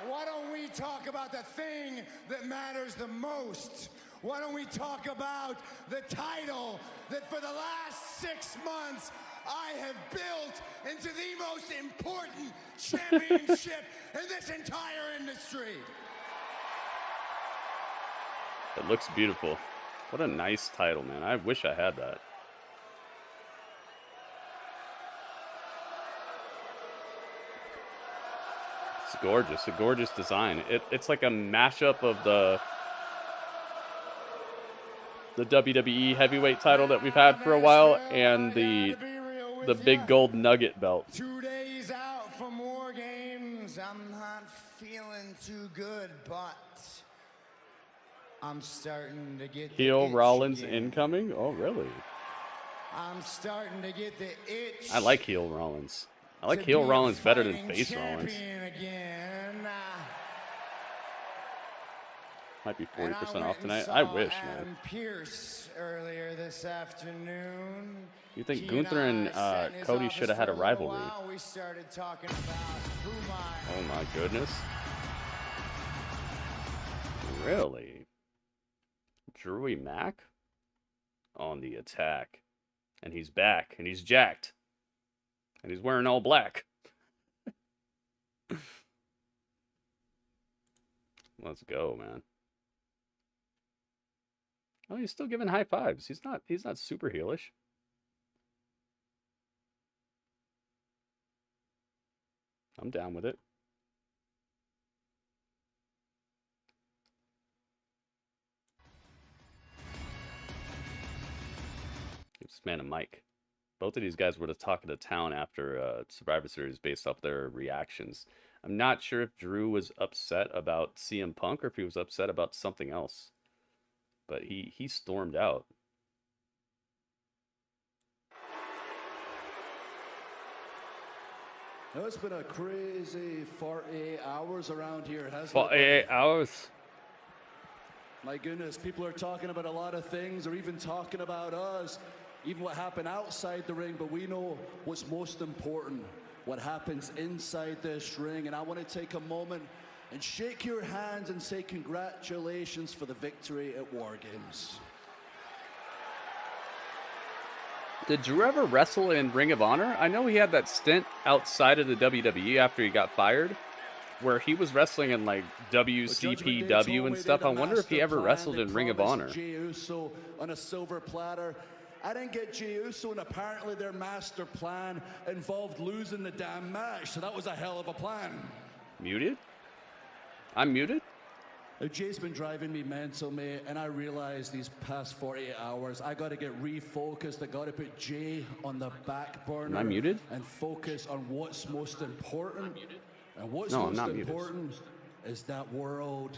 why don't we talk about the thing that matters the most? Why don't we talk about the title that for the last 6 months I have built into the most important championship in this entire industry? It looks beautiful. What a nice title, man. I wish I had that. It's gorgeous. A gorgeous design. It's like a mashup of the WWE heavyweight title that we've had for a while and the big gold nugget belt. 2 days out from War Games, I'm not feeling too good, but I'm starting to get the Heel itch Rollins again. incoming? Oh, really? I'm starting to get the itch. I like heel Rollins. I like to heel be a Rollins better than fighting face Rollins. champion again. Might be And 40% went off and tonight. saw I wish, Adam man. Pierce earlier this afternoon. You think He Gunther and I sat in his Cody office should have had for a little rivalry? while. We started talking about who my Oh my goodness. Really? Drewy Mack on the attack. And he's back. And he's jacked. And he's wearing all black. Let's go, man. Oh, he's still giving high fives. He's not super heelish. I'm down with it. Give this man a mic. Both of these guys were the talk of the town after Survivor Series based off their reactions. I'm not sure if Drew was upset about CM Punk or if he was upset about something else. But he stormed out. Now, it's been a crazy 48 hours around here, hasn't it? 48 hours. My goodness, people are talking about a lot of things. They're even talking about us, even what happened outside the ring. But we know what's most important, what happens inside this ring. And I want to take a moment and shake your hands and say congratulations for the victory at War Games. Did Drew ever wrestle in Ring of Honor? I know he had that stint outside of the WWE after he got fired, where he was wrestling in like WCPW and stuff. I wonder if he ever wrestled in Ring of Honor. Jey Uso on a silver platter. I didn't get Jey Uso, and apparently their master plan involved losing the damn match, so that was a hell of a plan. Muted? I'm muted? Jay's been driving me mental, mate, and I realized these past 48 hours, I got to get refocused. I got to put Jay on the back burner. Am I muted? And focus on what's most important. And what's No, I'm most not muted. important is that World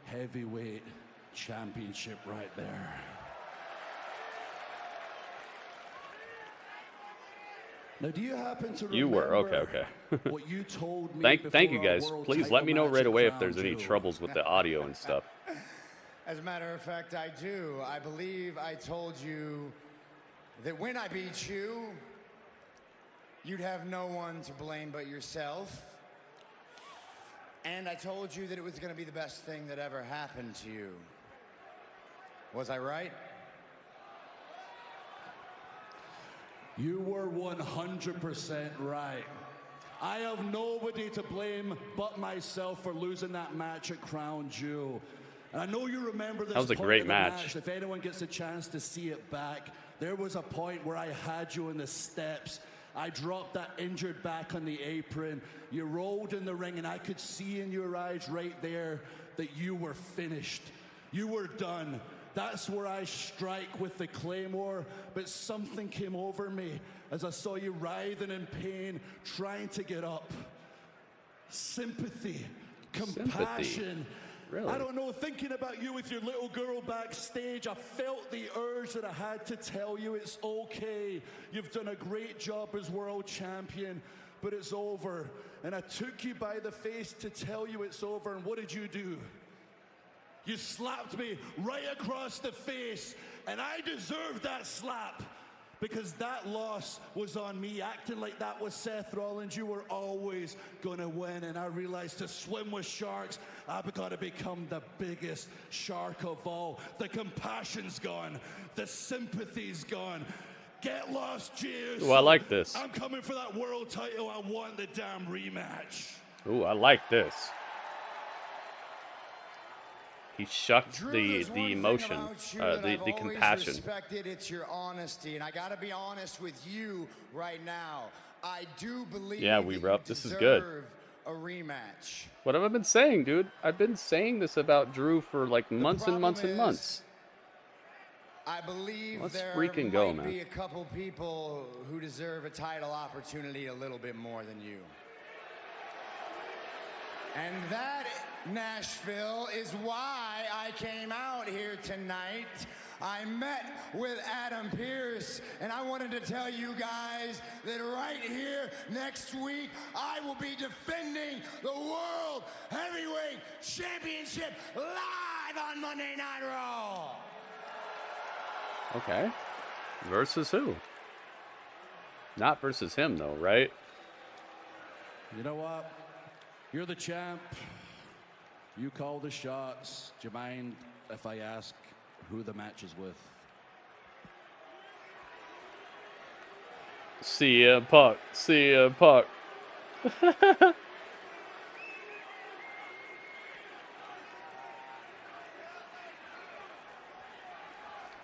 Heavyweight Championship right there. Now, do you happen to remember You were. Okay. what you told me Thank you before our guys. world Please title let me know match right at away if Crown there's any Jewel? troubles with the audio and stuff. As a matter of fact, I do. I believe I told you that when I beat you, you'd have no one to blame but yourself. And I told you that it was going to be the best thing that ever happened to you. Was I right? You were 100% right. I have nobody to blame but myself for losing that match at Crown Jewel. And I know you remember this. That was a point great of the match. If anyone gets a chance to see it back, there was a point where I had you in the steps. I dropped that injured back on the apron. You rolled in the ring, and I could see in your eyes right there that you were finished. You were done. That's where I strike with the Claymore, but something came over me as I saw you writhing in pain, trying to get up. Sympathy, compassion. Really? I don't know, thinking about you with your little girl backstage, I felt the urge that I had to tell you it's okay. You've done a great job as world champion, but it's over. And I took you by the face to tell you it's over, and what did you do? You slapped me right across the face, and I deserved that slap because that loss was on me. Acting like that was Seth Rollins, you were always going to win, and I realized to swim with sharks, I've got to become the biggest shark of all. The compassion's gone. The sympathy's gone. Get lost, Jey. Ooh, I like this. I'm coming for that world title. I want the damn rematch. Ooh, I like this. He shucked the emotion, the compassion. Respected, it's your honesty, and I got to be honest with you right now. I do believe. Yeah, Weaver up. This is good. A rematch. What have I been saying, dude? I've been saying this about Drew for like months and months and months. I believe Let's there freaking go, might man. be a couple people who deserve a title opportunity a little bit more than you. And that, Nashville, is why I came out here tonight. I met with Adam Pearce, and I wanted to tell you guys that right here next week, I will be defending the World Heavyweight Championship live on Monday Night Raw. Okay. Versus who? Not versus him, though, right? You know what? You're the champ. You call the shots. Do you mind if I ask who the match is with? CM Punk. CM Punk.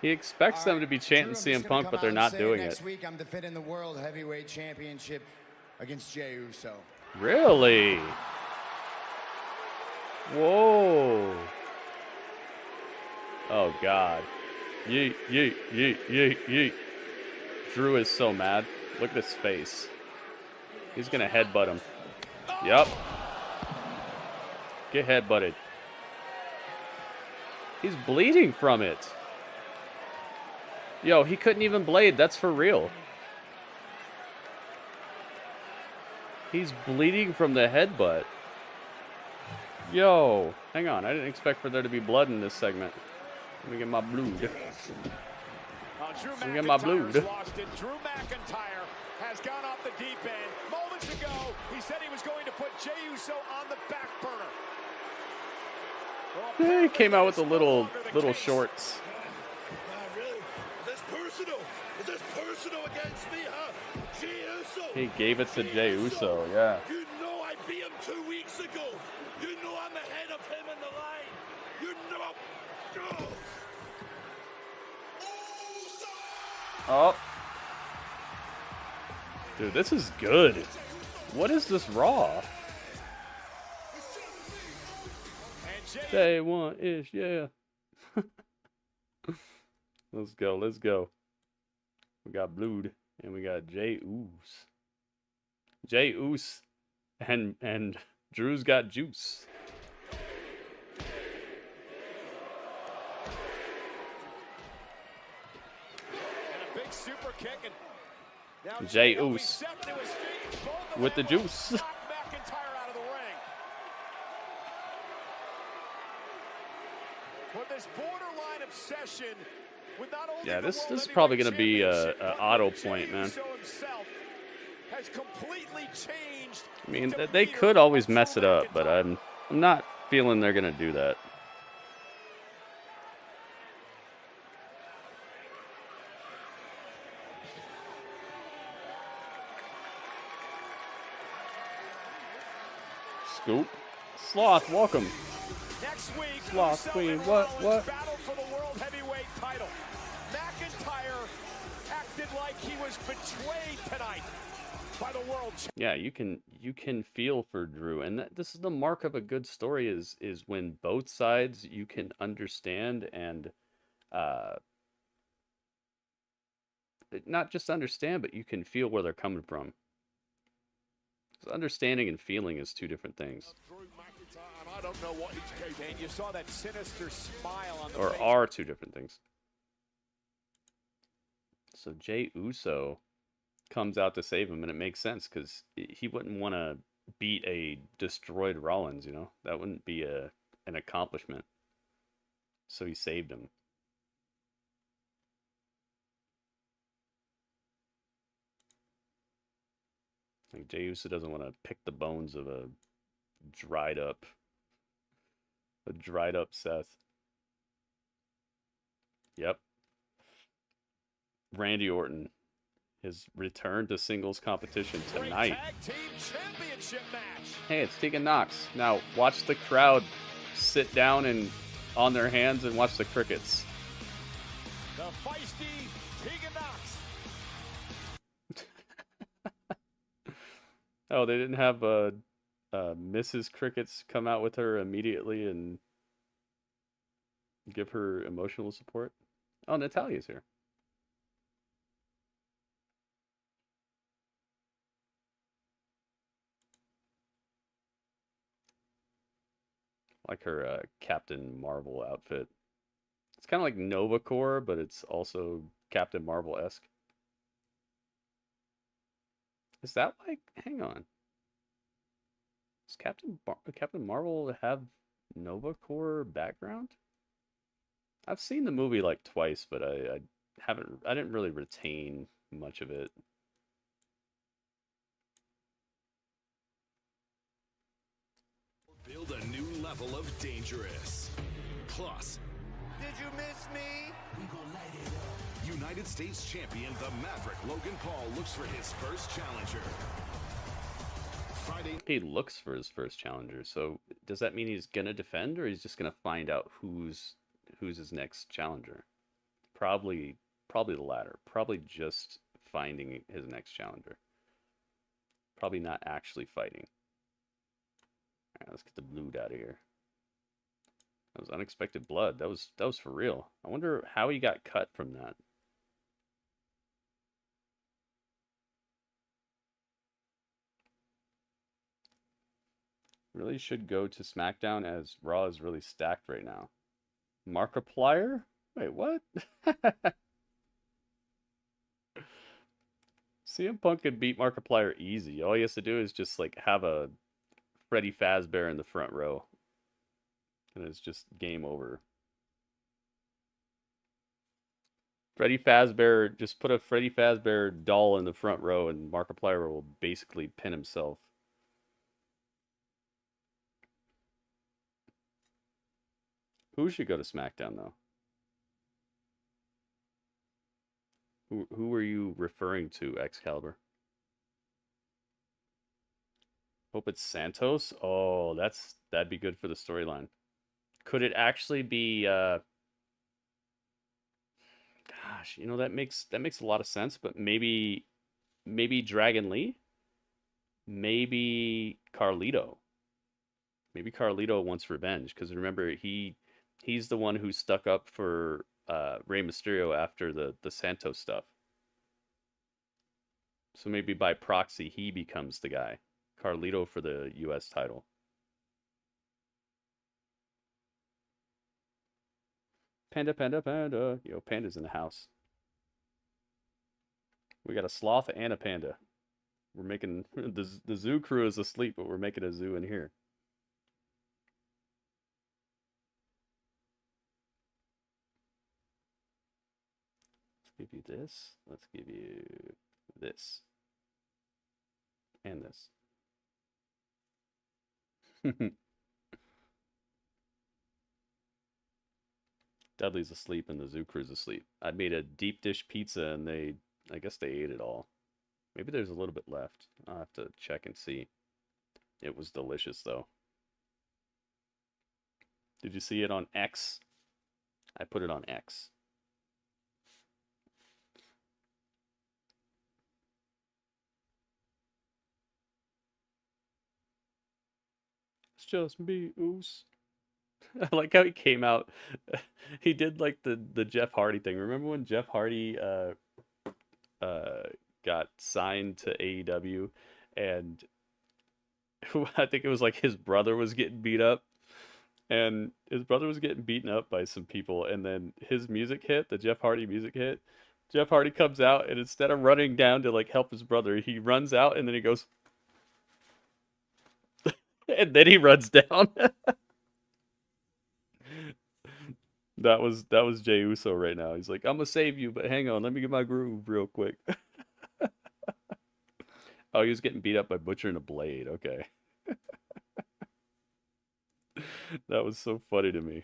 He expects them to be chanting CM Punk, but they're not doing it. Next week, I'm defending the World Heavyweight Championship against Jey Uso. Really? Whoa. Oh, God. Yeet, yeet, yeet, yeet, yeet. Drew is so mad. Look at his face. He's going to headbutt him. Yep. Get headbutted. He's bleeding from it. Yo, he couldn't even blade. That's for real. He's bleeding from the headbutt. Yo, hang on. I didn't expect for there to be blood in this segment. Let me get my blood. Let me get my blood. Lost it. Drew McIntyre has gone off the deep end. Moments ago, he said he was going to put Jey Uso on the back burner. Well, he came out with the little shorts. Really? Is this personal? Is this personal against me, huh? Jey Uso. He gave it to Jey Uso, yeah. You know I beat him 2 weeks ago. You know I'm ahead of him in the line. You know. Oh. Dude, this is good. What is this Raw? Day one ish, yeah. Let's go, let's go. We got Blood and we got Jey Uso. Jey Uso and Drew's got juice. Super kick and now Jey Uso with the juice. McIntyre out of the ring. With this borderline obsession with not only yeah, this is probably going to be a auto point, man. Has completely changed. I mean, they could always mess it up, but I'm not feeling they're going to do that. Scoop. Sloth, welcome. Next week, Sloth Queen, what? Battle for the World Heavyweight title. McIntyre acted like he was betrayed tonight by the world. Yeah, you can feel for Drew, and this is the mark of a good story is when both sides you can understand and not just understand, but you can feel where they're coming from. Understanding and feeling is two different things. I don't know what he's capable. And you saw that sinister smile on the or face. are two different things. So Jey Uso comes out to save him, and it makes sense because he wouldn't want to beat a destroyed Rollins, you know? That wouldn't be an accomplishment. So he saved him. Like Jey Uso doesn't want to pick the bones of a dried up Seth. Yep. Randy Orton, his return to singles competition tonight. Tag team championship match. Hey, it's Tegan Nox. Now watch the crowd sit down and on their hands and watch the crickets. The feisty Tegan Nox. Oh, they didn't have Mrs. Crickets come out with her immediately and give her emotional support? Oh, Natalia's here. Like her Captain Marvel outfit. It's kind of like Nova Corps, but it's also Captain Marvel-esque. Is that like... Hang on. Does Captain Marvel have Nova Corps background? I've seen the movie like twice, but I didn't really retain much of it. Build a new level of dangerous. Plus, Did you miss me? we gon' light it up. United States champion, the Maverick Logan Paul looks for his first challenger. Friday. He looks for his first challenger, so does that mean he's gonna defend, or he's just gonna find out who's his next challenger? Probably the latter. Probably just finding his next challenger. Probably not actually fighting. All right, let's get the blood out of here. That was unexpected blood. That was for real. I wonder how he got cut from that. Really should go to SmackDown, as Raw is really stacked right now. Markiplier? Wait, what? CM Punk could beat Markiplier easy. All he has to do is just like have a Freddy Fazbear in the front row. And it's just game over. Freddy Fazbear, just put a Freddy Fazbear doll in the front row and Markiplier will basically pin himself. Who should go to SmackDown, though? Who were you referring to, Excalibur? Hope it's Santos? Oh, that'd be good for the storyline. Could it actually be... Gosh, you know, that makes a lot of sense, but maybe Dragon Lee? Maybe Carlito. Maybe Carlito wants revenge, because remember, he's the one who stuck up for Rey Mysterio after the Santos stuff. So maybe by proxy, he becomes the guy. Carlito for the U.S. title. Panda, panda, panda. Yo, Panda's in the house. We got a sloth and a panda. We're making... The zoo crew is asleep, but we're making a zoo in here. Give you this. Let's give you this. And this. Dudley's asleep and the zoo crew's asleep. I made a deep dish pizza and I guess they ate it all. Maybe there's a little bit left. I'll have to check and see. It was delicious though. Did you see it on X? I put it on X. Just me, Oos. I like how he came out. He did like the Jeff Hardy thing. Remember when Jeff Hardy got signed to AEW, and I think it was like his brother was getting beat up, and his brother was getting beaten up by some people, and then his music hit, the Jeff Hardy music hit. Jeff Hardy comes out, and instead of running down to like help his brother, he runs out, and then he goes. And then he runs down. That was Jey Uso right now. He's like, I'm gonna save you, but hang on, let me get my groove real quick. Oh, he was getting beat up by Butcher and a Blade. Okay. That was so funny to me.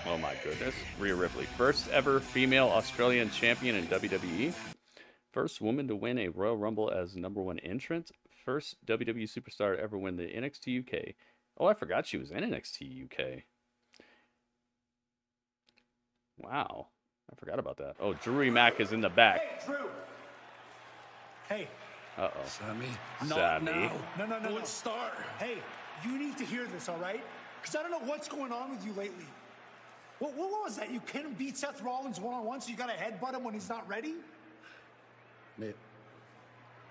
Oh my goodness. Rhea Ripley, first ever female Australian champion in WWE. First woman to win a Royal Rumble as #1 entrant. First WWE superstar to ever win the NXT UK. Oh, I forgot she was in NXT UK. Wow. I forgot about that. Oh, Drew Mack is in the back. Hey, Drew. Hey. Uh-oh. Sammy. Sammy. No. Let's start. Hey, you need to hear this, all right? Because I don't know what's going on with you lately. What was that? You couldn't beat Seth Rollins one-on-one, so you got to headbutt him when he's not ready? Mate.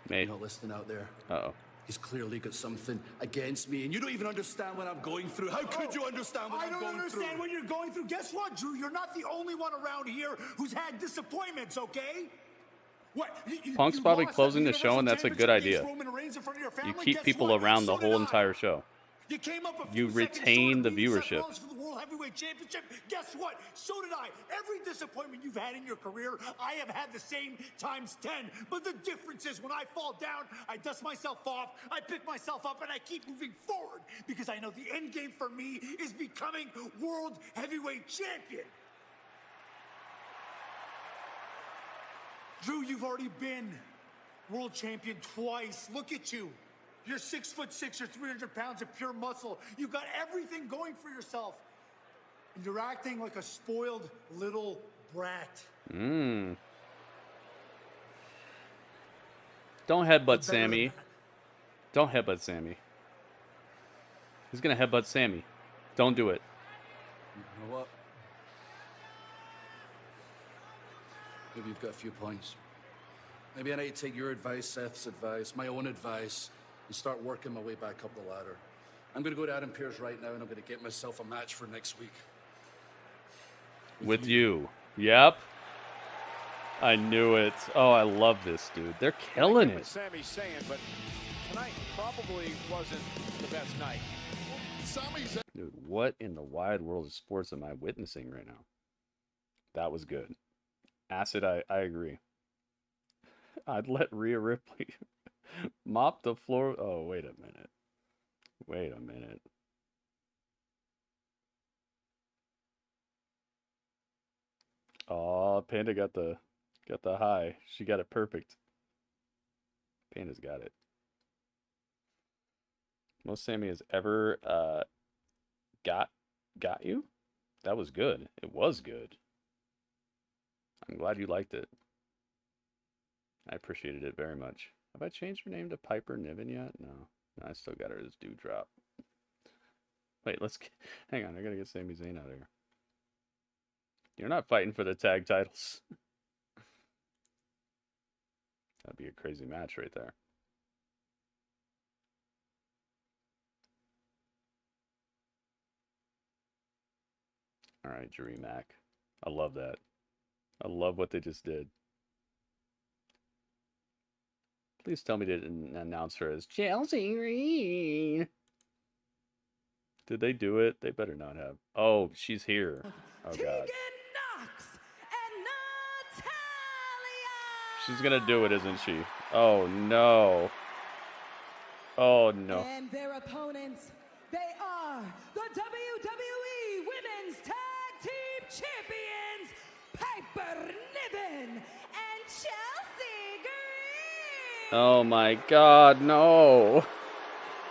You're not listening out there. Uh-oh. He's clearly got something against me, and you don't even understand what I'm going through. How could you understand what I'm going through? I don't understand what you're going through. Guess what, Drew? You're not the only one around here who's had disappointments, okay? What? Punk's probably closing the show, and that's a good idea. You keep people around the whole entire show. You retain the viewership. Guess what? So did I. Every disappointment you've had in your career, I have had the same times 10. But the difference is when I fall down, I dust myself off, I pick myself up, and I keep moving forward because I know the end game for me is becoming World Heavyweight Champion. Drew, you've already been World Champion twice. Look at you. You're 6'6", you're 300 pounds of pure muscle. You've got everything going for yourself. And you're acting like a spoiled little brat. Don't headbutt Sammy. Don't headbutt Sammy. He's gonna headbutt Sammy. Don't do it. You know what? Maybe you've got a few points. Maybe I need to take your advice, Seth's advice, my own advice, and start working my way back up the ladder. I'm going to go to Adam Pearce right now, and I'm going to get myself a match for next week. With you. Yep. I knew it. Oh, I love this, dude. They're killing it. What Sammy's saying, but tonight probably wasn't the best night. Dude, what in the wide world of sports am I witnessing right now? That was good. Acid, I agree. I'd let Rhea Ripley mop the floor. Oh, wait a minute. Wait a minute. Oh, Panda got the high. She got it perfect. Panda's got it. Most Sammy has ever got you? That was good. It was good. I'm glad you liked it. I appreciated it very much. Have I changed her name to Piper Niven yet? No. I still got her as Dewdrop. Wait, hang on. I gotta get Sami Zayn out of here. You're not fighting for the tag titles. That'd be a crazy match right there. All right, Jerry Mack. I love that. I love what they just did. Please tell me they didn't announce her as Chelsea Green. Did they do it? They better not have. Oh, she's here. Oh, God. She's going to do it, isn't she? Oh, no. Oh, no. And their opponents, they are the WWE Women's Tag Team Champions, Piper Niven and Chelsea Green. Oh, my God, no.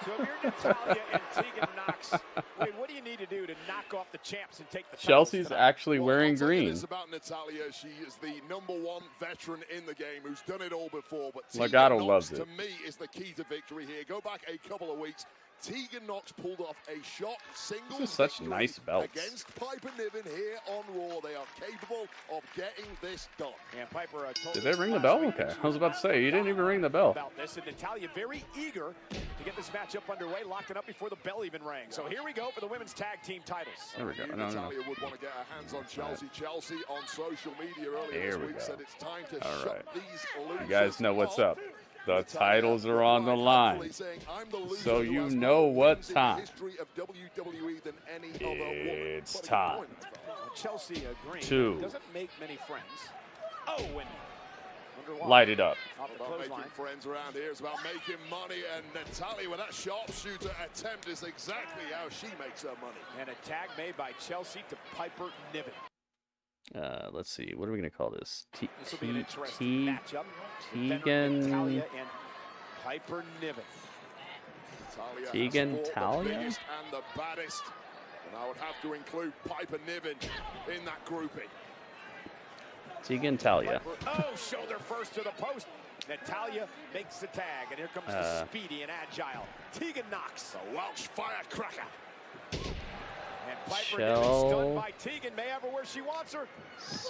So if you're Natalya and Tegan Knox, wait, what do you need to do to knock off the champs and take the Chelsea's titles actually wearing green. It is about Natalya. She is the #1 veteran in the game who's done it all before. But Legato Tegan loves Knox, it. to me, is the key to victory here. Go back a couple of weeks. Tegan Knox pulled off a shock singles These are such victory nice belts. against Piper Niven here on Raw. They are capable of getting this done. And Piper told Did they ring the bell? Okay. I was about to say, you didn't even ring the bell. about this, and Natalya very eager to get this matchup underway, locking up before the bell even rang. So here we go for the women's tag team titles. There we go. No. Natalya would want to get her hands on Chelsea. Chelsea on social media earlier There this we week go. said it's time to All shut right. these losers You guys know what's up. up. The titles are on the line. So you know what time. It's time. Chelsea Green to doesn't make many friends. Oh, and light it up. About making friends around here. It's about making money, and Natalya with that sharpshooter attempt is exactly how she makes her money. And a tag made by Chelsea to Piper Niven. Let's see. What are we going to call this? This will be an interesting matchup. Tegan. Natalya and Piper Niven. Natalya Tegan has fought the Talia? biggest and the baddest. And I would have to include Piper Niven in that grouping. Tegan Talia. Oh, shoulder first to the post. Natalya makes the tag, and here comes the speedy and agile Tegan Knox. The Welsh firecracker. And Piper Niven stunned by Tegan, may have her where she wants her.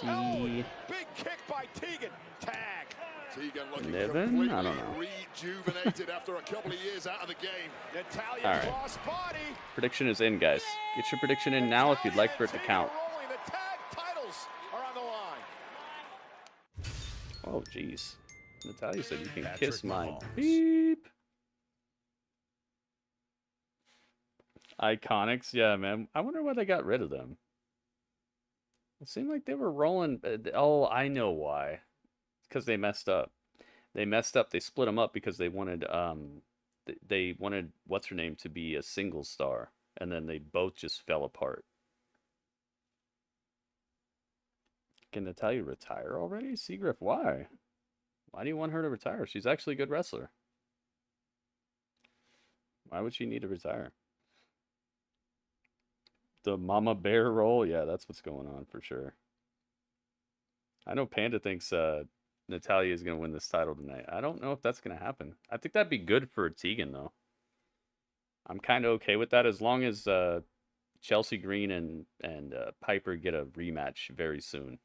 Oh, big kick by Tegan. Tag. Tegan looking Niven? completely I don't know. rejuvenated after a couple of years out of the game. Natalya All right. cross body. Prediction is in, guys. Get your prediction in now if you'd like for it to count. Rolling. The tag titles are on the line. Oh, jeez. Natalya said you can kiss my beep. Iconics, yeah, man. I wonder why they got rid of them. It seemed like they were rolling. Oh, I know why. Because they messed up. They messed up. They split them up because they wanted they wanted what's her name to be a single star, and then they both just fell apart. Can Natalya retire already? Seagriff, why? Why do you want her to retire? She's actually a good wrestler. Why would she need to retire? the mama bear role. Yeah, that's what's going on for sure. I know Panda thinks Natalya is going to win this title tonight. I don't know if that's going to happen. I think that'd be good for Tegan, though. I'm kind of okay with that as long as Chelsea Green and Piper get a rematch very soon.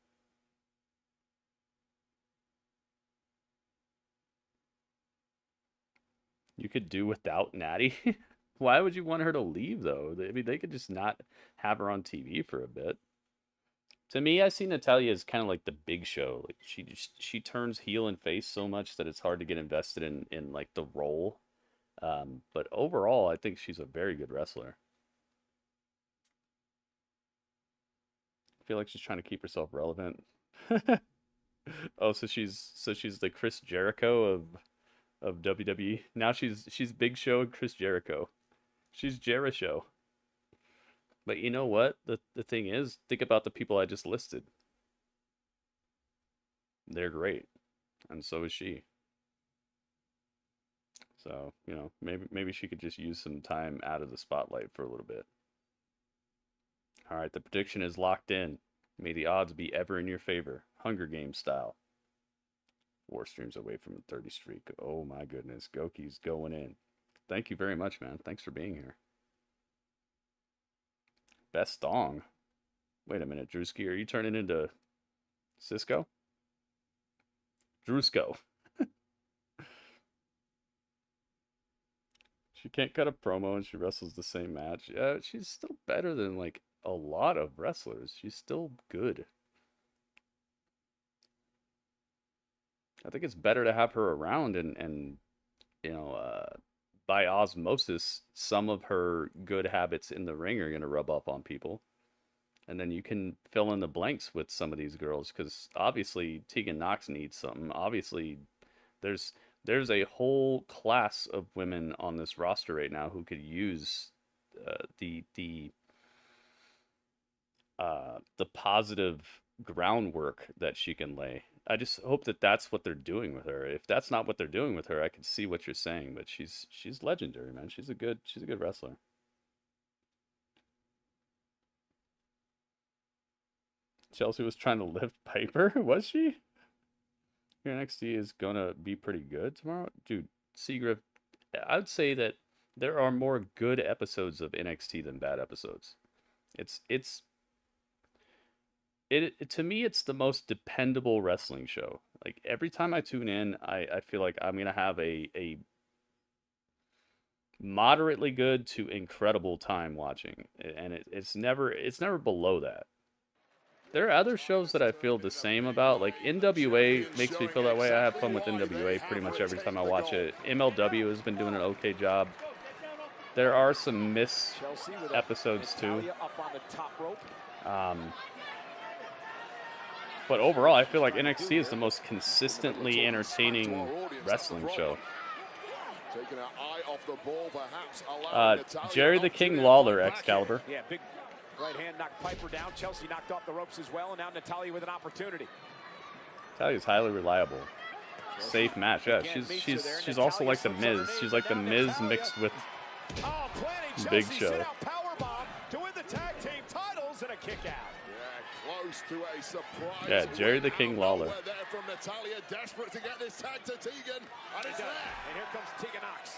You could do without Natty. Why would you want her to leave, though? I mean, they could just not have her on TV for a bit. To me, I see Natalya as kind of like the Big Show. Like she turns heel and face so much that it's hard to get invested in like the role. But overall, I think she's a very good wrestler. I feel like she's trying to keep herself relevant. Oh, so she's the Chris Jericho of WWE. Now she's Big Show and Chris Jericho. She's Jericho. But you know what? The thing is, think about the people I just listed. They're great. And so is she. So, you know, maybe she could just use some time out of the spotlight for a little bit. All right, the prediction is locked in. May the odds be ever in your favor. Hunger Games style. 4 streams away from a 30 streak. Oh my goodness. Goki's going in. Thank you very much, man. Thanks for being here. Best dong. Wait a minute, Drewski. Are you turning into Cisco? Drewsko. She can't cut a promo and she wrestles the same match. Yeah, she's still better than like a lot of wrestlers. She's still good. I think it's better to have her around and you know, by osmosis, some of her good habits in the ring are going to rub off on people. And then you can fill in the blanks with some of these girls, because obviously Tegan Nox needs something. Obviously, there's a whole class of women on this roster right now who could use the positive groundwork that she can lay. I just hope that that's what they're doing with her. If that's not what they're doing with her, I can see what you're saying. But she's legendary, man. She's a good wrestler. Chelsea was trying to lift Piper, was she? Your NXT is gonna be pretty good tomorrow, dude. Seagriff, I'd say that there are more good episodes of NXT than bad episodes. To me, it's the most dependable wrestling show. Like, every time I tune in, I feel like I'm going to have a moderately good to incredible time watching. And it's never below that. There are other shows that I feel the same about. Like, NWA makes me feel that way. I have fun with NWA pretty much every time I watch it. MLW has been doing an okay job. There are some miss episodes, too. But overall, I feel like NXT is the most consistently entertaining wrestling show. Jerry the King Lawler, Excalibur. Yeah, big right hand knocked Piper down. Chelsea knocked off the ropes as well, and now Natalya with an opportunity. Natalya's highly reliable. Safe match. Yeah, she's also like the Miz. She's like the Miz mixed with Big Show. To win the tag team titles and a kick out. Close to a surprise. Yeah, Jerry the King Lawler. There from Natalya, desperate to get this tag to Tegan, and it's there. And here comes Tegan Nox.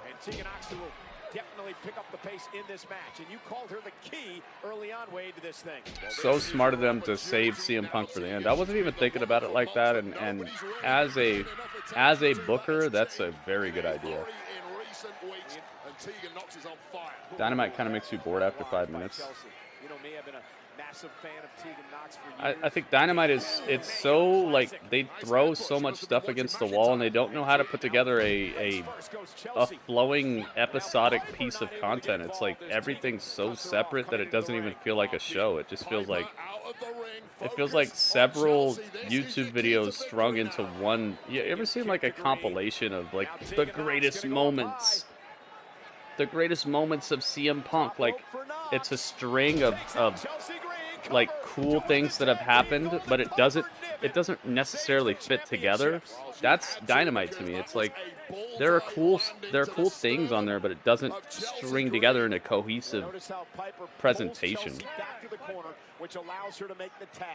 And Tegan Nox, who will definitely pick up the pace in this match. And you called her the key early on, Wade, to this thing. So smart of them to save CM Punk for the end. I wasn't even thinking about it like that. And as a booker, that's a very good idea. Dynamite kind of makes you bored after 5 minutes. You know me, I've been a massive fan of Tegan Nox for years. I think Dynamite it's so, like, they throw so much stuff against the wall and they don't know how to put together a flowing episodic piece of content. It's like everything's so separate that it doesn't even feel like a show. It just feels like several YouTube videos strung into one. You ever seen like a compilation of like the greatest moments? The greatest moments of CM Punk, like it's a string of like cool things that have happened, but it doesn't necessarily fit together. That's Dynamite to me. It's like there are cool things on there, but it doesn't string together in a cohesive presentation. Back to the corner, which allows her to make the tag.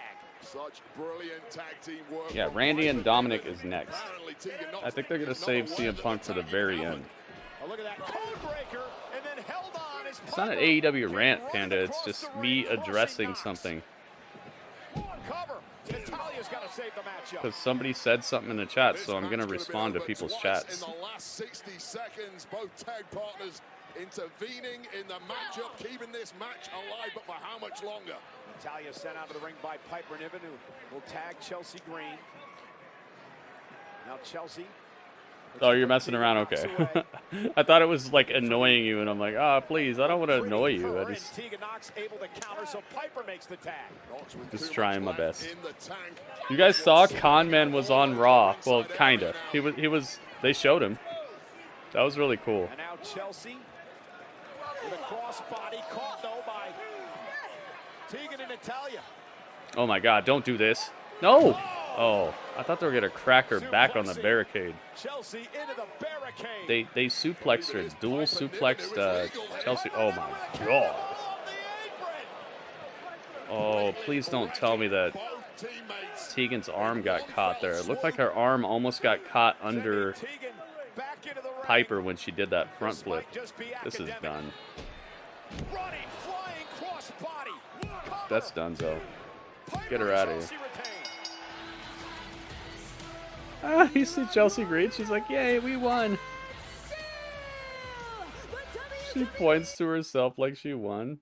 Such brilliant tag team work. Yeah, Randy and Dominik is next. I think they're gonna save CM Punk for the very end. Look at that code breaker, and then held on. It's not an AEW rant, Panda. It's just me addressing something. Natalia's got to save the matchup. Because somebody said something in the chat, so I'm going to respond to people's chats. In the last 60 seconds, both tag partners intervening in the matchup, keeping this match alive, but for how much longer? Natalya sent out of the ring by Piper Niven, who will tag Chelsea Green. Now Chelsea. Oh, you're messing around? Okay. I thought it was like annoying you, and I'm like, ah, please, I don't want to annoy you. I just trying my best. You guys saw Conman was on Raw. Well, kinda. He was. They showed him. That was really cool. And now Chelsea with a crossbody caught though by Tegan and Natalya. Oh my God! Don't do this. No. Oh, I thought they were gonna crack her back on the barricade. Chelsea into the barricade. They suplexed her, dual suplexed Chelsea. Oh my God! Oh, please don't tell me that Tegan's arm got caught there. It looked like her arm almost got caught under Piper when she did that front flip. This is done. That's done, Zoe. Get her out of here. Ah, you see Chelsea Green? She's like, yay, we won. She points to herself like she won.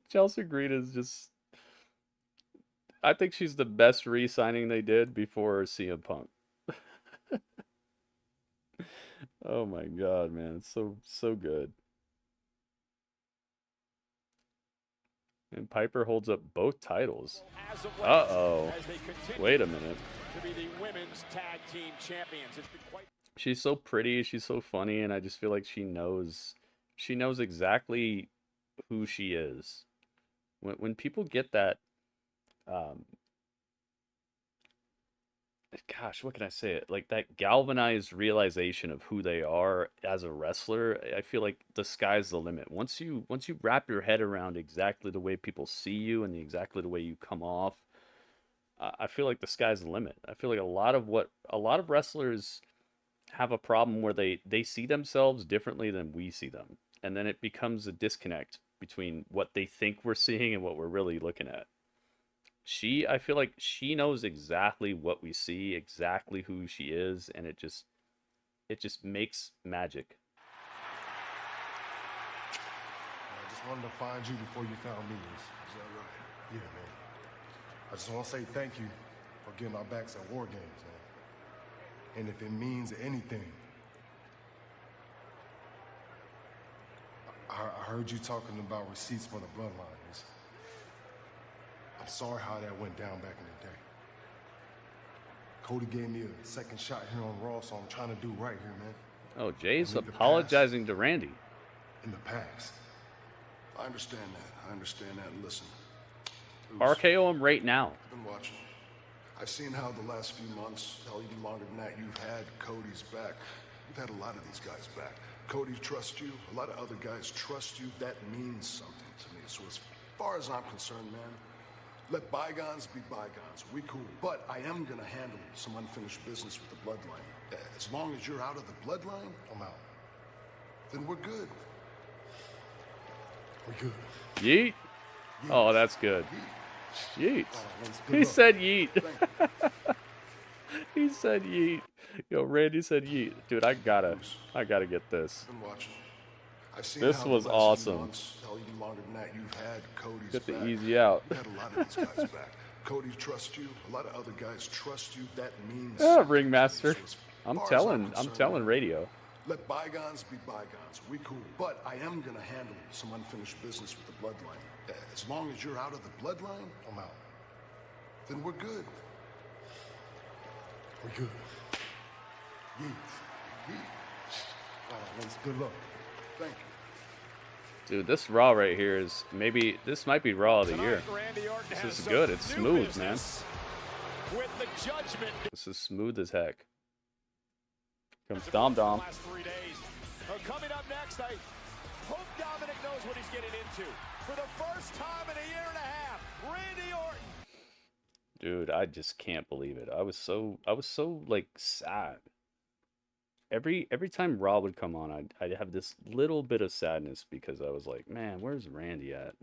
Chelsea Green is just... I think she's the best re-signing they did before CM Punk. Oh my God, man. It's so good. And Piper holds up both titles. Uh-oh. Wait a minute. To be the women's tag team champions. It's been quite... She's so pretty, she's so funny, and I just feel like she knows exactly who she is. When people get that gosh, what can I say? Like that galvanized realization of who they are as a wrestler, I feel like the sky's the limit. Once you wrap your head around exactly the way people see you and exactly the way you come off, I feel like the sky's the limit. I feel like a lot of wrestlers have a problem where they see themselves differently than we see them. And then it becomes a disconnect between what they think we're seeing and what we're really looking at. I feel like she knows exactly what we see, exactly who she is, and it just makes magic. I just wanted to find you before you found me. Is that right? Yeah, man. I just want to say thank you for getting my backs at War Games, man. And if it means anything, I heard you talking about receipts for the bloodline. I'm sorry how that went down back in the day. Cody gave me a second shot here on Raw, so I'm trying to do right here, man. Oh, Jay's apologizing to Randy. In the past. I understand that. I understand that. And listen. RKO him right now. I've been watching. I've seen how the last few months, hell, even longer than that, you've had Cody's back. You've had a lot of these guys back. Cody trusts you. A lot of other guys trust you. That means something to me. So as far as I'm concerned, man, let bygones be bygones. We cool. But I am going to handle some unfinished business with the bloodline. As long as you're out of the bloodline, I'm out. Then we're good. We're good. Yeet. Oh, that's good. Yeet. He said yeet. He said yeet. Yo, Randy said yeet. Dude, I gotta get this. This was awesome. Even longer than that, you've had Cody's Get the back. easy out. You've had a lot of these guys back. Cody trusts you. A lot of other guys trust you. That means Ringmaster. I'm telling radio. Let bygones be bygones. We cool. But I am going to handle some unfinished business with the bloodline. As long as you're out of the bloodline, I'm out. Then we're good. We're good. Yeet. Yeet. All right, Lynch, good luck. Thank you. Dude, this Raw right here is maybe this might be Raw of the year. This is good. It's smooth, man. With the judgment. This is smooth as heck. Comes Dom Dom. Coming up next, I hope Dominik knows what he's getting into. For the first time in a year and a half, Randy Orton. Dude, I just can't believe it. I was so like sad. Every time Raw would come on, I'd have this little bit of sadness because I was like, man, where's Randy at?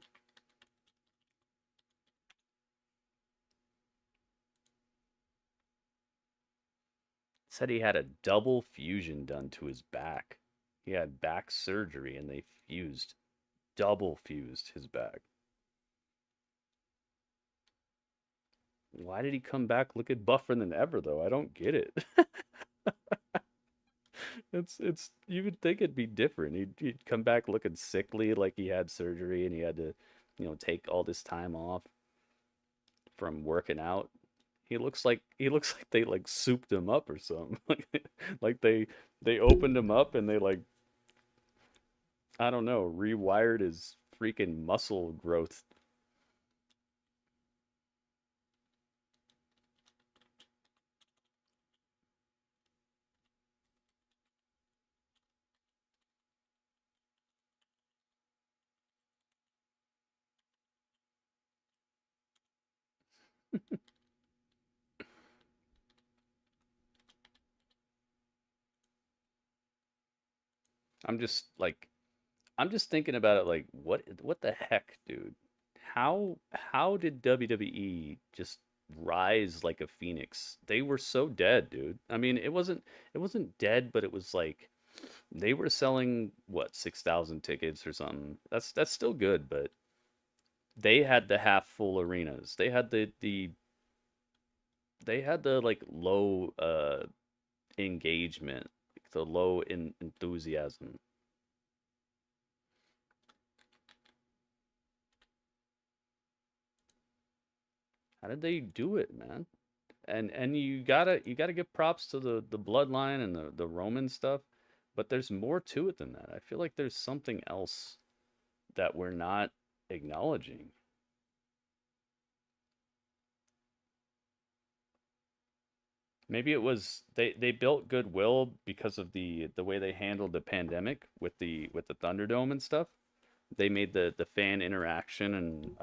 Said he had a double fusion done to his back. He had back surgery and they double fused his back. Why did he come back looking buffer than ever though? I don't get it. It's you would think it'd be different. He'd come back looking sickly like he had surgery and he had to, take all this time off from working out. He looks like they like souped him up or something. like they opened him up and they like, I don't know, rewired his freaking muscle growth. I'm just thinking about it like what the heck, dude? How did WWE just rise like a phoenix? They were so dead, dude. I mean, it wasn't dead, but it was like they were selling what 6,000 tickets or something. That's still good, but they had the half full arenas. They had the like low engagement, the low enthusiasm. How did they do it, man? And you gotta give props to the bloodline and the Roman stuff, but there's more to it than that. I feel like there's something else that we're not acknowledging. Maybe it was they built goodwill because of the way they handled the pandemic with the Thunderdome and stuff. They made the fan interaction and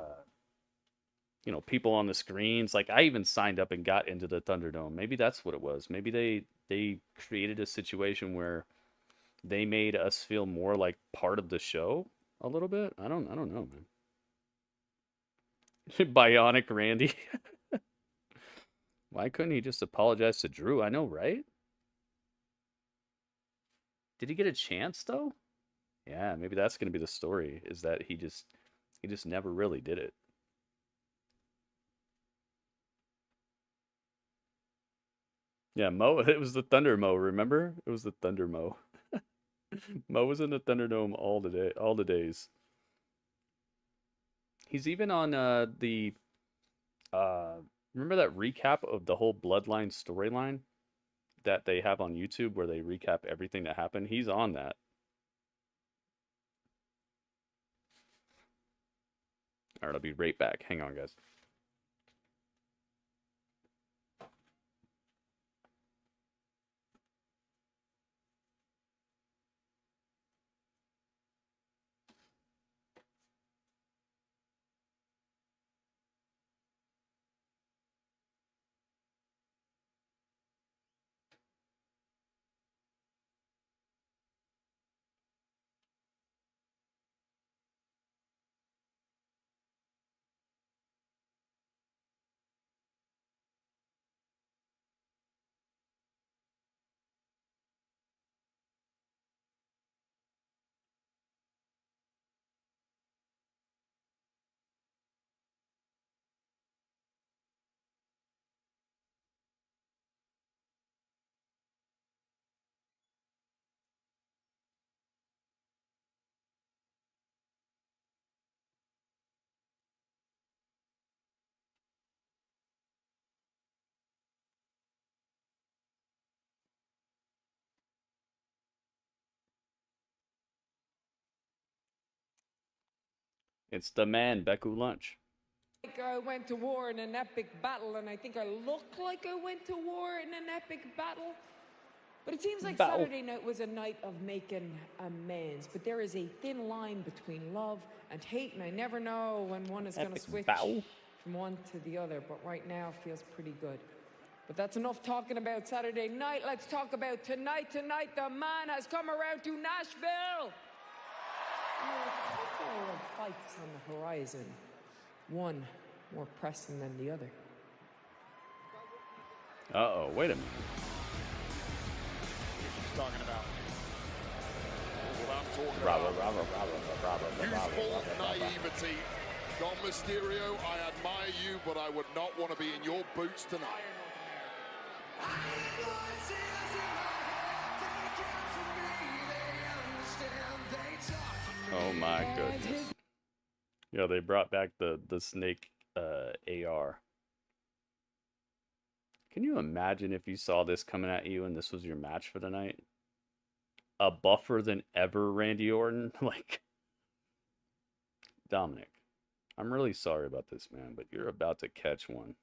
people on the screens. Like I even signed up and got into the Thunderdome. Maybe that's what it was. Maybe they created a situation where they made us feel more like part of the show a little bit. I don't know, man. Bionic Randy. Why couldn't he just apologize to Drew? I know, right? Did he get a chance though? Yeah, maybe that's going to be the story, is that he just never really did it. Yeah, Mo, it was the Thunder Mo, remember? It was the Thunder Mo. Mo was in the Thunderdome all the days. He's even on the remember that recap of the whole Bloodline storyline that they have on YouTube where they recap everything that happened? He's on that. All right, I'll be right back. Hang on, guys. It's the man, Becky Lynch. I went to war in an epic battle, and I think I look like I went to war in an epic battle. But it seems like Saturday night was a night of making amends. But there is a thin line between love and hate, and I never know when one is going to switch from one to the other. But right now feels pretty good. But that's enough talking about Saturday night. Let's talk about tonight. Tonight, the man has come around to Nashville. There are a couple of fights on the horizon. One more pressing than the other. Uh-oh, wait a minute. She's talking about. Youthful naivety. Dom Mysterio, I admire you, but I would not want to be in your boots tonight. Oh my goodness. Yo, they brought back the snake AR. Can you imagine if you saw this coming at you and this was your match for the night? A buffer than ever Randy Orton? Like, Dominic, I'm really sorry about this, man, but you're about to catch one.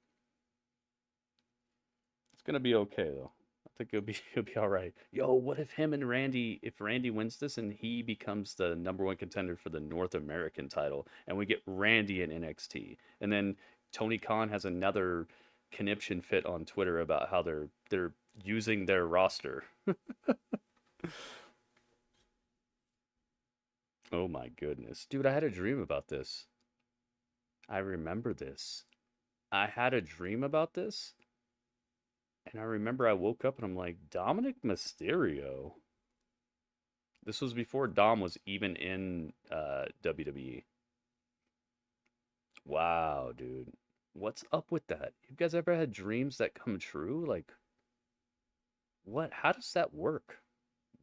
It's gonna be okay though. I think he'll be all right. Yo, what if if Randy wins this and he becomes the #1 contender for the North American title, and we get Randy in NXT, and then Tony Khan has another conniption fit on Twitter about how they're using their roster. Oh my goodness, dude! I had a dream about this. I remember this. I had a dream about this. And I remember I woke up and I'm like, Dominic Mysterio? This was before Dom was even in WWE. Wow, dude. What's up with that? You guys ever had dreams that come true? Like, what? How does that work?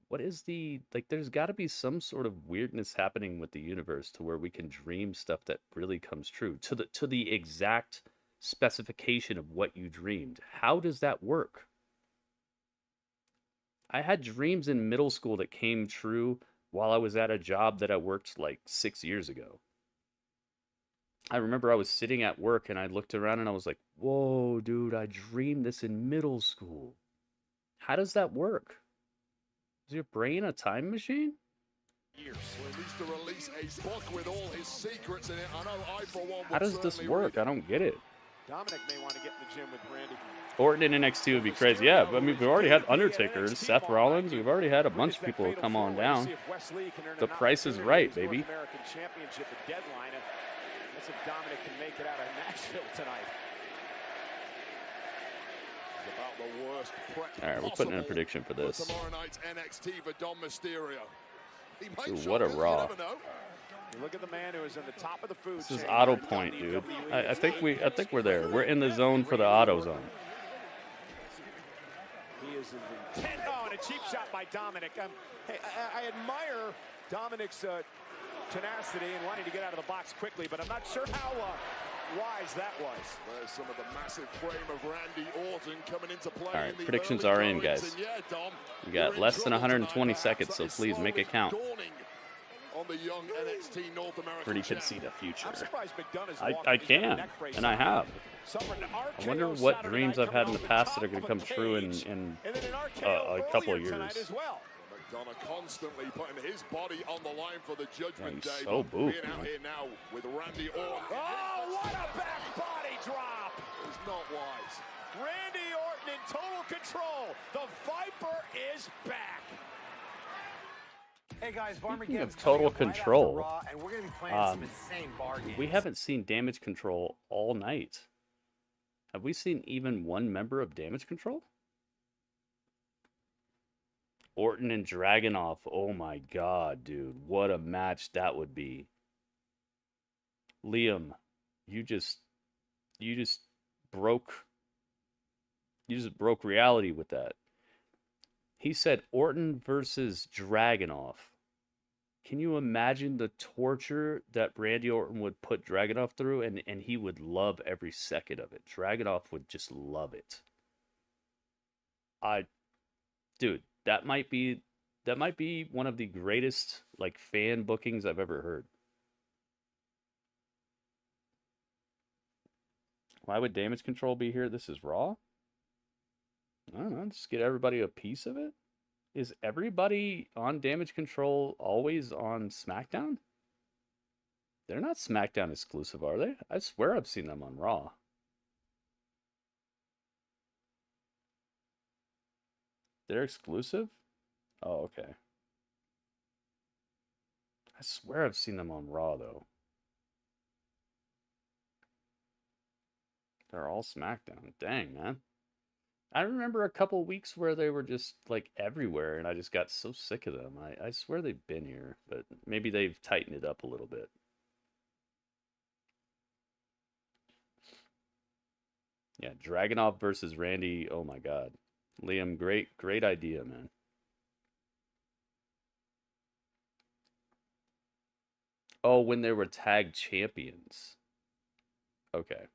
What is there's got to be some sort of weirdness happening with the universe to where we can dream stuff that really comes true to the exact specification of what you dreamed. How does that work? I had dreams in middle school that came true while I was at a job that I worked like 6 years ago. I remember I was sitting at work and I looked around and I was like, whoa, dude, I dreamed this in middle school. How does that work? Is your brain a time machine? Years. Well, at least to release a book with all his secrets in it. I know I, for one, How does this work? I don't get it. Dominic may want to get in the gym with Randy. Orton in NXT would be crazy. Yeah, but I mean, we've already had Undertaker, Seth Rollins. We've already had a bunch of people come on down. The price is right, baby. American Championship deadline. Let's see if Dominic can make it out of Nashville tonight. About the worst prep All right, we're putting in a prediction for this. tomorrow night's NXT for Dom Mysterio. Dude, what a Raw. Look at the man who is in the top of the food This is chain. auto point, dude. I think we're there. We're in the zone for the auto zone. He is intent. Oh, and a cheap shot by Dominic. Hey, I admire Dominic's tenacity and wanting to get out of the box quickly, but I'm not sure how wise that was. There's some of the massive frame of Randy Orton coming into play. All right, predictions are in, guys. Yeah, Dom, We got less than 120 seconds, so please make it count. on the young NXT North American Pretty could champ. see the future. I'm surprised McDonough's I can, and I have. I wonder what dreams I've had in the past that are going to come true in a couple of years. McDonough constantly putting his body on the line for the Judgment He's Day. so boofed, Being out man. here now with Randy Orton. Oh, what a back body drop! It's not wise. Randy Orton in total control. The Viper is back. Hey guys, Speaking of total control, Raw, and we're gonna be playing some insane bar games. we haven't seen Damage Control all night. Have we seen even one member of Damage Control? Orton and Dragunov. Oh my god, dude. What a match that would be. Liam, you just broke reality with that. He said Orton versus Dragunov. Can you imagine the torture that Randy Orton would put Dragunov through? And he would love every second of it. Dragunov would just love it. Dude, that might be one of the greatest like fan bookings I've ever heard. Why would Damage Control be here? This is Raw? I don't know. Just get everybody a piece of it? Is everybody on Damage Control always on SmackDown? They're not SmackDown exclusive, are they? I swear I've seen them on Raw. They're exclusive? Oh, okay. I swear I've seen them on Raw, though. They're all SmackDown. Dang, man. I remember a couple weeks where they were just, like, everywhere, and I just got so sick of them. I swear they've been here, but maybe they've tightened it up a little bit. Yeah, Dragunov versus Randy. Oh, my God. Liam, great idea, man. Oh, when they were tag champions. Okay.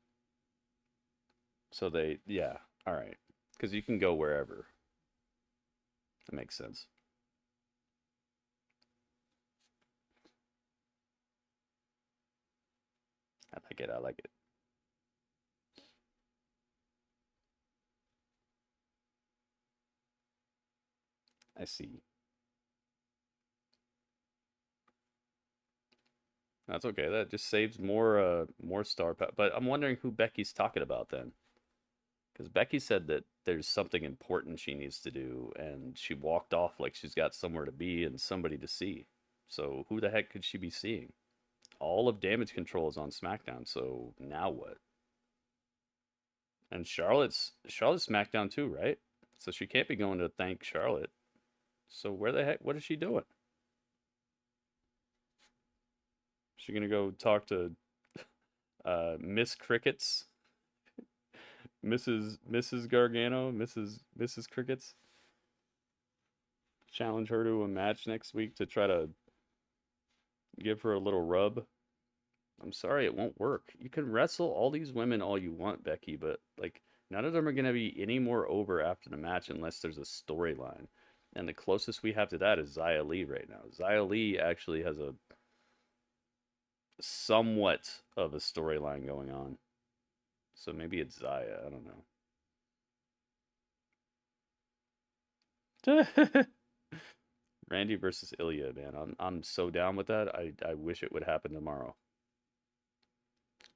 So they, yeah, all right. Because you can go wherever. That makes sense. I like it, I like it. I see. That's okay. That just saves more star power. But I'm wondering who Becky's talking about then. Because Becky said that there's something important she needs to do, and she walked off like she's got somewhere to be and somebody to see. So who the heck could she be seeing? All of Damage Control is on SmackDown, so now what? And Charlotte's SmackDown too, right? So she can't be going to thank Charlotte. So where the heck, what is she doing? Is she gonna go talk to Miss Crickets? Mrs. Gargano, Mrs. Crickets? Challenge her to a match next week to try to give her a little rub. I'm sorry, it won't work. You can wrestle all these women all you want, Becky, but like none of them are gonna be any more over after the match unless there's a storyline. And the closest we have to that is Xia Li right now. Xia Li actually has a somewhat of a storyline going on. So maybe it's Xia, I don't know. Randy versus Ilya, man. I'm so down with that. I wish it would happen tomorrow.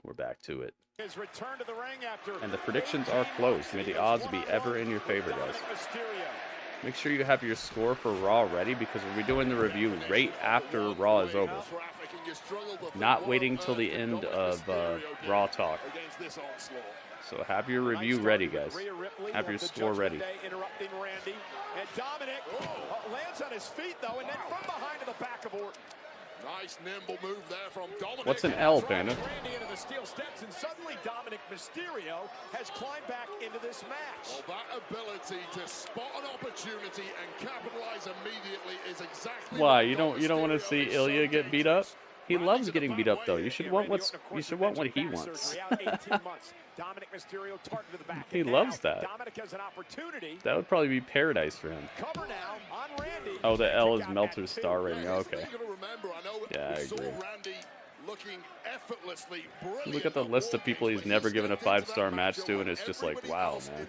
We're back to it. His return to the ring after and the predictions are close. May the odds be ever in your favor, guys. Make sure you have your score for Raw ready because we'll be doing the review right after Raw is over. Not waiting till the end of Raw Talk. So have your review ready, guys. Have your score ready. Interrupting Randy. And Dominik lands on his feet, though, and then from behind to the back of Orton. Nice nimble move there from Dominik. What's an L, Panda? Randy into the steel steps, and suddenly Dominic Mysterio has climbed back into this match. Well, that ability to spot an opportunity and capitalize immediately is exactly. Why you don't want to see Ilya get beat up? He loves getting beat up, though. You should want what he wants. Dominic Mysterio targeted the back. He loves that. Dominic has an opportunity. That would probably be paradise for him. Cover now on Randy. Oh, the L is Meltzer's star rating. Okay. Yeah, I agree. Look at the list of people he's never given a 5-star match to, and it's just like, wow, man.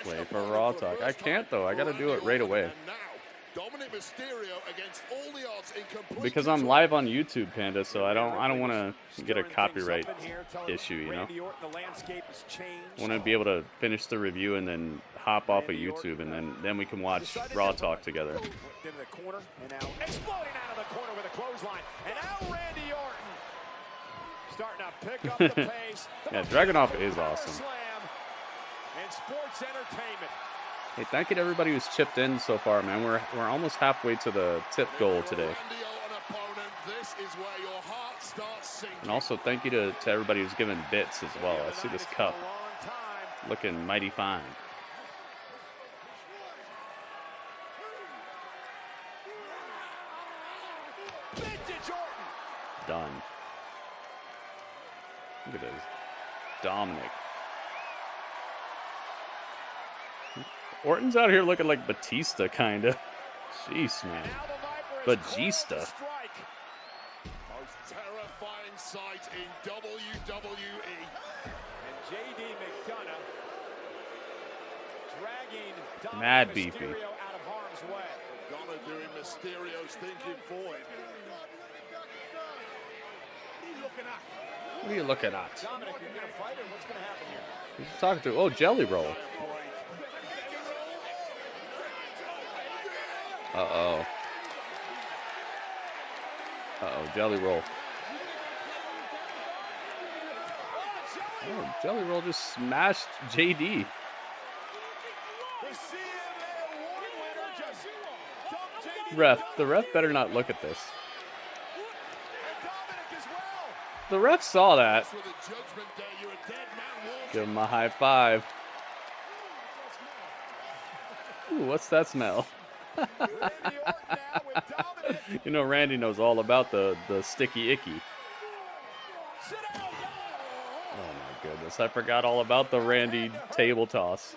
Wait for Raw Talk. I can't, though. I got to do it right away. Dominic Mysterio against all the odds in complete because I'm live on YouTube, Panda, so I don't want to get a copyright issue, you know. I want to be able to finish the review and then hop off of YouTube, and then we can watch Raw Talk together. Into the corner and now exploding out of the corner with a clothesline, and now Randy Orton starting to pick up the pace. Yeah, Dragunov is awesome. Slam and sports entertainment. Hey, thank you to everybody who's chipped in so far, man. We're almost halfway to the tip goal today. And also thank you to everybody who's given bits as well. I see this cup looking mighty fine. Done. Look at this. Dominik. Orton's out here looking like Batista, kind of. Jeez, man. Batista. sight in WWE. And JD McDonough dragging Dominic Mad beefy. Mysterio out of harm's way. McDonough doing Mysterio's thinking for him. What are you looking at? Dominic, you're gonna fight or what's gonna happen here? Who's he talking to? Oh, Jelly Roll. Uh-oh. Uh-oh, Jelly Roll. Oh, Jelly Roll just smashed JD. Ref, the ref better not look at this. The ref saw that. Give him a high five. Ooh, what's that smell? You know, Randy knows all about the sticky icky. Oh my goodness, I forgot all about the Randy table toss.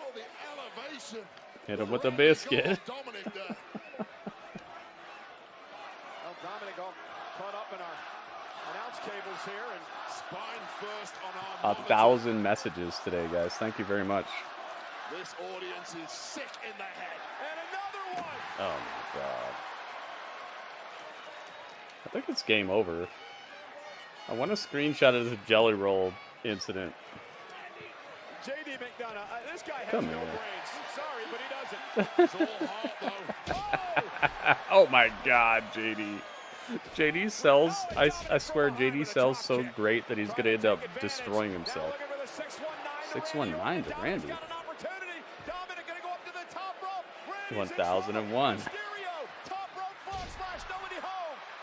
Hit him with the biscuit. Well, Dominic all caught up in our announce cables here and spine first on our 1,000 messages today, guys. Thank you very much. This audience is sick in the head. And another one. Oh my god. I think it's game over. I want to screenshot it as a Jelly Roll incident. JD McDonough, this guy has Come no here. brains. Sorry, but he doesn't. It's all heart, though. Oh my god, JD. JD sells, I swear JD sells so great that he's going to end up destroying himself. 619 to Randy. 1001.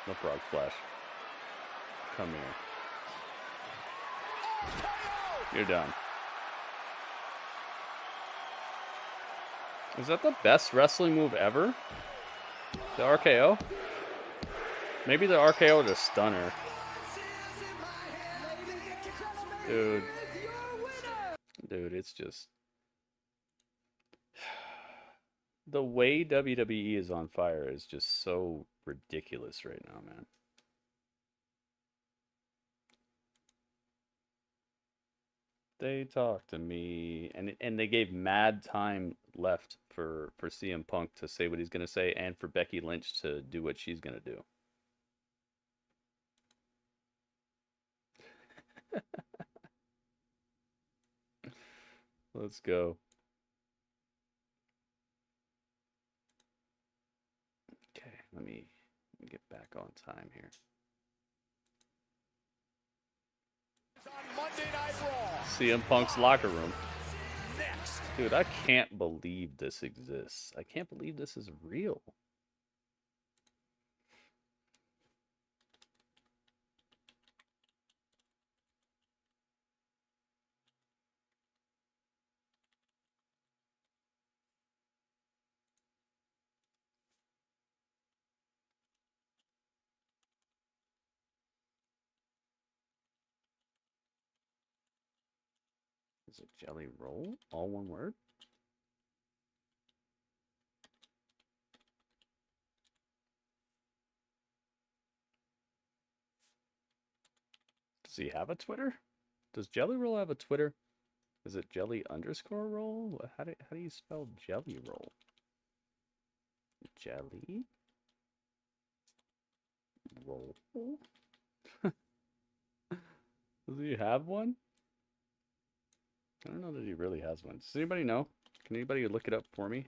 No frog splash. Come here. You're done. Is that the best wrestling move ever? The RKO? Maybe the RKO or the stunner. Dude. Dude, it's just... The way WWE is on fire is just so ridiculous right now, man. They talked to me, and they gave mad time left for CM Punk to say what he's going to say, and for Becky Lynch to do what she's going to do. Let's go. Okay, let me get back on time here. Monday Night Raw. CM Punk's locker room. Next. Dude, I can't believe this exists. I can't believe this is real. Is it Jelly Roll? All one word? Does he have a Twitter? Does Jelly Roll have a Twitter? Is it Jelly _ Roll? How do you spell Jelly Roll? Jelly Roll? Does he have one? I don't know that he really has one. Does anybody know? Can anybody look it up for me?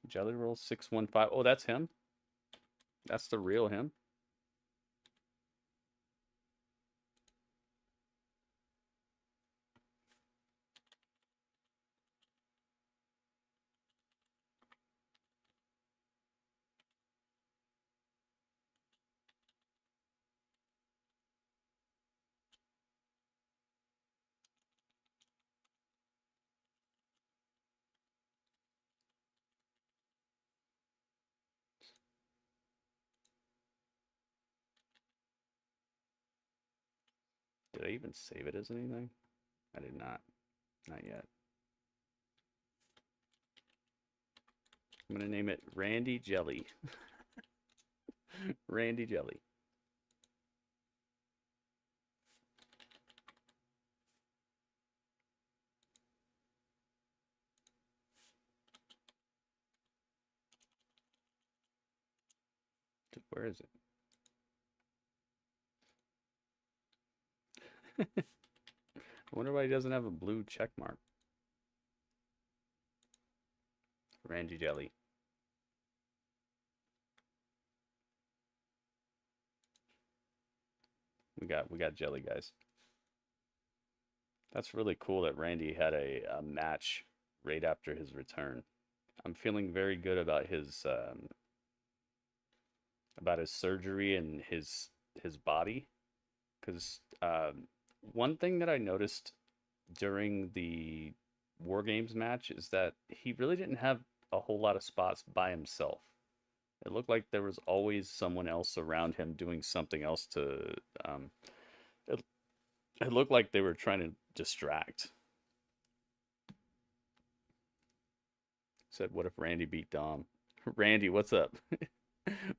Jelly Roll 615. Oh, that's him. That's the real him. Did I even save it as anything? I did not. Not yet. I'm going to name it Randy Jelly. Randy Jelly. Where is it? I wonder why he doesn't have a blue check mark. Randy Jelly. We got Jelly, guys. That's really cool that Randy had a match right after his return. I'm feeling very good about his surgery and his body, because one thing that I noticed during the War Games match is that he really didn't have a whole lot of spots by himself. It looked like there was always someone else around him doing something else to. It looked like they were trying to distract. Said, what if Randy beat Dom? Randy, what's up?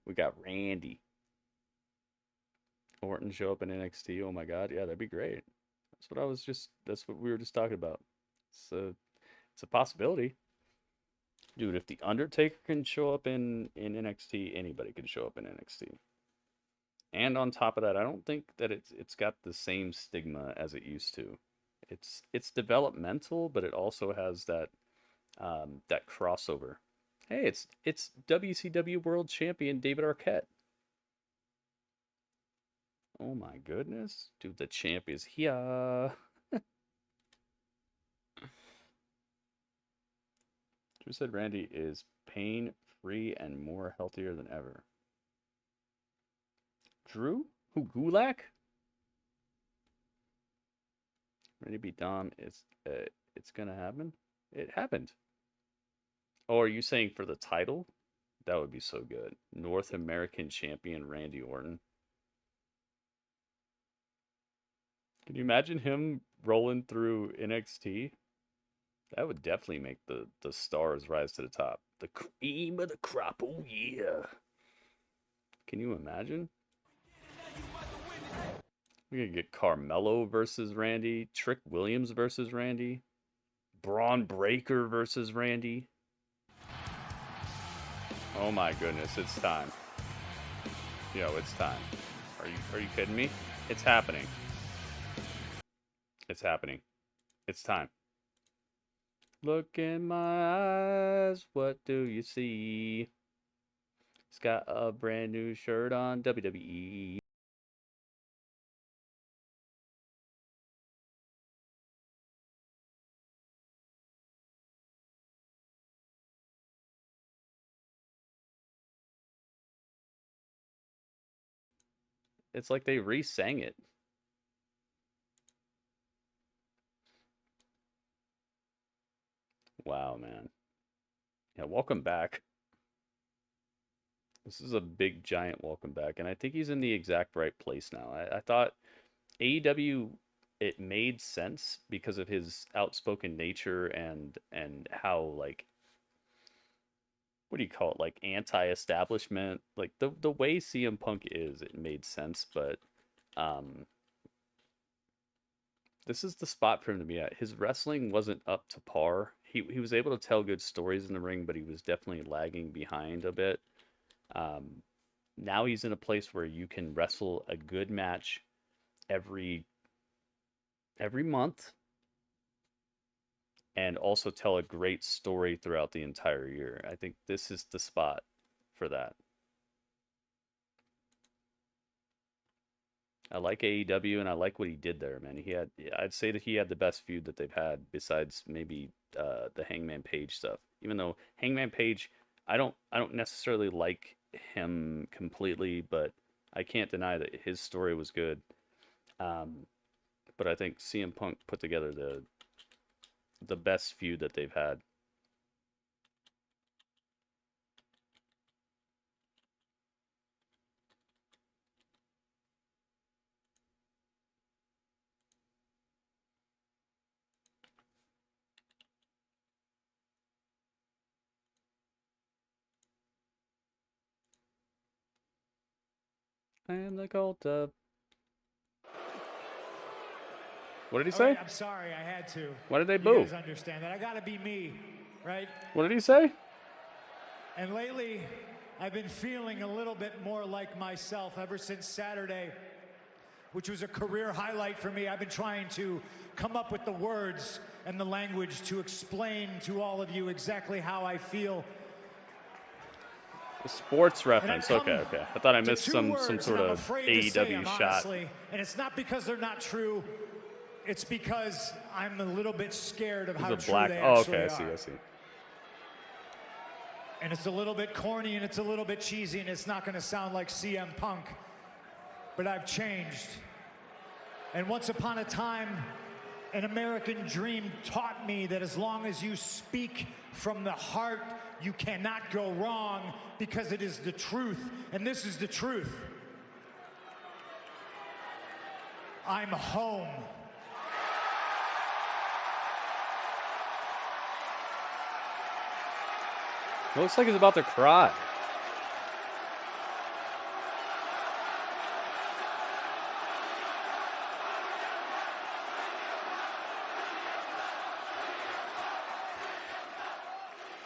We got Randy. Orton show up in NXT. Oh my God, yeah, that'd be great. That's what we were just talking about. It's a possibility. Dude, if The Undertaker can show up in NXT, anybody can show up in NXT. And on top of that, I don't think that it's got the same stigma as it used to. It's developmental, but it also has that crossover. Hey, it's WCW World Champion David Arquette. Oh my goodness. Dude, the champ is here. Drew said Randy is pain-free and more healthier than ever. Drew? Who, Gulak? Randy beat Dom. It's gonna happen? It happened. Oh, are you saying for the title? That would be so good. North American Champion Randy Orton. Can you imagine him rolling through NXT? That would definitely make the stars rise to the top. The cream of the crop, oh yeah. Can you imagine? We're gonna get Carmelo versus Randy, Trick Williams versus Randy, Braun Breaker versus Randy. Oh my goodness, it's time. Yo, it's time. Are you kidding me? It's happening. It's happening. It's time. Look in my eyes, what do you see? He's got a brand new shirt on, WWE. It's like they re-sang it. Wow, man. Yeah, welcome back. This is a big, giant welcome back, and I think he's in the exact right place now. I thought AEW, it made sense because of his outspoken nature and how, like, what do you call it, like anti-establishment, like the way CM Punk is, it made sense, but this is the spot for him to be at. His wrestling wasn't up to par. He was able to tell good stories in the ring, but he was definitely lagging behind a bit. Now he's in a place where you can wrestle a good match every month and also tell a great story throughout the entire year. I think this is the spot for that. I like AEW, and I like what he did there, man. I'd say that he had the best feud that they've had, besides maybe the Hangman Page stuff. Even though Hangman Page, I don't necessarily like him completely, but I can't deny that his story was good. But I think CM Punk put together the best feud that they've had. I am the cult of... What did he say? Right, I'm sorry, I had to. Why did they boo? You guys understand that. I gotta be me, right? What did he say? And lately, I've been feeling a little bit more like myself ever since Saturday, which was a career highlight for me. I've been trying to come up with the words and the language to explain to all of you exactly how I feel. A sports reference. Okay. I thought I missed some sort of AEW shot. Honestly, and it's not because they're not true. It's because I'm a little bit scared of how true they actually are. I see. And it's a little bit corny and it's a little bit cheesy and it's not going to sound like CM Punk. But I've changed. And once upon a time, an American dream taught me that as long as you speak from the heart, you cannot go wrong because it is the truth. And this is the truth. I'm home. It looks like he's about to cry.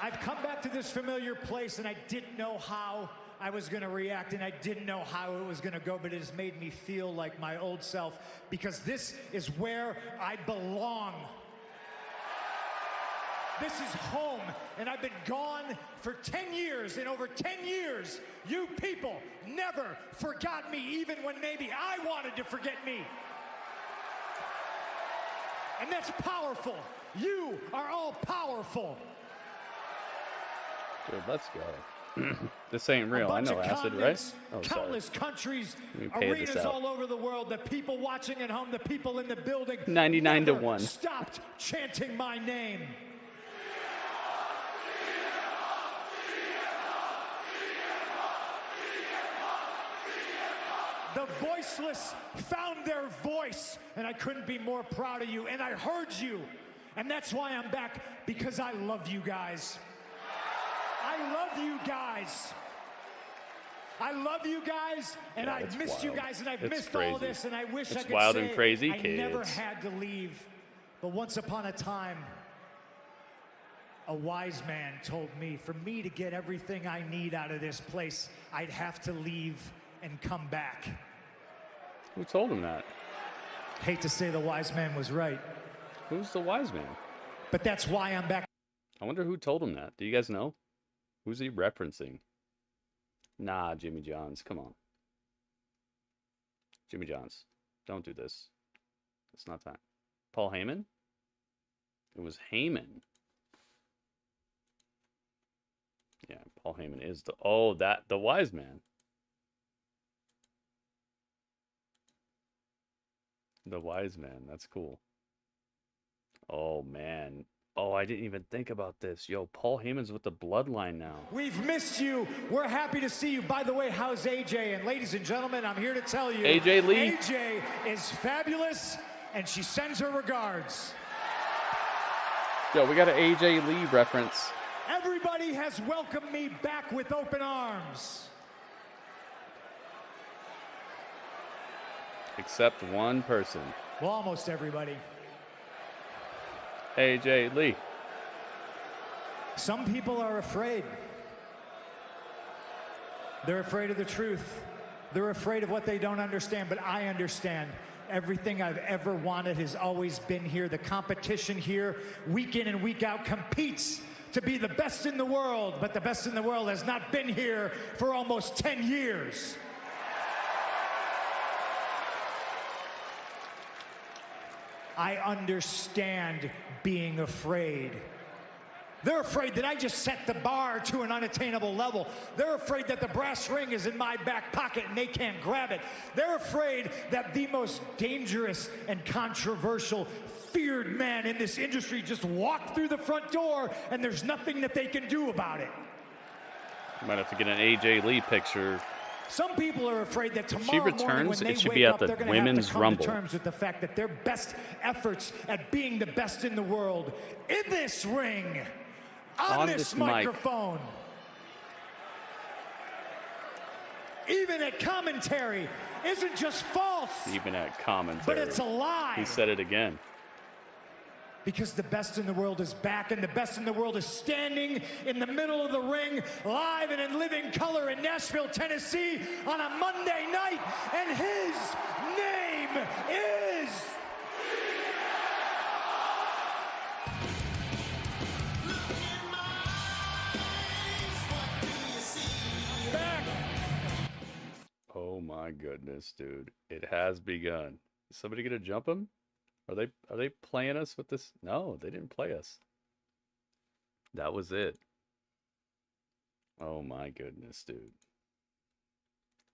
I've come back to this familiar place and I didn't know how I was going to react and I didn't know how it was going to go, but it has made me feel like my old self because this is where I belong. This is home, and I've been gone for 10 years, and over 10 years, you people never forgot me, even when maybe I wanted to forget me. And that's powerful. You are all powerful. Dude, let's go. This ain't real. I know acid, right? Oh, countless countries, arenas all over the world, the people watching at home, the people in the building. 99-1. Stopped chanting my name. The voiceless found their voice, and I couldn't be more proud of you, and I heard you, and that's why I'm back, because I love you guys. I love you guys. I love you guys, and I've missed you guys, and I've missed all this, and I wish I could wild say and crazy, I never had to leave. But once upon a time, a wise man told me, for me to get everything I need out of this place, I'd have to leave and come back. Who told him that? Hate to say the wise man was right. Who's the wise man? But that's why I'm back. I wonder who told him that. Do you guys know? Who's he referencing? Nah, Jimmy Johns. Come on. Jimmy Johns. Don't do this. It's not time. Paul Heyman? It was Heyman. Yeah, Paul Heyman is the wise man. The wise man. That's cool. Oh, man. Oh, I didn't even think about this. Yo, Paul Heyman's with the Bloodline now. We've missed you. We're happy to see you. By the way, how's AJ? And ladies and gentlemen, I'm here to tell you. AJ Lee. AJ is fabulous, and she sends her regards. Yo, we got an AJ Lee reference. Everybody has welcomed me back with open arms. Except one person. Well, almost everybody. AJ Lee. Some people are afraid. They're afraid of the truth. They're afraid of what they don't understand, but I understand. Everything I've ever wanted has always been here. The competition here, week in and week out, competes to be the best in the world, but the best in the world has not been here for almost 10 years. I understand being afraid. They're afraid that I just set the bar to an unattainable level. They're afraid that the brass ring is in my back pocket and they can't grab it. They're afraid that the most dangerous and controversial, feared man in this industry just walked through the front door and there's nothing that they can do about it. Might have to get an AJ Lee picture. Some people are afraid that tomorrow she returns, morning when they it should wake be at up, the they're going Women's to have to come Rumble. to terms with the fact that their best efforts at being the best in the world in this ring, on this microphone, even at commentary, isn't just false. Even at commentary. But it's a lie. He said it again. Because the best in the world is back, and the best in the world is standing in the middle of the ring, live and in living color in Nashville, Tennessee, on a Monday night, and his name is... Oh my goodness, dude. It has begun. Is somebody gonna jump him? Are they playing us with this? No, they didn't play us. That was it. Oh my goodness, dude.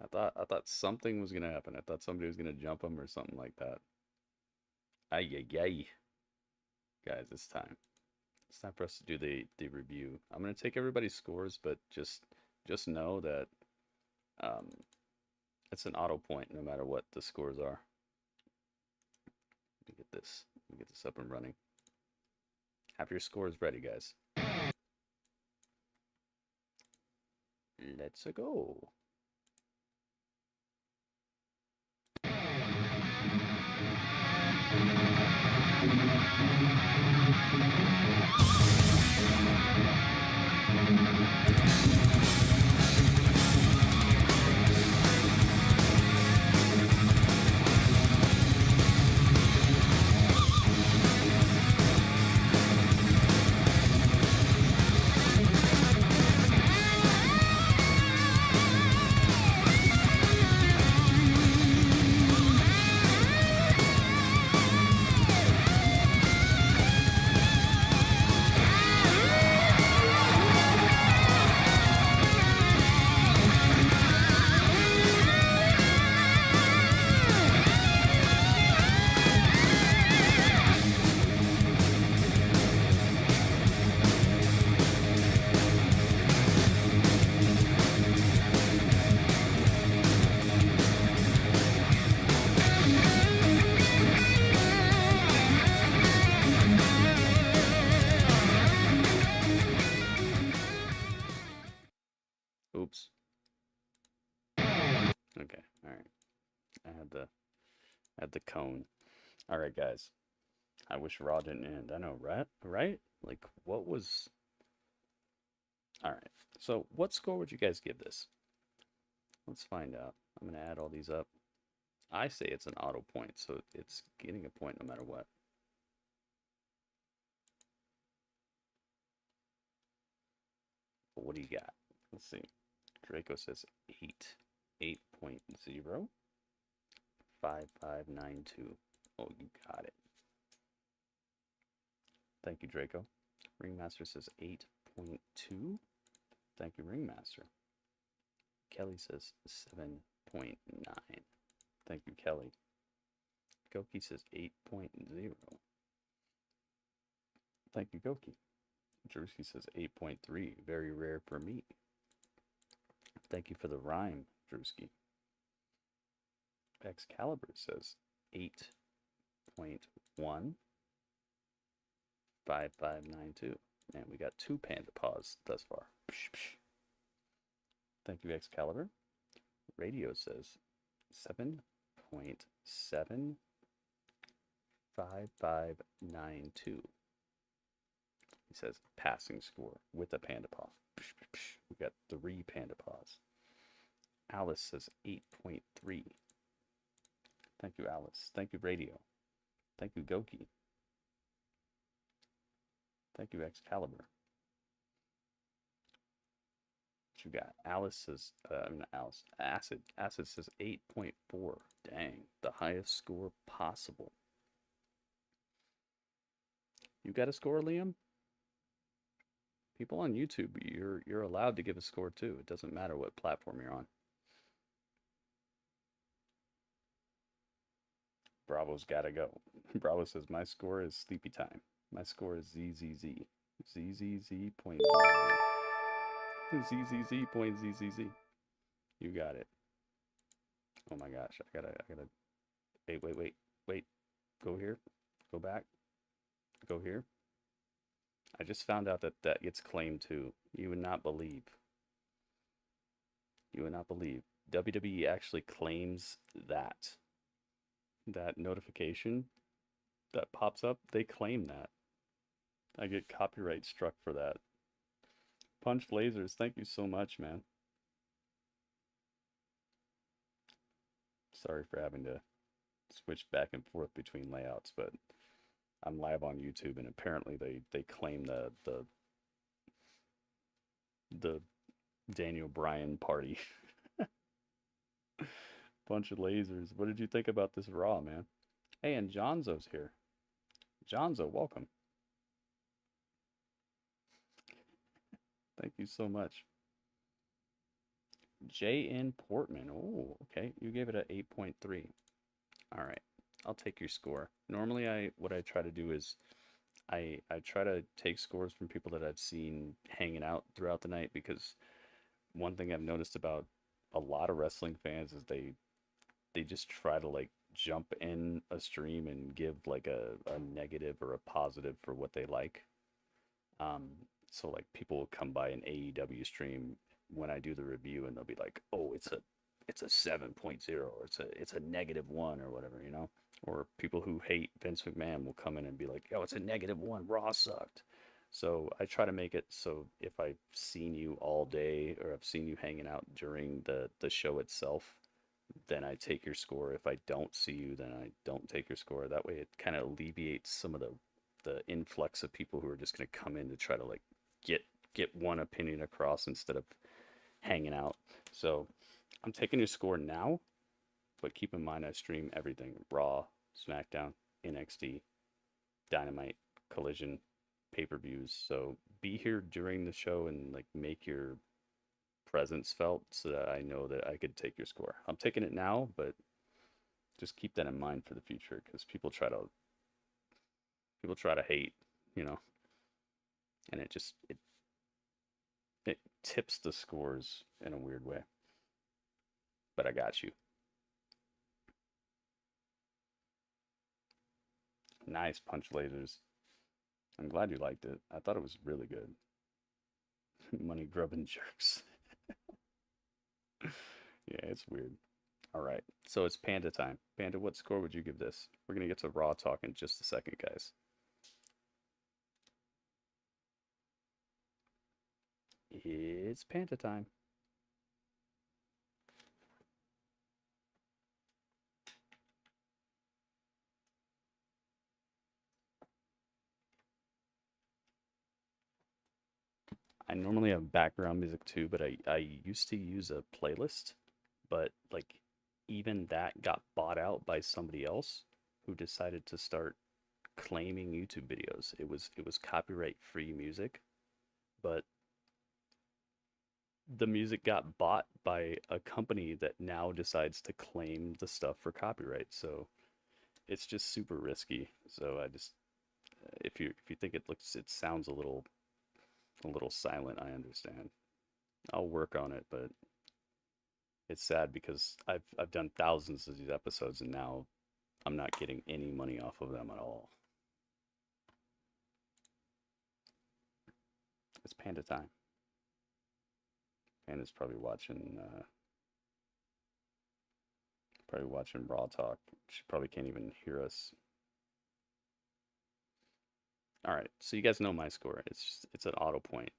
I thought something was gonna happen. I thought somebody was gonna jump him or something like that. Ay ay ay. Guys, it's time. It's time for us to do the review. I'm gonna take everybody's scores, but just know that it's an auto point no matter what the scores are. Let me get this up and running. Have your scores ready, guys. Let's go. Oops. Okay, all right. I had the cone. All right, guys. I wish Raw didn't end. I know, right? Right? Like, what was... All right. So, what score would you guys give this? Let's find out. I'm going to add all these up. I say it's an auto point, so it's getting a point no matter what. But what do you got? Let's see. Draco says 8. 8.0. 5592. Oh, you got it. Thank you, Draco. Ringmaster says 8.2. Thank you, Ringmaster. Kelly says 7.9. Thank you, Kelly. Goki says 8.0. Thank you, Goki. Drewski says 8.3. Very rare for me. Thank you for the rhyme, Drewski. Excalibur says 8.1. 5592. Man, we got 2 panda paws thus far. Psh, psh. Thank you, Excalibur. Radio says 7.7. 5592. He says passing score with a panda paw. Psh, psh, psh. We got 3 panda paws. Alice says 8.3. Thank you, Alice. Thank you, Radio. Thank you, Goki. Thank you, Excalibur. What you got? Alice says, not Alice. Acid. Acid says 8.4. Dang, the highest score possible. You got a score, Liam? People on YouTube, you're allowed to give a score too. It doesn't matter what platform you're on. Bravo's gotta go. Bravo says my score is sleepy time. My score is ZZZ. ZZZ point ZZZ point ZZZ. You got it. Oh my gosh, I gotta wait. Go here. Go back. Go here. I just found out that that gets claimed too. You would not believe. You would not believe. WWE actually claims that. That notification that pops up, they claim that. I get copyright struck for that. Punch Lasers, thank you so much, man. Sorry for having to switch back and forth between layouts, but I'm live on YouTube, and apparently they claim the Daniel Bryan party. Bunch of lasers. What did you think about this Raw, man? Hey, and Jonzo's here. Jonzo, welcome. Thank you so much. J.N. Portman. Oh, okay. You gave it a 8.3. All right. I'll take your score. Normally, what I try to do is I try to take scores from people that I've seen hanging out throughout the night, because one thing I've noticed about a lot of wrestling fans is they just try to like jump in a stream and give like a negative or a positive for what they like. So like people will come by an AEW stream when I do the review, and they'll be like, "Oh, it's a 7.0, or it's a -1 or whatever, you know." Or people who hate Vince McMahon will come in and be like, "Oh, it's a -1. Raw sucked." So I try to make it so if I've seen you all day, or I've seen you hanging out during the show itself, then I take your score. If I don't see you, then I don't take your score. That way it kind of alleviates some of the influx of people who are just going to come in to try to like get one opinion across instead of hanging out. So I'm taking your score now, but keep in mind I stream everything: Raw, SmackDown, NXT, Dynamite, Collision, pay-per-views. So be here during the show and like make your presence felt so that I know that I could take your score. I'm taking it now, but just keep that in mind for the future, because people try to hate, you know, and it tips the scores in a weird way. But I got you. Nice, Punch Lasers. I'm glad you liked it. I thought it was really good. Money grubbing jerks. Yeah, it's weird. All right, so it's Panda time. Panda, what score would you give this? We're going to get to Raw talk in just a second, guys. It's Panda time. I normally have background music too, but I used to use a playlist, but like even that got bought out by somebody else who decided to start claiming YouTube videos. It was copyright free music, but the music got bought by a company that now decides to claim the stuff for copyright. So it's just super risky. So I just, if you think it sounds a little silent, I understand. I'll work on it, but it's sad because I've done thousands of these episodes, and now I'm not getting any money off of them at all. It's Panda time. Panda's probably watching Raw talk. She probably can't even hear us. All right, so you guys know my score. It's an auto point,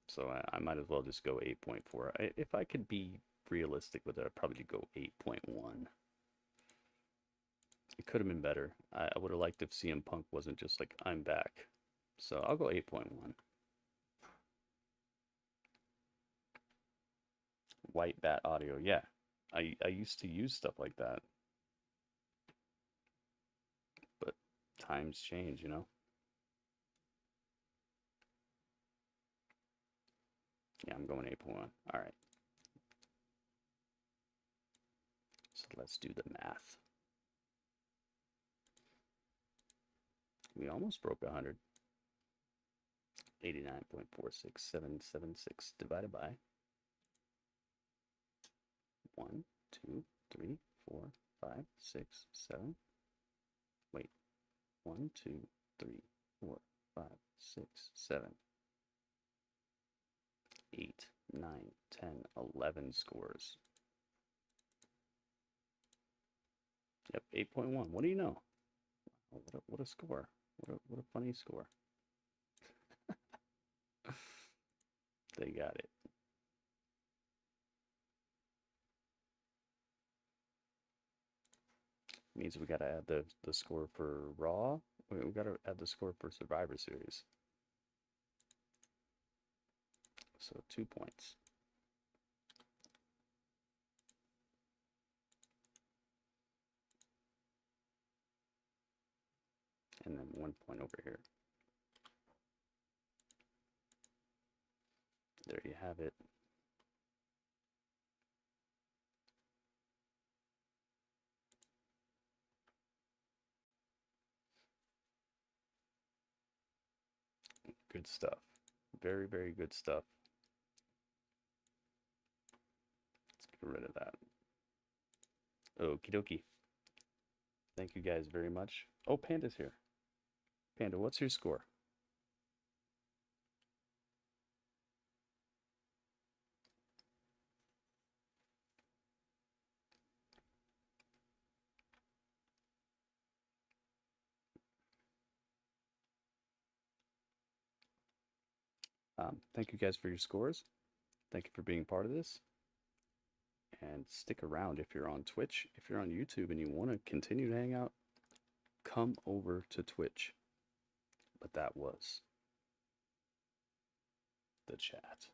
so I might as well just go 8.4. If I could be realistic with it, I'd probably go 8.1. It could have been better. I would have liked if CM Punk wasn't just like, "I'm back." So I'll go 8.1. White Bat Audio, yeah. I used to use stuff like that, but times change, you know. Yeah, I'm going 8.1. All right. So let's do the math. We almost broke 100. 89.46776 divided by 1, 2, 3, 4, 5, 6, 7. Wait. 1, 2, 3, 4, 5, 6, 7. 8, 9, 10, 11 scores. Yep, 8.1. What do you know? What a score. What a funny score. They got it. Means we gotta add the score for Raw. We gotta add the score for Survivor Series. So 2 points. And then 1 point over here. There you have it. Good stuff. Very, very good stuff. Let's get rid of that. Okie dokie. Thank you guys very much. Oh, Panda's here. Panda, what's your score? Thank you guys for your scores. Thank you for being part of this. And stick around if you're on Twitch. If you're on YouTube and you want to continue to hang out, come over to Twitch. But that was the chat.